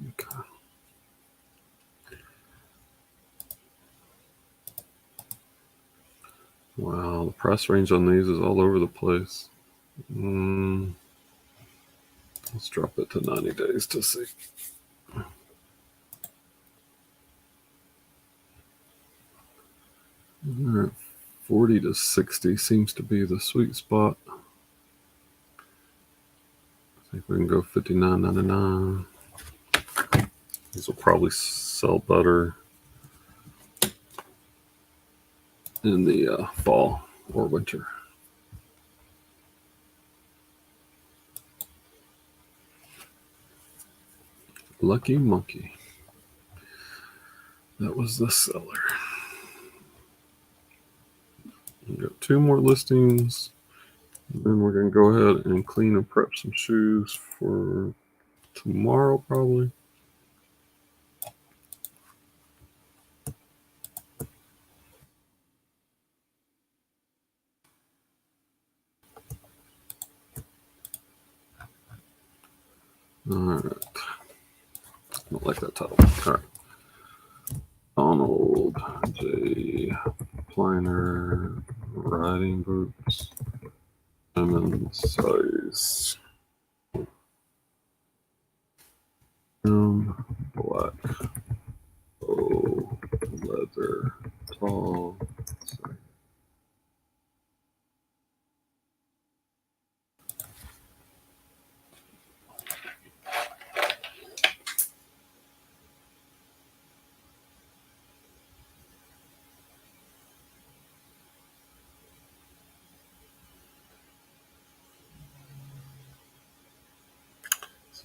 Okay. Wow, the price range on these is all over the place. Let's drop it to 90 days to see. 40 to 60 seems to be the sweet spot. I think we can go $59.99. These will probably sell better in the fall or winter. Lucky monkey. That was the seller. We got 2 more listings. And then we're going to go ahead and clean and prep some shoes for tomorrow, probably. All right. I don't like that title. All right. Donald J. Pliner riding boots. Edmonds size. Black. Oh, leather. Tall. Sorry.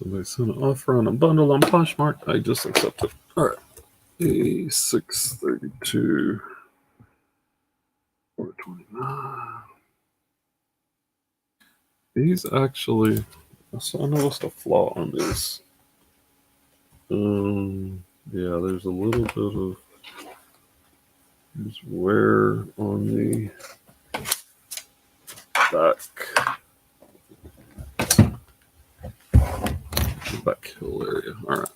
Somebody sent an offer on a bundle on Poshmark. I just accepted. All right. A632. 429. These actually, I noticed a flaw on these. Yeah, there's a little bit of wear on the back heel area. All right.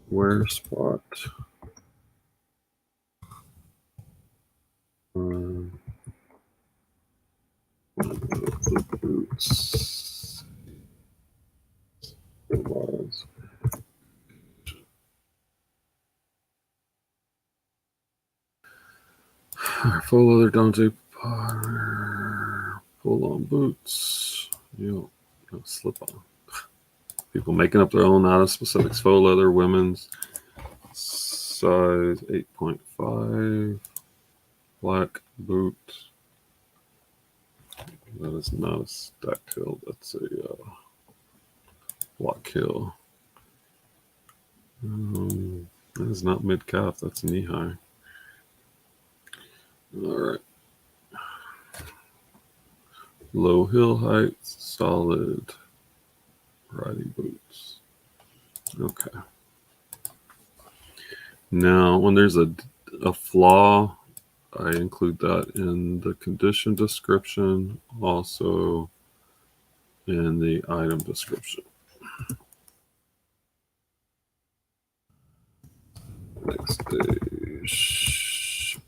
Wear spot. The boots. Full leather Dante Potter. Pull on boots. You don't slip on. People making up their own out of specifics. Faux leather, women's. Size 8.5. Black boot. That is not a stacked heel. That's a block heel. That is not mid calf. That's knee high. All right. Low heel height, solid riding boots. Okay. Now, when there's a flaw, I include that in the condition description, also in the item description. Next stage.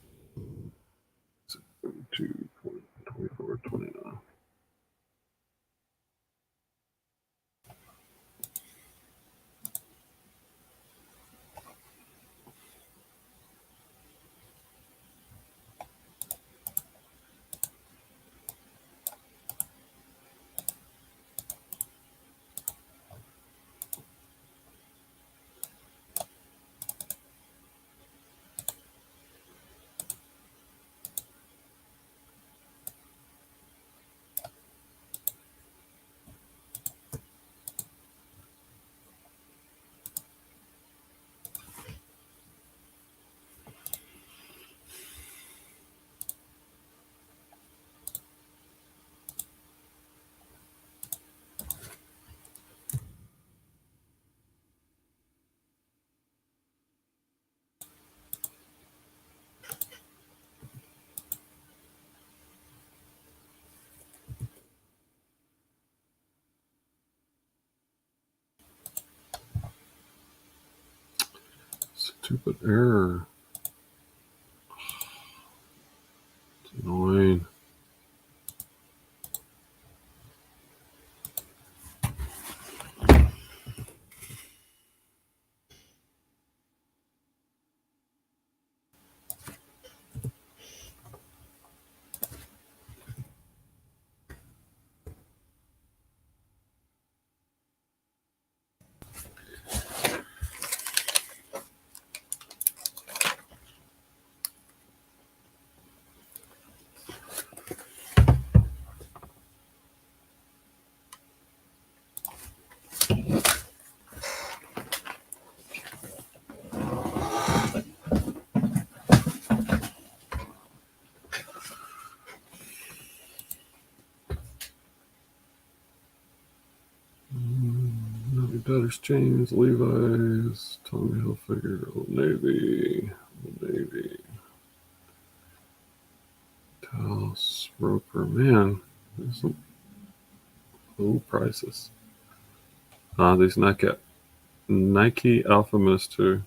2.2429. Stupid error. It's annoying. Debtors James, Levi's, Tommy Hilfiger, Old Navy, Taos, Roper. Man, there's some low prices. These Nike Alpha Mist too.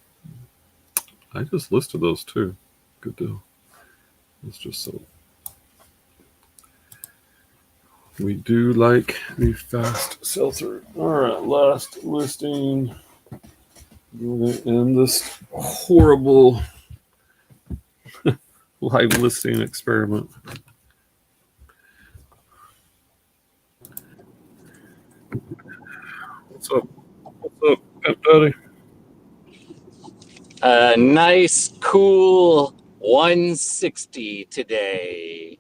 I just listed those too. Good deal. It's just so. We do like the fast sell through. All right, last listing. We're going to end this horrible live listing experiment. What's up? What's up, Pimp Daddy? A nice, cool 160 today.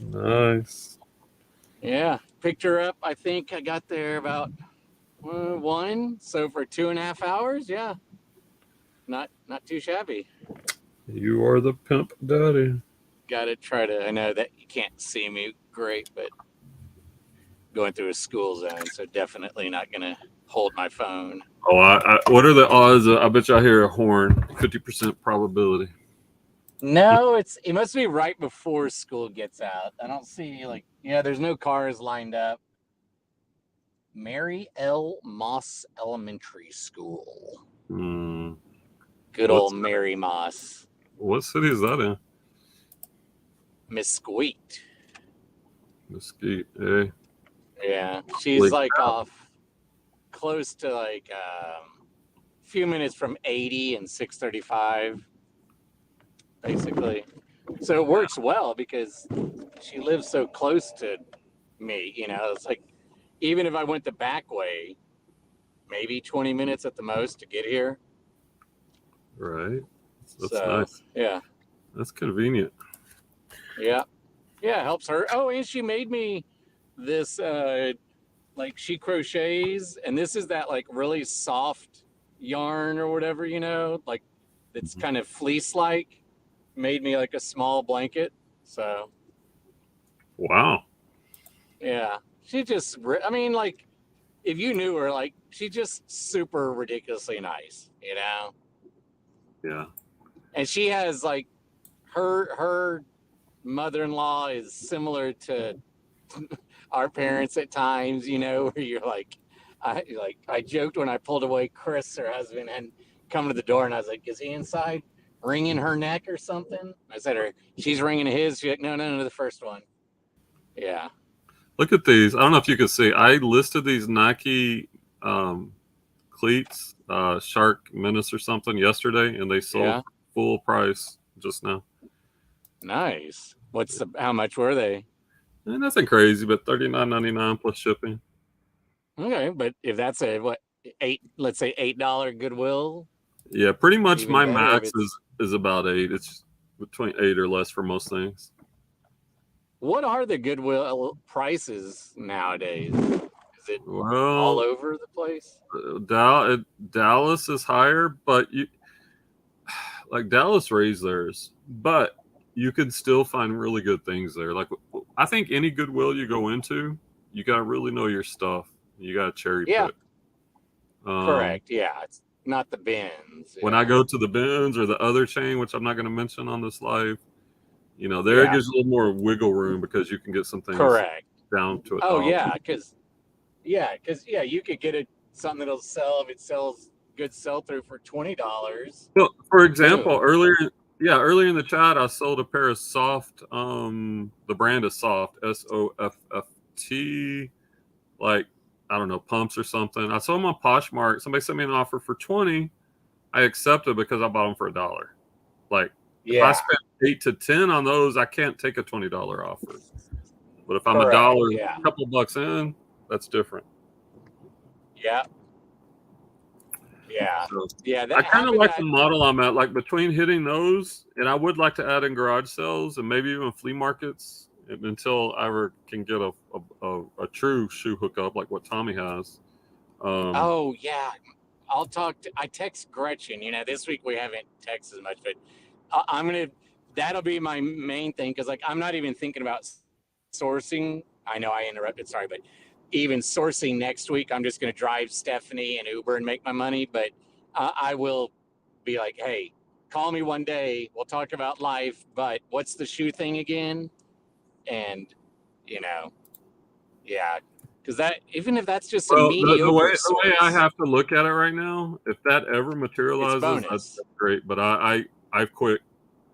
Nice. Yeah, picked her up. I think I got there about 1. So for 2.5 hours, yeah, not too shabby. You are the pimp daddy. Got to try to. I know that you can't see me great, but going through a school zone, so definitely not gonna hold my phone. Oh, what are the odds? I bet you I hear a horn. 50% probability. No, it must be right before school gets out. I don't see there's no cars lined up. Mary L. Moss Elementary School. Hmm. Good What's old Mary Moss. what city is that in? Mesquite. Mesquite. Hey, Yeah. She's Lake. like off close to a few minutes from 80 and 635, basically. So it works well because she lives so close to me, it's like even if I went the back way, maybe 20 minutes at the most to get here. Right. That's So, nice. yeah. That's convenient. Yeah. Yeah, helps her. Oh, and she made me this like she crochets, and this is that like really soft yarn or whatever, like it's kind of fleece like. Made me like a small blanket. So, Wow. yeah. She just I mean like if you knew her, like she's just super ridiculously nice. Yeah. And she has like her mother-in-law is similar to our parents at times, where you're like, I joked when I pulled away Chris, her husband, and come to the door, and I was like, is he inside wringing her neck or something? I said, she's wringing his. She's like, no, the first one. Yeah. Look at these. I don't know if you can see. I listed these Nike um, cleats, Shark Menace or something, yesterday, and they sold Yeah. for full price just now. Nice. How much were they? And nothing crazy, but $39.99 plus shipping. Okay, but if that's let's say $8 Goodwill, Yeah, pretty much even my better if max it's. is about 8. It's between 8 or less for most things. What are the Goodwill prices nowadays? Is it all Well, over the place? Dallas is higher, but Dallas raised theirs, but you could still find really good things there. Like I think any Goodwill you go into, you got to really know your stuff. You got to cherry Yeah, pick. Um, correct. Yeah, it's not the bins. when I Yeah, go to the bins or the other chain, which I'm not going to mention on this live, there it yeah, gives you a little more wiggle room because you can get some things correct. down to a Oh dollar. yeah, you could get something that'll sell if it sells good sell through for $20. Well, for example, Boom. earlier in the chat, I sold a pair of Soft. The brand is Soft, Sofft, like I don't know, pumps or something. I saw them on Poshmark. Somebody sent me an offer for 20. I accepted because I bought them for $1. Like if I Yeah, spent 8 to 10 on those, I can't take a $20 offer. But if I'm a correct. dollar, Yeah, a couple bucks in, that's different. yeah, yeah, So yeah. I That kind of happened. like the model I'm at. Like between hitting those, and I would like to add in garage sales and maybe even flea markets until I ever can get a true shoe hookup like what Tommy has. Um, Oh yeah, I text Gretchen. This week we haven't texted as much, but I'm gonna. That'll be my main thing because I'm not even thinking about sourcing. I know I interrupted. Sorry, but even sourcing next week, I'm just gonna drive Stephanie and Uber and make my money. But I will be like, hey, call me one day. We'll talk about life. But what's the shoe thing again? And you know, yeah, because that even if that's just a well, mediocre the way I source, have to look at it right now, if that ever it's materializes, bonus. that's great. But I've quit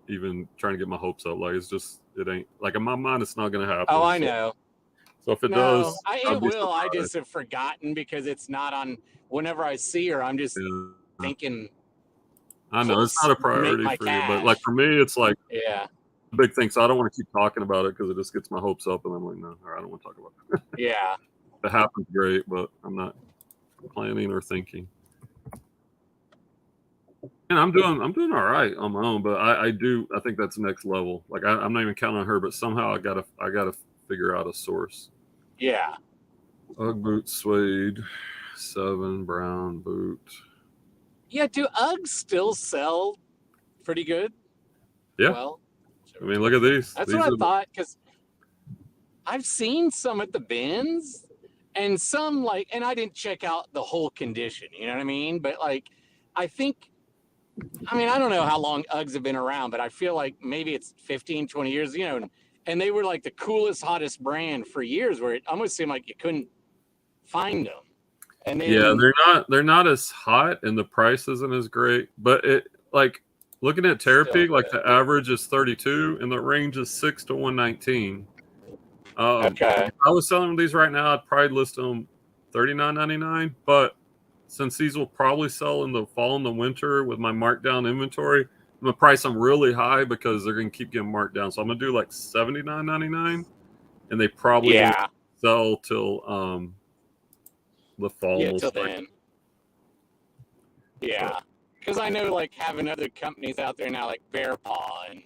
even trying to get my hopes up. Like it ain't like in my mind, it's not going to Oh, happen. I So know. if it does, No, I'd it be will. I surprised. just have forgotten because it's not on. Whenever I see her, I'm just Yeah. thinking, I know it's not a make priority my for you, but like cash. for me, it's like Yeah, a big thing. So I don't want to keep talking about it because it just gets my hopes up, and I'm like, no, all right, I don't want to talk about it. yeah, If it happens, great, but I'm not planning or thinking. And I'm doing all right on my own, but I think that's next level. Like I'm not even counting on her, but somehow I gotta figure out a source. Yeah. Ugg boot suede, 7 brown boot. Yeah, do Uggs still sell pretty good? Yeah, Well, I mean, look at these. that's These what I are thought, because I've seen some at the bins and some like, and I didn't check out the whole condition, you know what I mean? But like, I think, I mean, I don't know how long Uggs have been around, but I feel like maybe it's 15, 20 years, you know, and they were like the coolest, hottest brand for years where it almost seemed like you couldn't find them. And yeah, then they're not as hot, and the price isn't as great. But it like looking at still Therapy, like good. the average is 32, and the range is 6 to 119. Okay. If I was selling these right now, I'd probably list them $39.99. But since these will probably sell in the fall and the winter with my markdown inventory, I'm gonna price them really high because they're gonna keep getting marked down. So I'm gonna do like $79.99, and they probably won't Yeah. sell till the fall Yeah, till most likely. then. Yeah. Because I know like having other companies out there now like Bear Paw and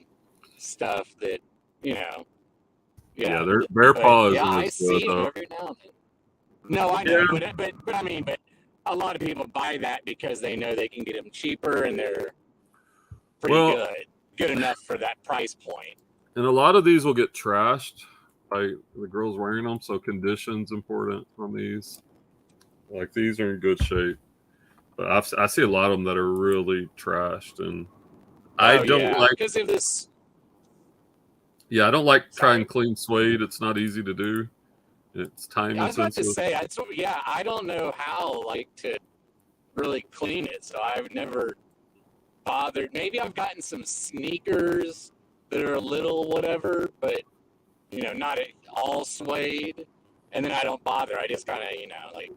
stuff that, you know, Yeah, yeah. their But paw yeah, isn't I as good see it though. every now and then. No, I Yeah, know, but I mean, but a lot of people buy that because they know they can get them cheaper and they're pretty well, good enough for that price point. and a lot of these will get trashed by the girls wearing them, so condition's important on these. Like these are in good shape, but I see a lot of them that are really trashed, and I Oh don't yeah, like. because of this. Yeah, I don't like trying Sorry, clean suede. It's not easy to do. It's time I was about to intensive. say, yeah, I don't know how like to really clean it, so I've never bothered. Maybe I've gotten some sneakers that are a little whatever, but you know, not all suede. And then I don't bother. I just kind of, you know, like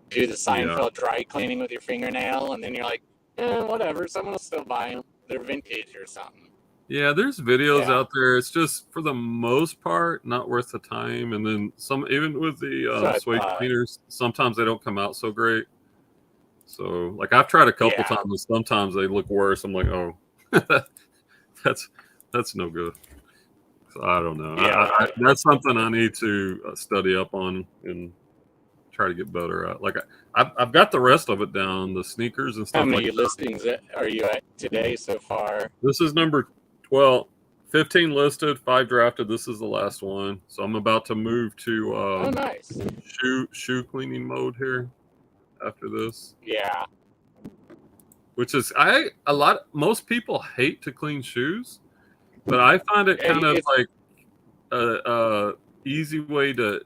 do the Yeah, Seinfeld dry cleaning with your fingernail, and then you're like, whatever. Someone will still buy them. They're vintage or something. yeah. There's videos Yeah. out there. It's just for the most part not worth the time. And then some, even with the So I suede thought, cleaners, sometimes they don't come out so great. So like I've tried a couple yeah, times, and sometimes they look worse. I'm like, oh, that's that's no good. So I don't know. yeah, right. That's something I need to study up on and try to get better at. Like I've got the rest of it down, the sneakers and How stuff like many that. listings are you at today so far? This is number 12, 15 listed, 5 drafted. This is the last one. So I'm about to move to Oh, nice. shoe cleaning mode here after this. Yeah. Which is most people hate to clean shoes, but I find it kind of It's like a easy way to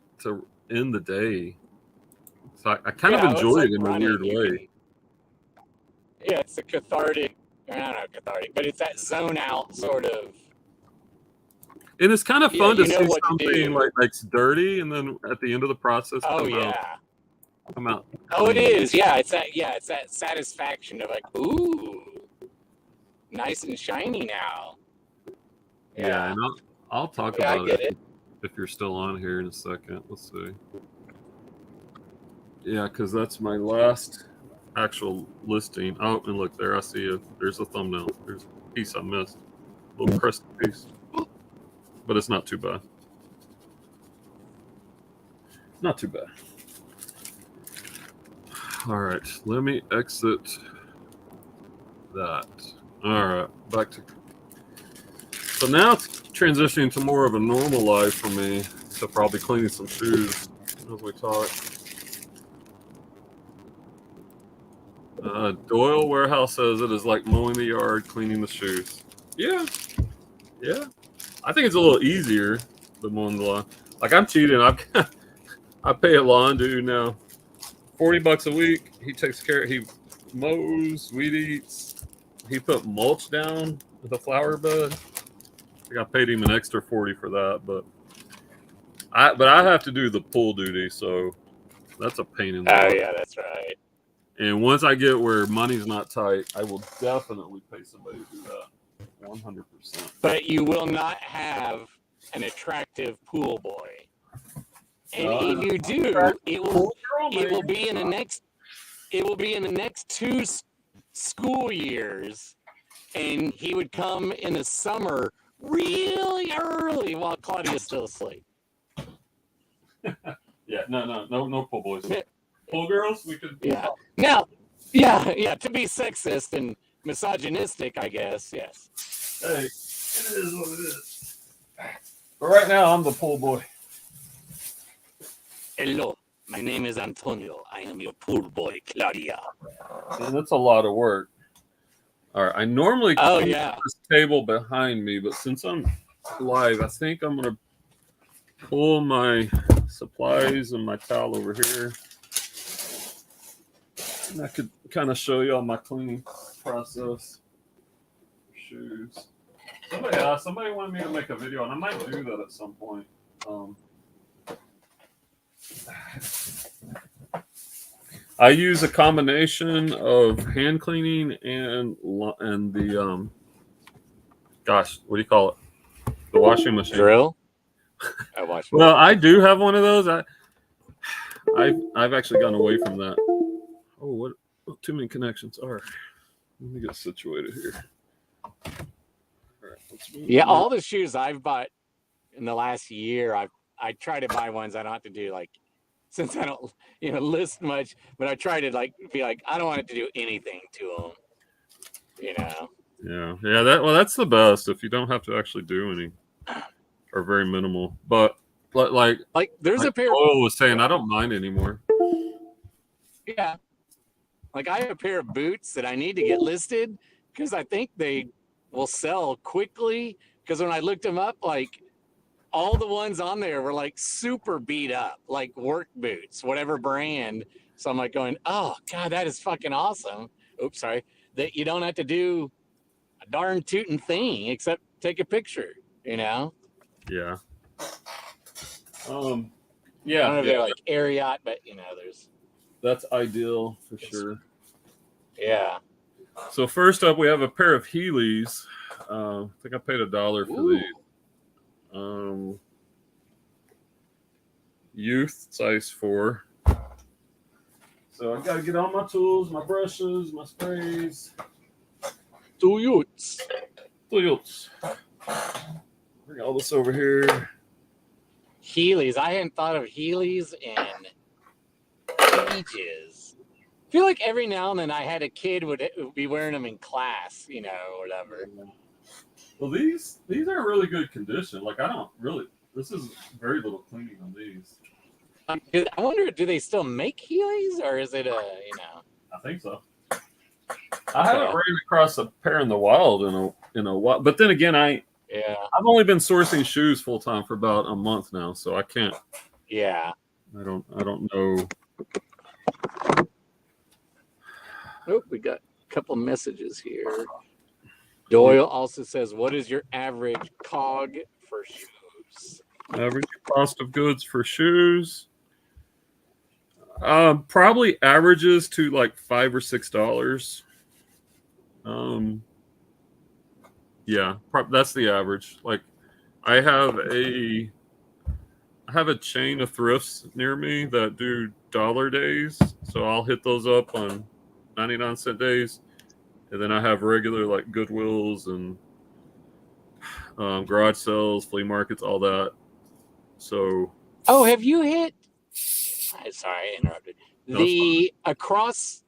end the day. So I kind of yeah, it's enjoy like it in a running. weird You way. can yeah, it's a cathartic. I don't know cathartic, but it's that zone out sort of. And it's kind of Yeah, fun to you know see what to something do. like it's dirty, and then at the end of the process Oh yeah. come out Oh, it clean. is. Yeah, it's that satisfaction of like, ooh, nice and shiny now. Yeah, Yeah. and I'll talk Yeah, I about get it it. if you're still on here in a second. Let's see. Yeah, because that's my last actual listing. Oh, and look there, I see it. There's a thumbnail. There's a piece I missed. A little crusty piece, but it's not too bad. Not too bad. All right, let me exit that. All right, back to. So now it's transitioning to more of a normal life for me. So probably cleaning some shoes as we talk. Doyle Warehouse says it is like mowing the yard, cleaning the shoes. Yeah, yeah. I think it's a little easier than mowing the lawn. Like I'm cheating. I pay a lawn dude now, $40 a week. He takes care. He mows, weed eats. He put mulch down with a flower bed. I think I paid him an extra 40 for that, but I have to do the pull duty, so that's a pain in the Oh butt. yeah, that's right. And once I get where money's not tight, I will definitely pay somebody to do that. 100%. But you will not have an attractive pool boy. And if you do, it will be in the next two school years, and he would come in the summer really early while Claudia's still asleep. Yeah, no pull boys. Pull girls, we could. Yeah. Now, yeah. To be sexist and misogynistic, I guess. Yes. Hey, it is what it is. But right now, I'm the pull boy. Hello, my name is Antonio. I am your pool boy, Claudia. And that's a lot of work. All right, I normally Oh keep yeah. this table behind me, but since I'm live, I think I'm gonna pull my supplies and my towel over here. And I could kind of show you all my cleaning process. Shoes. Somebody wanted me to make a video, and I might do that at some point. I use a combination of hand cleaning and the gosh, what do you call it? The washing machine. Drill. I watch. Well, I do have one of those. I've actually gone away from that. Oh, what? Too many connections. All right, let me get situated here. All right, yeah, all the shoes I've bought in the last year, I try to buy ones I don't have to do, like, since I don't list much, but I try to be like I don't want it to do anything to them. Yeah. That's the best if you don't have to actually do any, or very minimal. But like there's a pair. Oil was saying, I don't mind anymore. Yeah. Like I have a pair of boots that I need to get listed because I think they will sell quickly. Because when I looked them up, like all the ones on there were like super beat up, like work boots, whatever brand. So I'm like going, oh God, that is fucking awesome. Oops, sorry. That you don't have to do a darn tootin' thing except take a picture, Yeah. Yeah. I don't know if they're like Ariat, but that's ideal for sure. Yeah. So first up, we have a pair of Heelies. I think I paid $1 for these. Youth size 4. So I gotta get all my tools, my brushes, my sprays. Two youths. Bring all this over here. Heelies. I hadn't thought of Heelies in ages. I feel like every now and then I had a kid would be wearing them in class, or whatever. Well, these are really good condition. Like this is very little cleaning on these. I wonder, do they still make Heelies, or is it I think so. I haven't ran across a pair in the wild in a while, but then again, I've only been sourcing shoes full time for about a month now, so I can't. Yeah. I don't know. Oh, we got a couple messages here. Doyle also says, "What is your average COG for shoes?" Average cost of goods for shoes. Probably averages to like $5 or $6. Yeah, that's the average. Like, I have a chain of thrifts near me that do dollar days, so I'll hit those up on 99-cent days, and then I have regular like Goodwills and garage sales, flea markets, all that. So. Oh, have you hit? Sorry, I interrupted. The across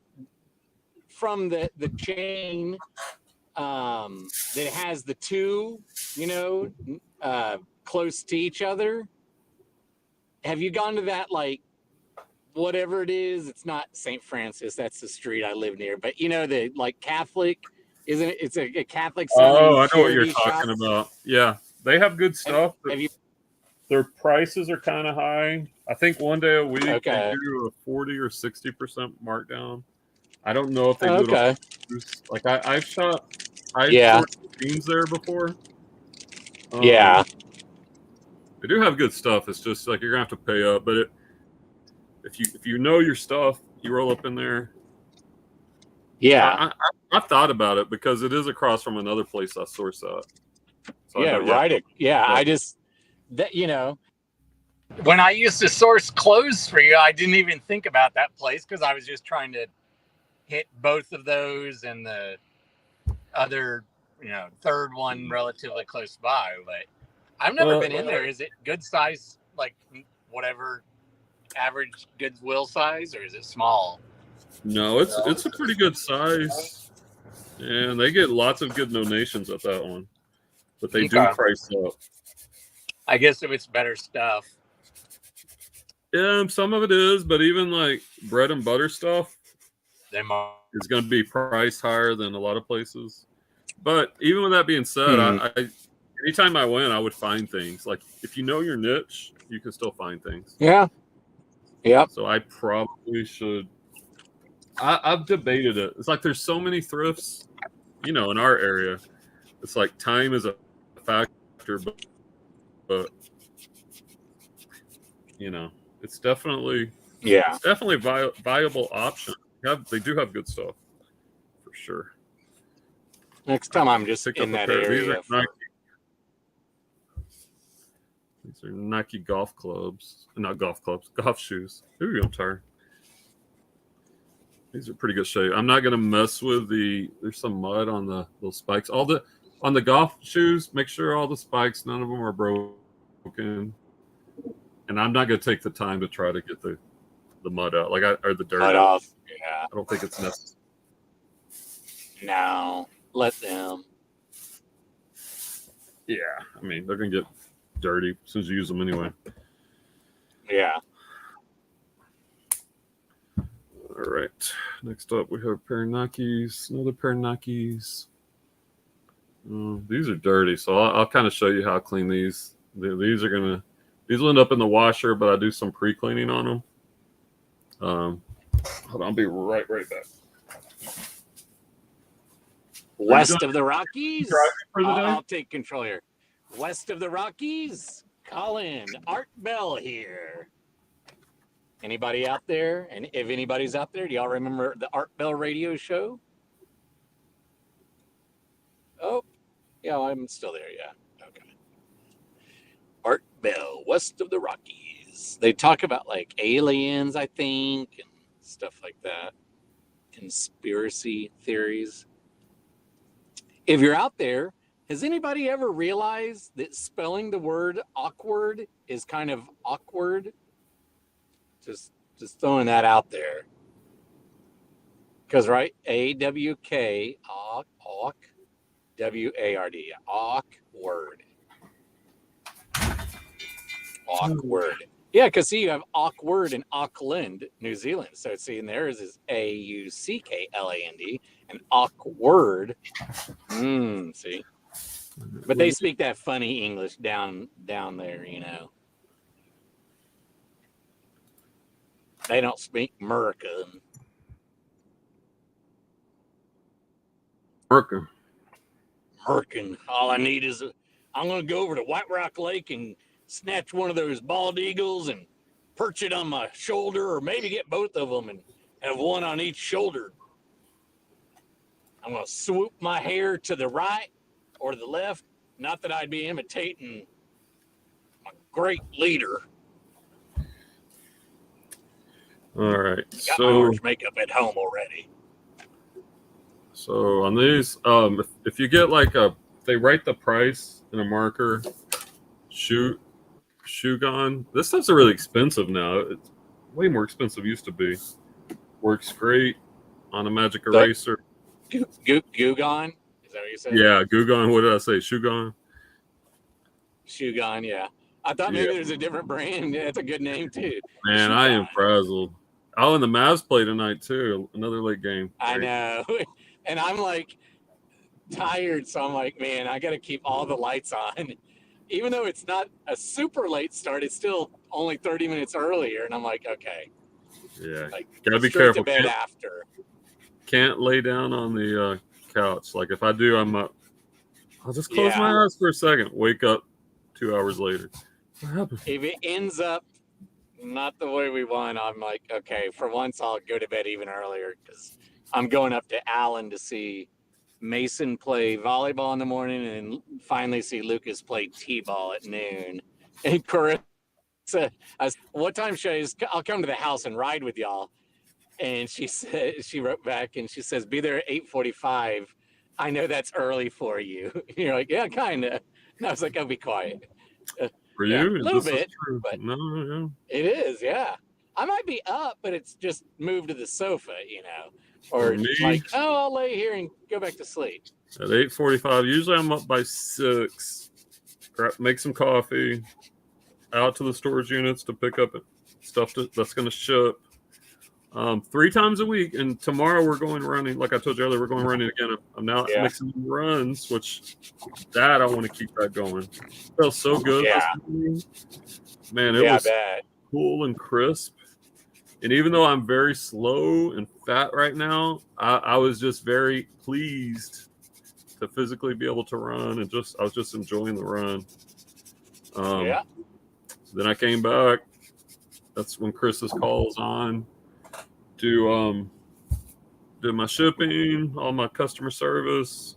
from the chain that has the two, close to each other. Have you gone to that, like, whatever it is? It's not St. Francis. That's the street I live near. But the like Catholic, isn't it? It's a Catholic. Oh, I know what you're talking about. Yeah, they have good stuff. Have you? Their prices are kind of high. I think one day a week they do a 40 or 60% markdown. I don't know if they do it. Like I've shot jeans there before. They do have good stuff. It's just like you're gonna have to pay up. But if you know your stuff, you roll up in there. Yeah, I've thought about it because it is across from another place I source at. So I just when I used to source clothes for you, I didn't even think about that place because I was just trying to hit both of those and the other, third one relatively close by. But I've never been in there. Is it good size, like whatever average Goodwill size, or is it small? No, it's a pretty good size, and they get lots of good donations at that one. But they do Okay. price up. I guess if it's better stuff. Yeah, some of it is, but even like bread and butter stuff They might. is going to be priced higher than a lot of places. But even with that being said, I anytime I went, I would find things. Like if you know your niche, you can still find things. Yeah. Yep. So I probably should. I've debated it. It's like there's so many thrifts, in our area. It's like time is a factor, but it's definitely a viable option. They do have good stuff for sure. Next time I'm just in that area. These are Nike golf clubs. Not golf clubs, golf shoes. Ooh, I'm tired. These are pretty good shape. I'm not going to mess with there's some mud on the little spikes. On the golf shoes, make sure all the spikes, none of them are broken. And I'm not going to take the time to try to get the mud out, or the dirt Cut out. off. Yeah. I don't think it's necessary. No, let them. Yeah, I mean, they're going to get dirty as soon as you use them anyway. Yeah. All right. Next up, we have a pair of Nikes. Another pair of Nikes. These are dirty, so I'll kind of show you how I clean these. These will end up in the washer, but I do some pre-cleaning on them. Hold on, I'll be right back. West of the Rockies. For the day? I'll take control here. West of the Rockies, Colin, Art Bell here. Anybody out there? And if anybody's out there, do y'all remember the Art Bell radio show? Oh, yeah, I'm still there. Yeah. Okay. Art Bell, West of the Rockies. They talk about like aliens, I think, and stuff like that. Conspiracy theories. If you're out there, has anybody ever realized that spelling the word awkward is kind of awkward? Just throwing that out there. Because, right, A-W-K, awk, W-A-R-D, awkward. Awkward. Yeah, because see, you have awkward in Auckland, New Zealand. So see, and theirs is A-U-C-K-L-A-N-D, and awkward. See. But they speak that funny English down there, They don't speak American. American. All I need is I'm going to go over to White Rock Lake and snatch one of those bald eagles and perch it on my shoulder, or maybe get both of them and have one on each shoulder. I'm going to swoop my hair to the right or to the left. Not that I'd be imitating my great leader. All right. Got my orange makeup at home already. So on these, if you get they write the price in a marker, shoe gun. This stuff's really expensive now. It's way more expensive than it used to be. Works great on a magic eraser. Goo gun? Is that what you said? Yeah, Goo gun. What did I say? Shoe gun? Shoe gun, yeah. I thought maybe there's a different brand. Yeah, it's a good name too. Man, I am frazzled. Oh, and the Mavs play tonight too. Another late game. I know. And I'm like tired, so I'm like, man, I got to keep all the lights on. Even though it's not a super late start, it's still only 30 minutes earlier. And I'm like, okay. Yeah. Like, gotta be careful. To bed after. Can't lay down on the couch. Like if I do, I'll just close my eyes for a second. Wake up 2 hours later. What happened? If it ends up not the way we want, I'm like, okay, for once I'll go to bed even earlier because I'm going up to Allen to see Mason play volleyball in the morning and finally see Lucas play t-ball at noon. And Carissa, what time should I'll come to the house and ride with y'all. And she wrote back and she says, be there at 8:45. I know that's early for you. You're like, yeah, kind of. And I was like, I'll be quiet. For you? A little bit. But no. it is, yeah. I might be up, but it's just moved to the sofa, For or me, like, oh, I'll lay here and go back to sleep. at 8:45, usually I'm up by 6. Make some coffee, out to the storage units to pick up stuff that's going to ship. 3 times a week, and tomorrow we're going running. Like I told you earlier, we're going running again. I'm now Yeah. mixing runs, which that I want to keep that going. It felt so good this morning. Man, it was cool and crisp. And even though I'm very slow and fat right now, I was just very pleased to physically be able to run, and I was just enjoying the run. So then I came back. That's when Chris's call was on. Do my shipping, all my customer service.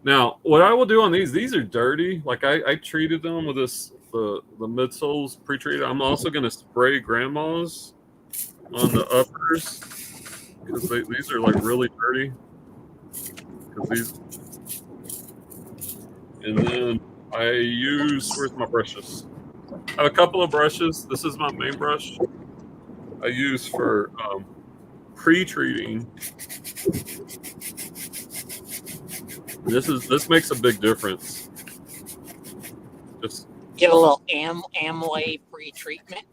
Now, what I will do on these are dirty. Like I treated them with the midsoles pre-treated. I'm also going to spray grandmas on the uppers because these are like really dirty. And then I use, where's my brushes? I have a couple of brushes. This is my main brush I use for pre-treating. This makes a big difference. Just get a little Amway pre-treatment.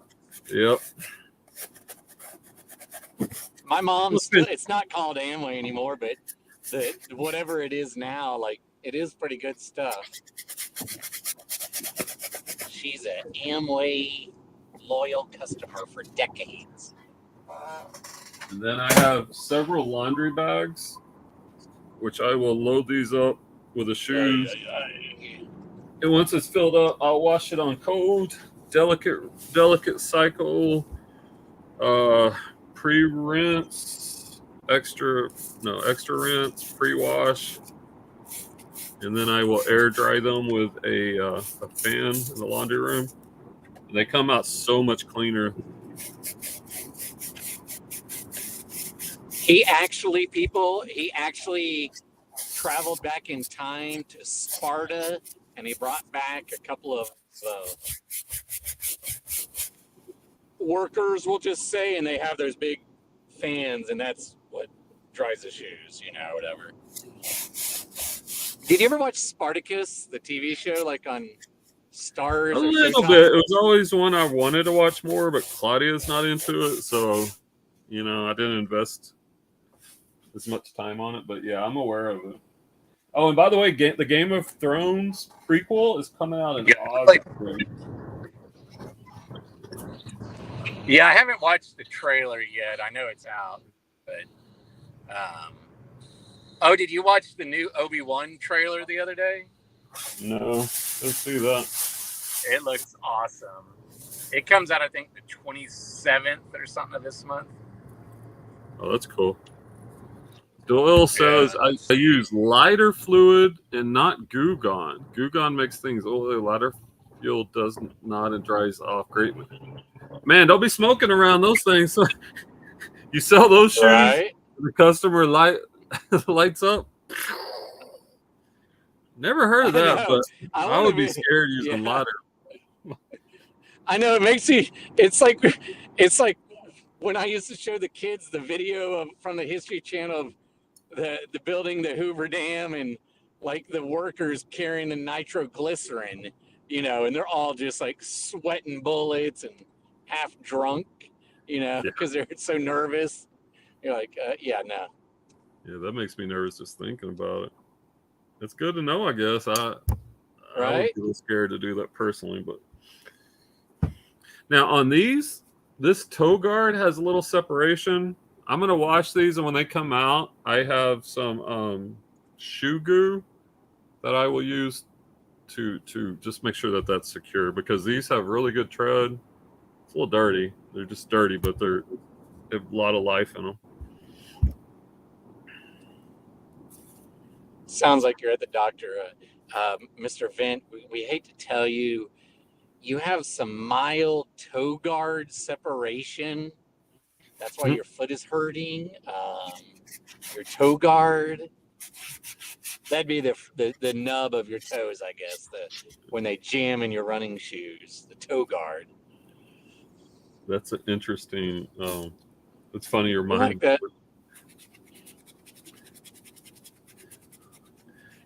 Yep. My mom's still, it's not called Amway anymore, but whatever it is now, like it is pretty good stuff. She's an Amway loyal customer for decades. And then I have several laundry bags, which I will load these up with the shoes. And once it's filled up, I'll wash it on cold, delicate cycle, pre-rinse, extra rinse, pre-wash. And then I will air dry them with a fan in the laundry room. And they come out so much cleaner. He actually traveled back in time to Sparta, and he brought back a couple of workers, we'll just say, and they have those big fans, and that's what dries the shoes, whatever. Did you ever watch Spartacus, the TV show, like on Stars? A little bit. It was always one I wanted to watch more, but Claudia's not into it, so I didn't invest as much time on it. But yeah, I'm aware of it. Oh, and by the way, the Game of Thrones prequel is coming out in August. Yeah, I haven't watched the trailer yet. I know it's out, but oh, did you watch the new Obi-Wan trailer the other day? No, didn't see that. It looks awesome. It comes out, I think, the 27th or something of this month. Oh, that's cool. Doyle says, I use lighter fluid and not Goo Gone. Goo Gone makes things oily. Lighter fuel does not and dries off great. Man, don't be smoking around those things. You sell those shoes, right? The customer lights up. Never heard of that, but I would be scared using lighter. I know, it makes you. It's like when I used to show the kids the video from the History Channel of the building the Hoover Dam, and like the workers carrying the nitroglycerin, and they're all just like sweating bullets and half drunk, because they're so nervous. You're like, no. Yeah, that makes me nervous just thinking about it. It's good to know, I guess. I would feel scared to do that personally, but now on this toe guard has a little separation. I'm gonna wash these, and when they come out, I have some shoe goo that I will use to just make sure that that's secure, because these have really good tread. It's a little dirty. They're just dirty, but they have a lot of life in them. Sounds like you're at the doctor, Mr. Vint. We hate to tell you, you have some mild toe guard separation. That's why your foot is hurting. Your toe guard. That'd be the nub of your toes, I guess. When they jam in your running shoes, the toe guard. That's an interesting. It's funny your I like mind. that.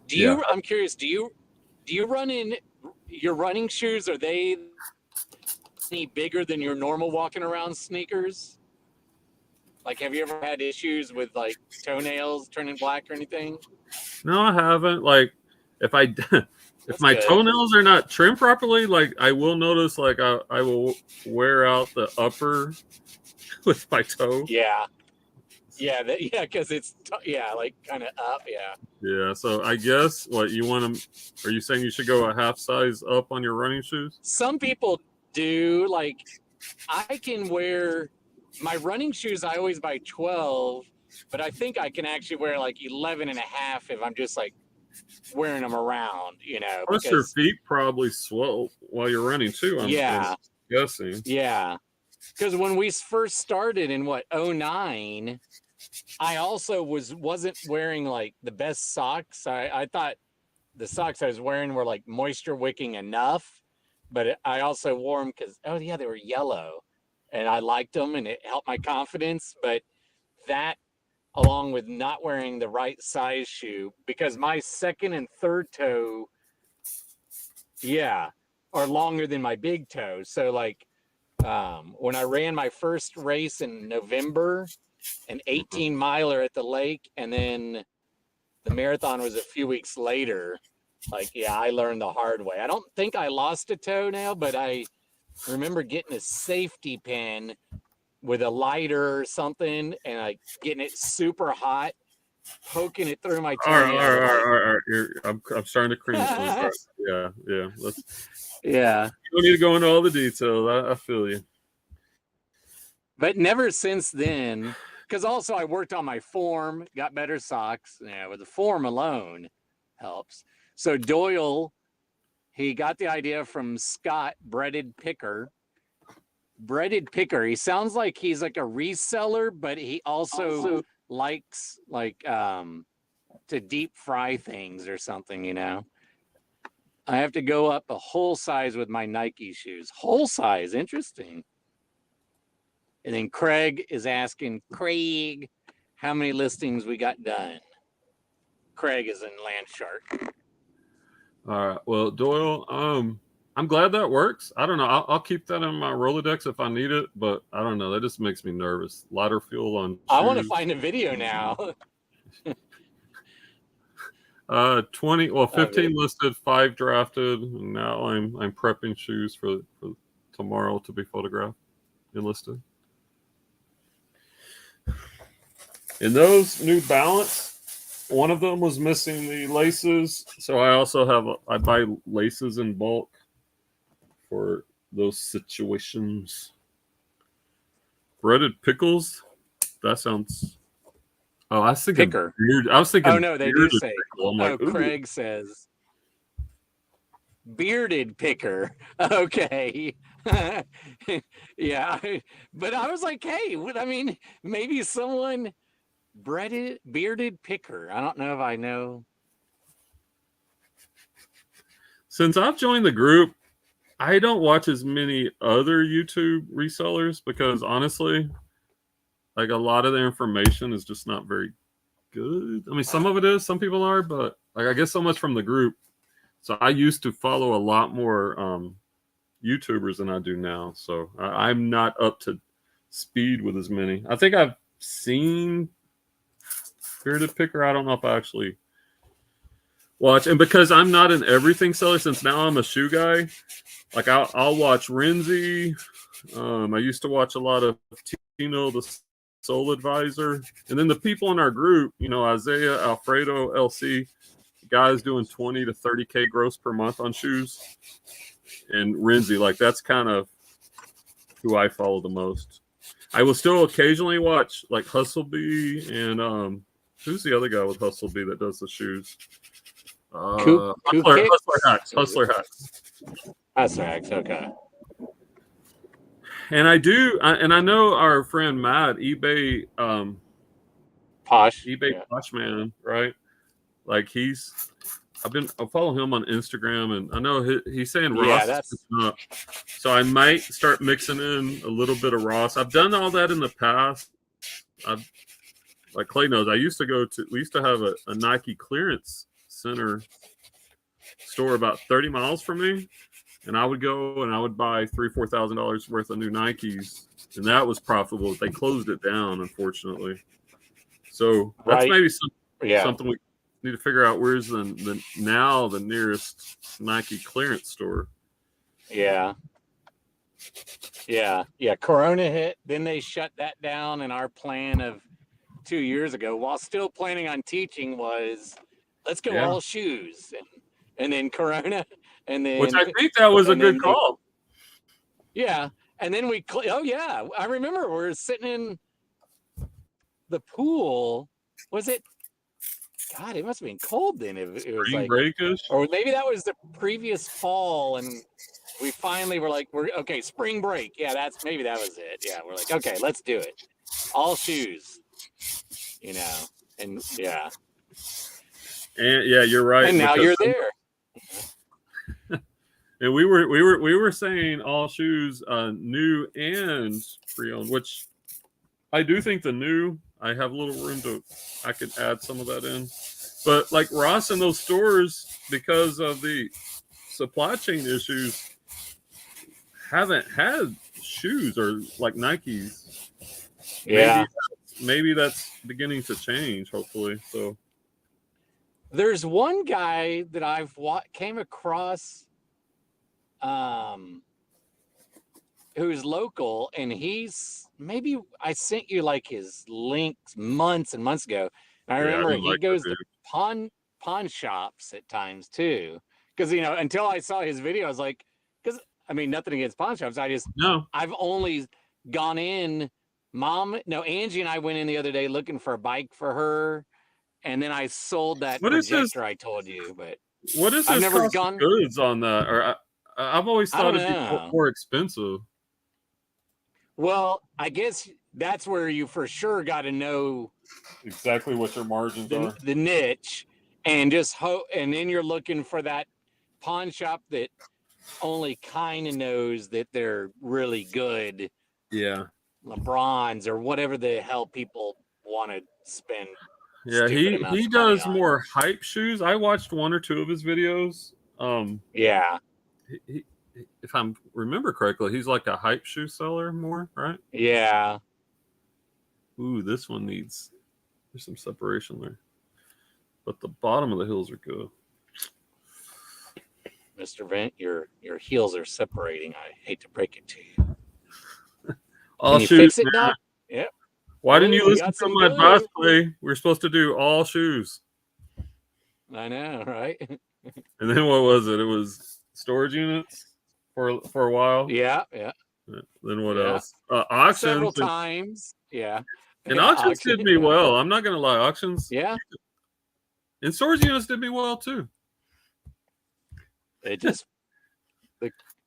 Yeah. I'm curious, do you run in your running shoes? Are they any bigger than your normal walking around sneakers? Like, have you ever had issues with like toenails turning black or anything? No, I haven't. Like, if I if That's my good. toenails are not trimmed properly, like I will notice, like I will wear out the upper with my toe. Yeah. Yeah, yeah, because like kind of up. Yeah. Yeah. So I guess what you want to? Are you saying you should go a half size up on your running shoes? Some people do. Like, I can wear my running shoes. I always buy 12, but I think I can actually wear like 11 and a half if I'm just like wearing them around, Plus, your because feet probably swell while you're running too. I'm yeah, guessing. yeah. Because when we first started in what, '09, I also wasn't wearing like the best socks. I thought the socks I was wearing were like moisture wicking enough, but I also wore them because, oh yeah, they were yellow and I liked them and it helped my confidence. But that, along with not wearing the right size shoe, because my second and third toe, yeah, are longer than my big toe. So like, when I ran my first race in November, an 18 miler at the lake, and then the marathon was a few weeks later. Like, yeah, I learned the hard way. I don't think I lost a toenail, but I remember getting a safety pin with a lighter or something and like getting it super hot, poking it through my All right, toenail. all right, all right, all right. I'm starting to cringe. Like, Yeah, yeah. yeah. You don't need to go into all the details. I feel you. But never since then, because also I worked on my form, got better socks. Yeah, with the form alone helps. So Doyle, he got the idea from Scott, Breaded Picker. Breaded Picker. He sounds like he's like a reseller, but he also likes like to deep fry things or something, I have to go up a whole size with my Nike shoes. Whole size, interesting. And then Craig is asking, Craig, how many listings we got done? Craig is in Landshark. All right. Well, Doyle, I'm glad that works. I don't know. I'll keep that in my Rolodex if I need it, but I don't know. That just makes me nervous. Lighter fuel on shoes. I want to find a video now. 15 listed, 5 drafted. And now I'm prepping shoes for tomorrow to be photographed and listed. In those New Balance, one of them was missing the laces, so I buy laces in bulk for those situations. Breaded pickles. That sounds. Oh, I was thinking Picker. Beard, I was thinking. Oh no, they do say. Pickle. I'm like, Craig says bearded picker. Okay. Yeah, but I was like, hey, maybe someone bearded picker. I don't know if I know. Since I've joined the group, I don't watch as many other YouTube resellers because honestly, like a lot of the information is just not very good. I mean, some of it is, some people are, but like I get so much from the group. So I used to follow a lot more YouTubers than I do now. So I'm not up to speed with as many. I think I've seen Bearded Picker. I don't know if I actually watch. And because I'm not an everything seller, since now I'm a shoe guy, like I'll watch Renzi. I used to watch a lot of Tino, the Soul Advisor. And then the people in our group, Isaiah, Alfredo, LC, guys doing 20 to 30K gross per month on shoes. And Renzi, like that's kind of who I follow the most. I will still occasionally watch like Hustlebee and who's the other guy with Hustlebee that does the shoes? Hustler Hacks. Hustler Hacks. Okay. And I know our friend Matt, eBay Posh. Poshman, right? Like I follow him on Instagram, and I know he's saying Yeah, Ross is that's picking up. So I might start mixing in a little bit of Ross. I've done all that in the past. Like Clay knows, we used to have a Nike clearance center store about 30 miles from me. And I would go and I would buy $3,000-$4,000 worth of new Nikes. And that was profitable. They closed it down, unfortunately. So that's right. maybe Yeah. something we need to figure out. Where's the nearest Nike clearance store? Yeah. Yeah. Yeah. Corona hit. Then they shut that down. And our plan of 2 years ago, while still planning on teaching, was let's go Yeah. all shoes. And then Corona. And then, Which I think that was a good call. Yeah. And then oh, yeah. I remember we were sitting in the pool. Was it? God, it must have been cold then. It was Spring like, breakish. or maybe that was the previous fall. And we finally were like, okay, spring break. Yeah, maybe that was it. Yeah. We're like, okay, let's do it. All shoes, and yeah. And yeah, you're right. And now you're there. And we were saying all shoes, new and pre-owned, which I do think the new, I have a little room I could add some of that in. But like Ross and those stores, because of the supply chain issues, haven't had shoes or like Nikes. Yeah. Maybe that's beginning to change, hopefully. So there's one guy that I've came across who's local, and maybe I sent you like his links months and months ago. And I remember he goes to pawn shops at times too. Because until I saw his video, I was like, I mean, nothing against pawn shops. I've only gone in. Angie and I went in the other day looking for a bike for her, and then I sold that projector I told you. But what is this cost of goods on that? Or I've always thought it'd be more expensive. Well, I guess that's where you for sure got to know exactly what your margins are, the niche, and and then you're looking for that pawn shop that only kind of knows that they're really good. Yeah. LeBrons or whatever the hell people want to spend. Yeah, he does more hype shoes. I watched one or two of his videos. Yeah. He, if I remember correctly, he's like a hype shoe seller more, right? Yeah. Ooh, this one there's some separation there. But the bottom of the heels are good. Mr. Vent, your heels are separating. I hate to break it to you. All Can shoes, you fix it, Doc? Yep. Why didn't you listen to my advice, Clay? We're supposed to do all shoes. I know, right? And then what was it? It was storage units for a while. Yeah. Then what else? Auctions. Several times. Yeah. And auctions did me well. I'm not gonna lie. Auctions. Yeah. And storage units did me well too. The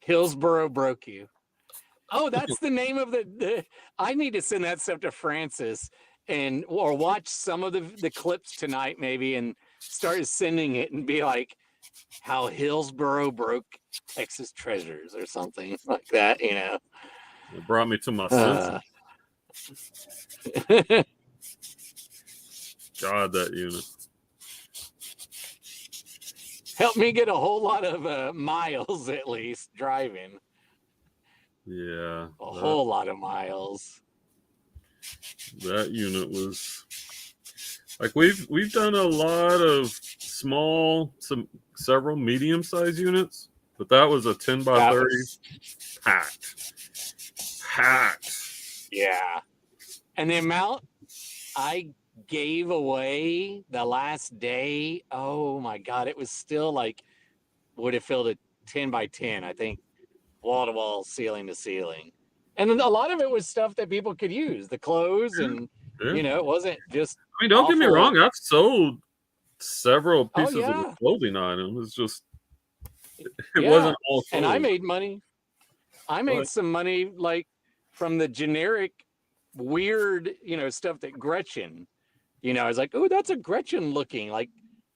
Hillsboro broke you. Oh, that's the name of the I need to send that stuff to Francis or watch some of the clips tonight maybe and start sending it and be like how Hillsboro broke Texas treasures or something like that, It brought me to my senses. God, that unit. Helped me get a whole lot of miles at least driving. Yeah. A whole lot of miles. That unit was like we've done a lot of several medium-sized units, but that was a 10 by 30 packed. Yeah. And the amount I gave away the last day, oh my God, it was still like would have filled a 10 by 10, I think. Wall to wall, ceiling to ceiling, and then a lot of it was stuff that people could use, the clothes, and it wasn't just. I mean, don't get me wrong. I've sold several pieces of a clothing item. It's just it wasn't all. And I made money. I made some money like from the generic, weird, stuff that Gretchen. I was like, oh, that's a Gretchen looking like.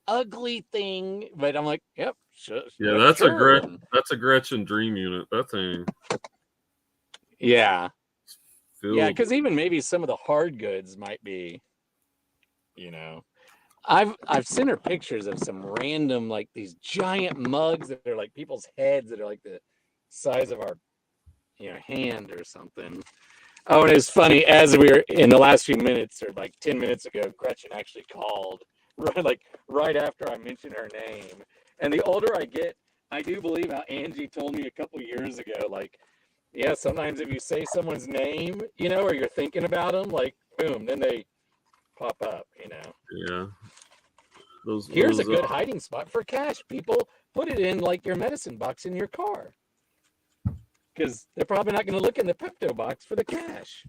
ugly thing, but I'm like, yep, Yeah, that's sure. That's a Gretchen dream unit. That thing. Yeah. Yeah, Filled. because even maybe some of the hard goods might be, you know. I've sent her pictures of some random, like, these giant mugs that are like people's heads that are like the size of our, hand or something. Oh, and it's funny, as we were in the last few minutes, or like 10 minutes ago, Gretchen actually called right after I mentioned her name. And the older I get, I do believe how Angie told me a couple years ago, like, yeah, sometimes if you say someone's name, or you're thinking about them, like, boom, then they pop up. Yeah. Here's a good hiding spot for cash, people. Put it in like your medicine box in your car, because they're probably not going to look in the Pepto box for the cash.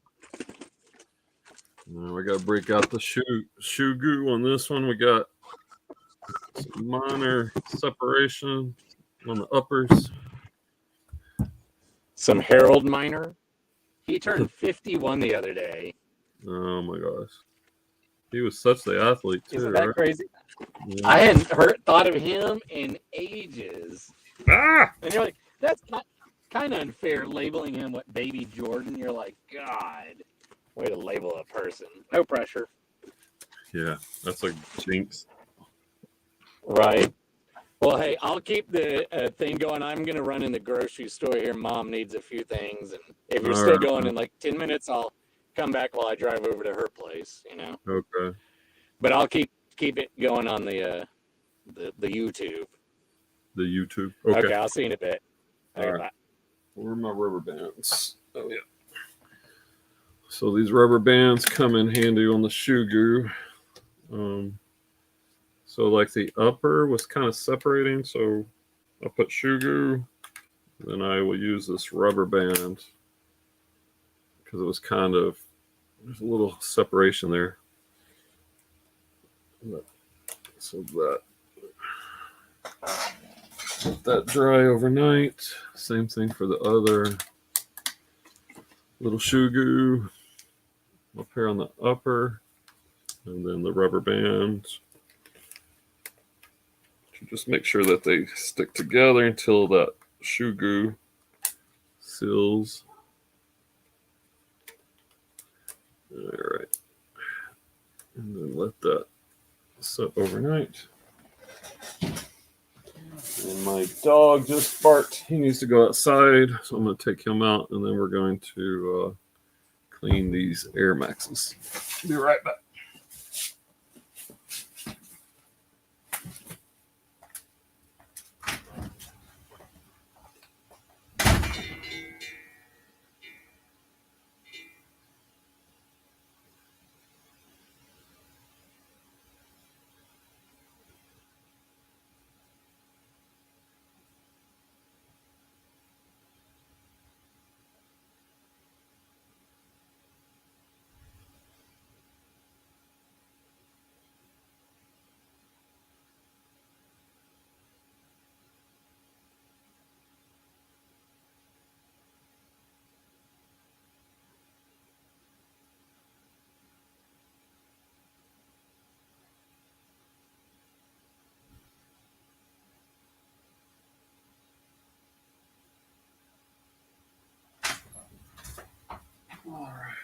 We got to break out the shoe goo on this one. We got some minor separation on the uppers. Some Harold Miner. He turned 51 the other day. Oh my gosh. He was such the athlete too. Isn't that right? crazy? Yeah. I hadn't thought of him in ages. Ah! And you're like, that's kind of unfair labeling him what Baby Jordan. You're like, God, way to label a person. No pressure. Yeah, that's like jinx. Right. Well, hey, I'll keep the thing going. I'm going to run in the grocery store here. Mom needs a few things. And if you're still going in like 10 minutes, I'll come back while I drive over to her place, Okay. But I'll keep it going on the YouTube. The YouTube. Okay, I'll see you in a bit. All right. Where are my rubber bands? Oh, yeah. So these rubber bands come in handy on the shoe goo. So like the upper was kind of separating, so I'll put shoe goo. Then I will use this rubber band because it was there's a little separation there. So let that dry overnight. Same thing for the other little shoe goo up here on the upper, and then the rubber band. Just make sure that they stick together until that shoe goo seals. All right. And then let that set overnight. And my dog just barked. He needs to go outside, so I'm going to take him out, and then we're going to clean these Air Maxes. Be right back. All right.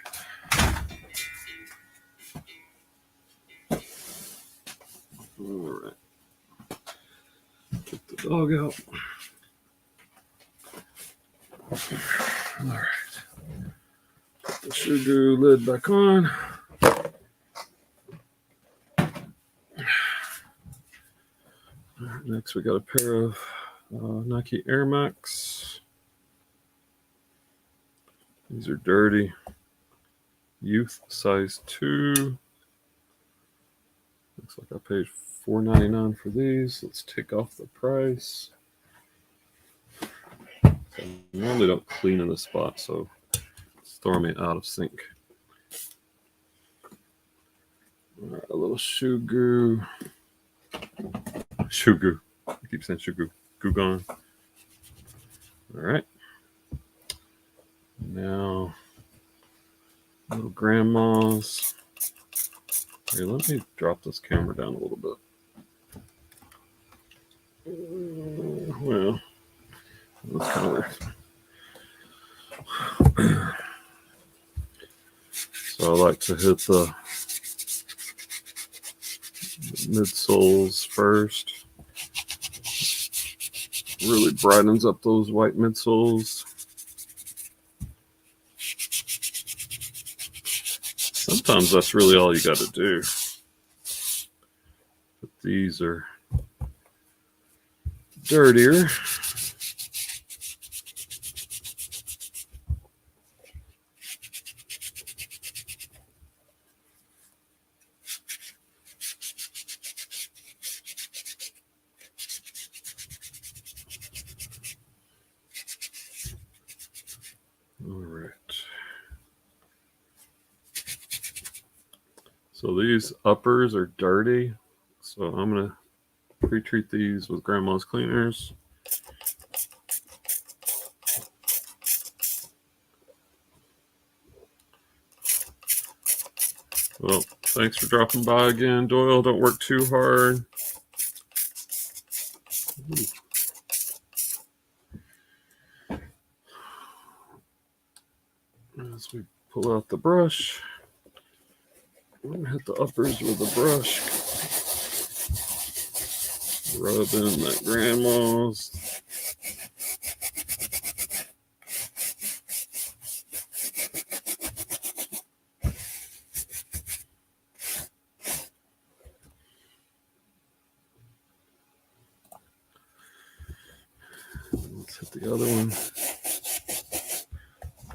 All right. Get the dog out. All right. Put the shoe goo lid back on. Next, we got a pair of Nike Air Max. These are dirty. Youth size 2. Looks like I paid $4.99 for these. Let's take off the price. I normally don't clean in this spot, so it's throwing me out of sync. All right, a little shoe goo. Shoe goo. I keep saying shoe goo. Goo gone. All right. Now, little grandmas. Here, let me drop this camera down a little bit. Well, that's kind of weird. So I like to hit the midsoles first. Really brightens up those white midsoles. Sometimes that's really all you got to do. But these are dirtier. All right. So these uppers are dirty. So I'm going to pre-treat these with grandma's cleaners. Well, thanks for dropping by again, Doyle. Don't work too hard. As we pull out the brush, I'm going to hit the uppers with a brush. Rub in that grandma's. Let's hit the other one.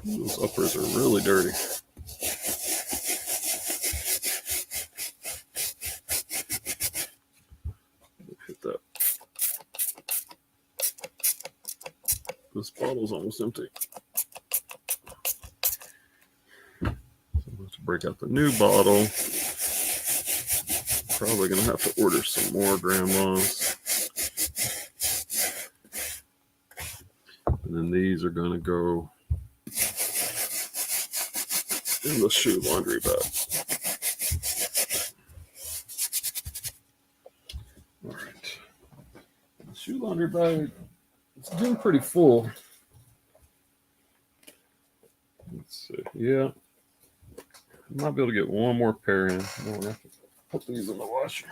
Those uppers are really dirty. Hit that. This bottle's almost empty. So I'm going to break out the new bottle. Probably going to have to order some more grandmas. And then these are going to go in the shoe laundry bag. All right. The shoe laundry bag, it's getting pretty full. Let's see. Yeah. I might be able to get one more pair in. I'm going to have to put these in the washer.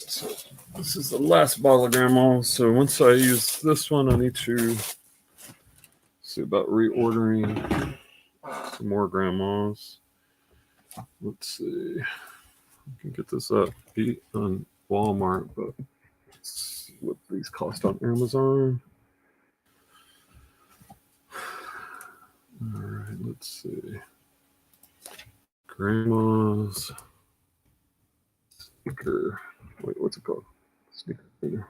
So this is the last bottle of grandma. So once I use this one, I need to see about reordering some more grandmas. Let's see. I can get this up on Walmart, but let's see what these cost on Amazon. All right, let's see. Grandma's sneaker. Wait, what's it called? Sneaker cleaner.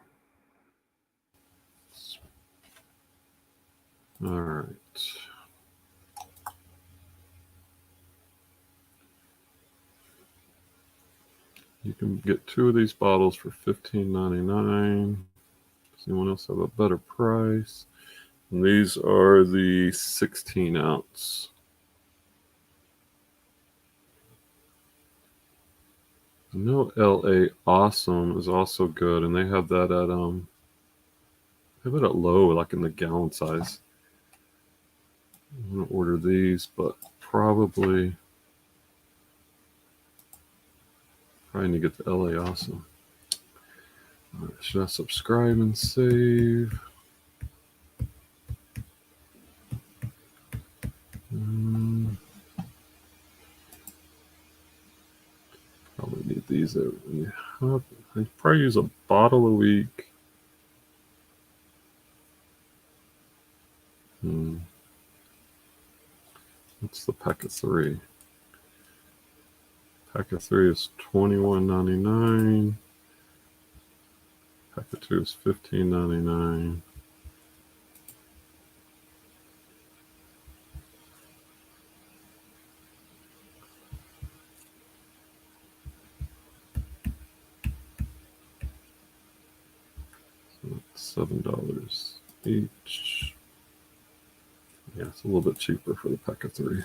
All right. You can get 2 of these bottles for $15.99. Does anyone else have a better price? And these are the 16 ounce. I know LA Awesome is also good, and they have that at low, like in the gallon size. I'm gonna order these, but probably need to get the LA Awesome. All right, should I subscribe and save? Probably need these. I probably use a bottle a week. What's the pack of 3? Pack of 3 is $21.99. Pack of 2 is $15.99. So $7 each. Yeah, it's a little bit cheaper for the pack of 3.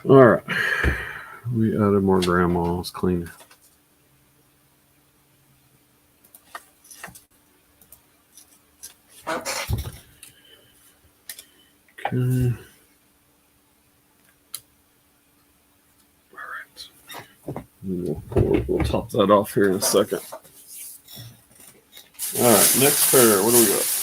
All right, we added more grandmas. Clean. Okay. All right. We'll top that off here in a second. All right, next pair. What do we got?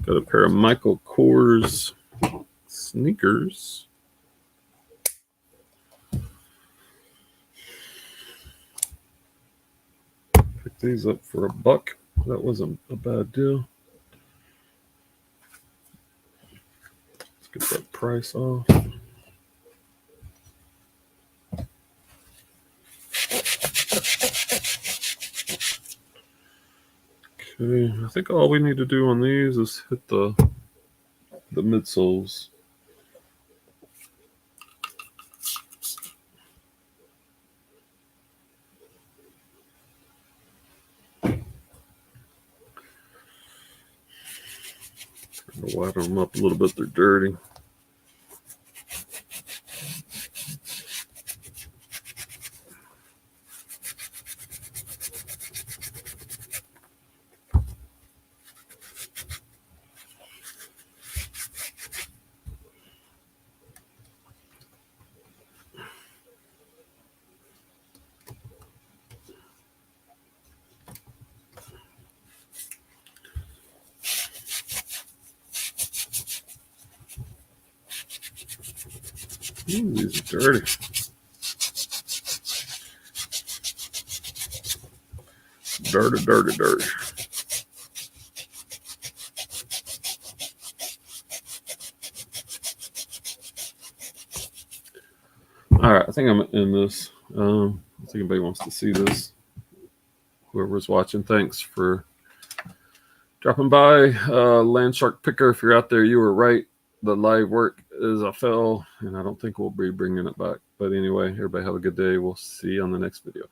Got a pair of Michael Kors sneakers. Picked these up for $1. That wasn't a bad deal. Let's get that price off. Okay, I think all we need to do on these is hit the midsoles. Trying to widen them up a little bit. They're dirty. Ooh, these are dirty. Dirty, dirty, dirty. All right, I think I'm in this. If anybody wants to see this, whoever's watching, thanks for dropping by. Landshark Picker, if you're out there, you were right. The live work is a fail, and I don't think we'll be bringing it back. But anyway, everybody have a good day. We'll see you on the next video.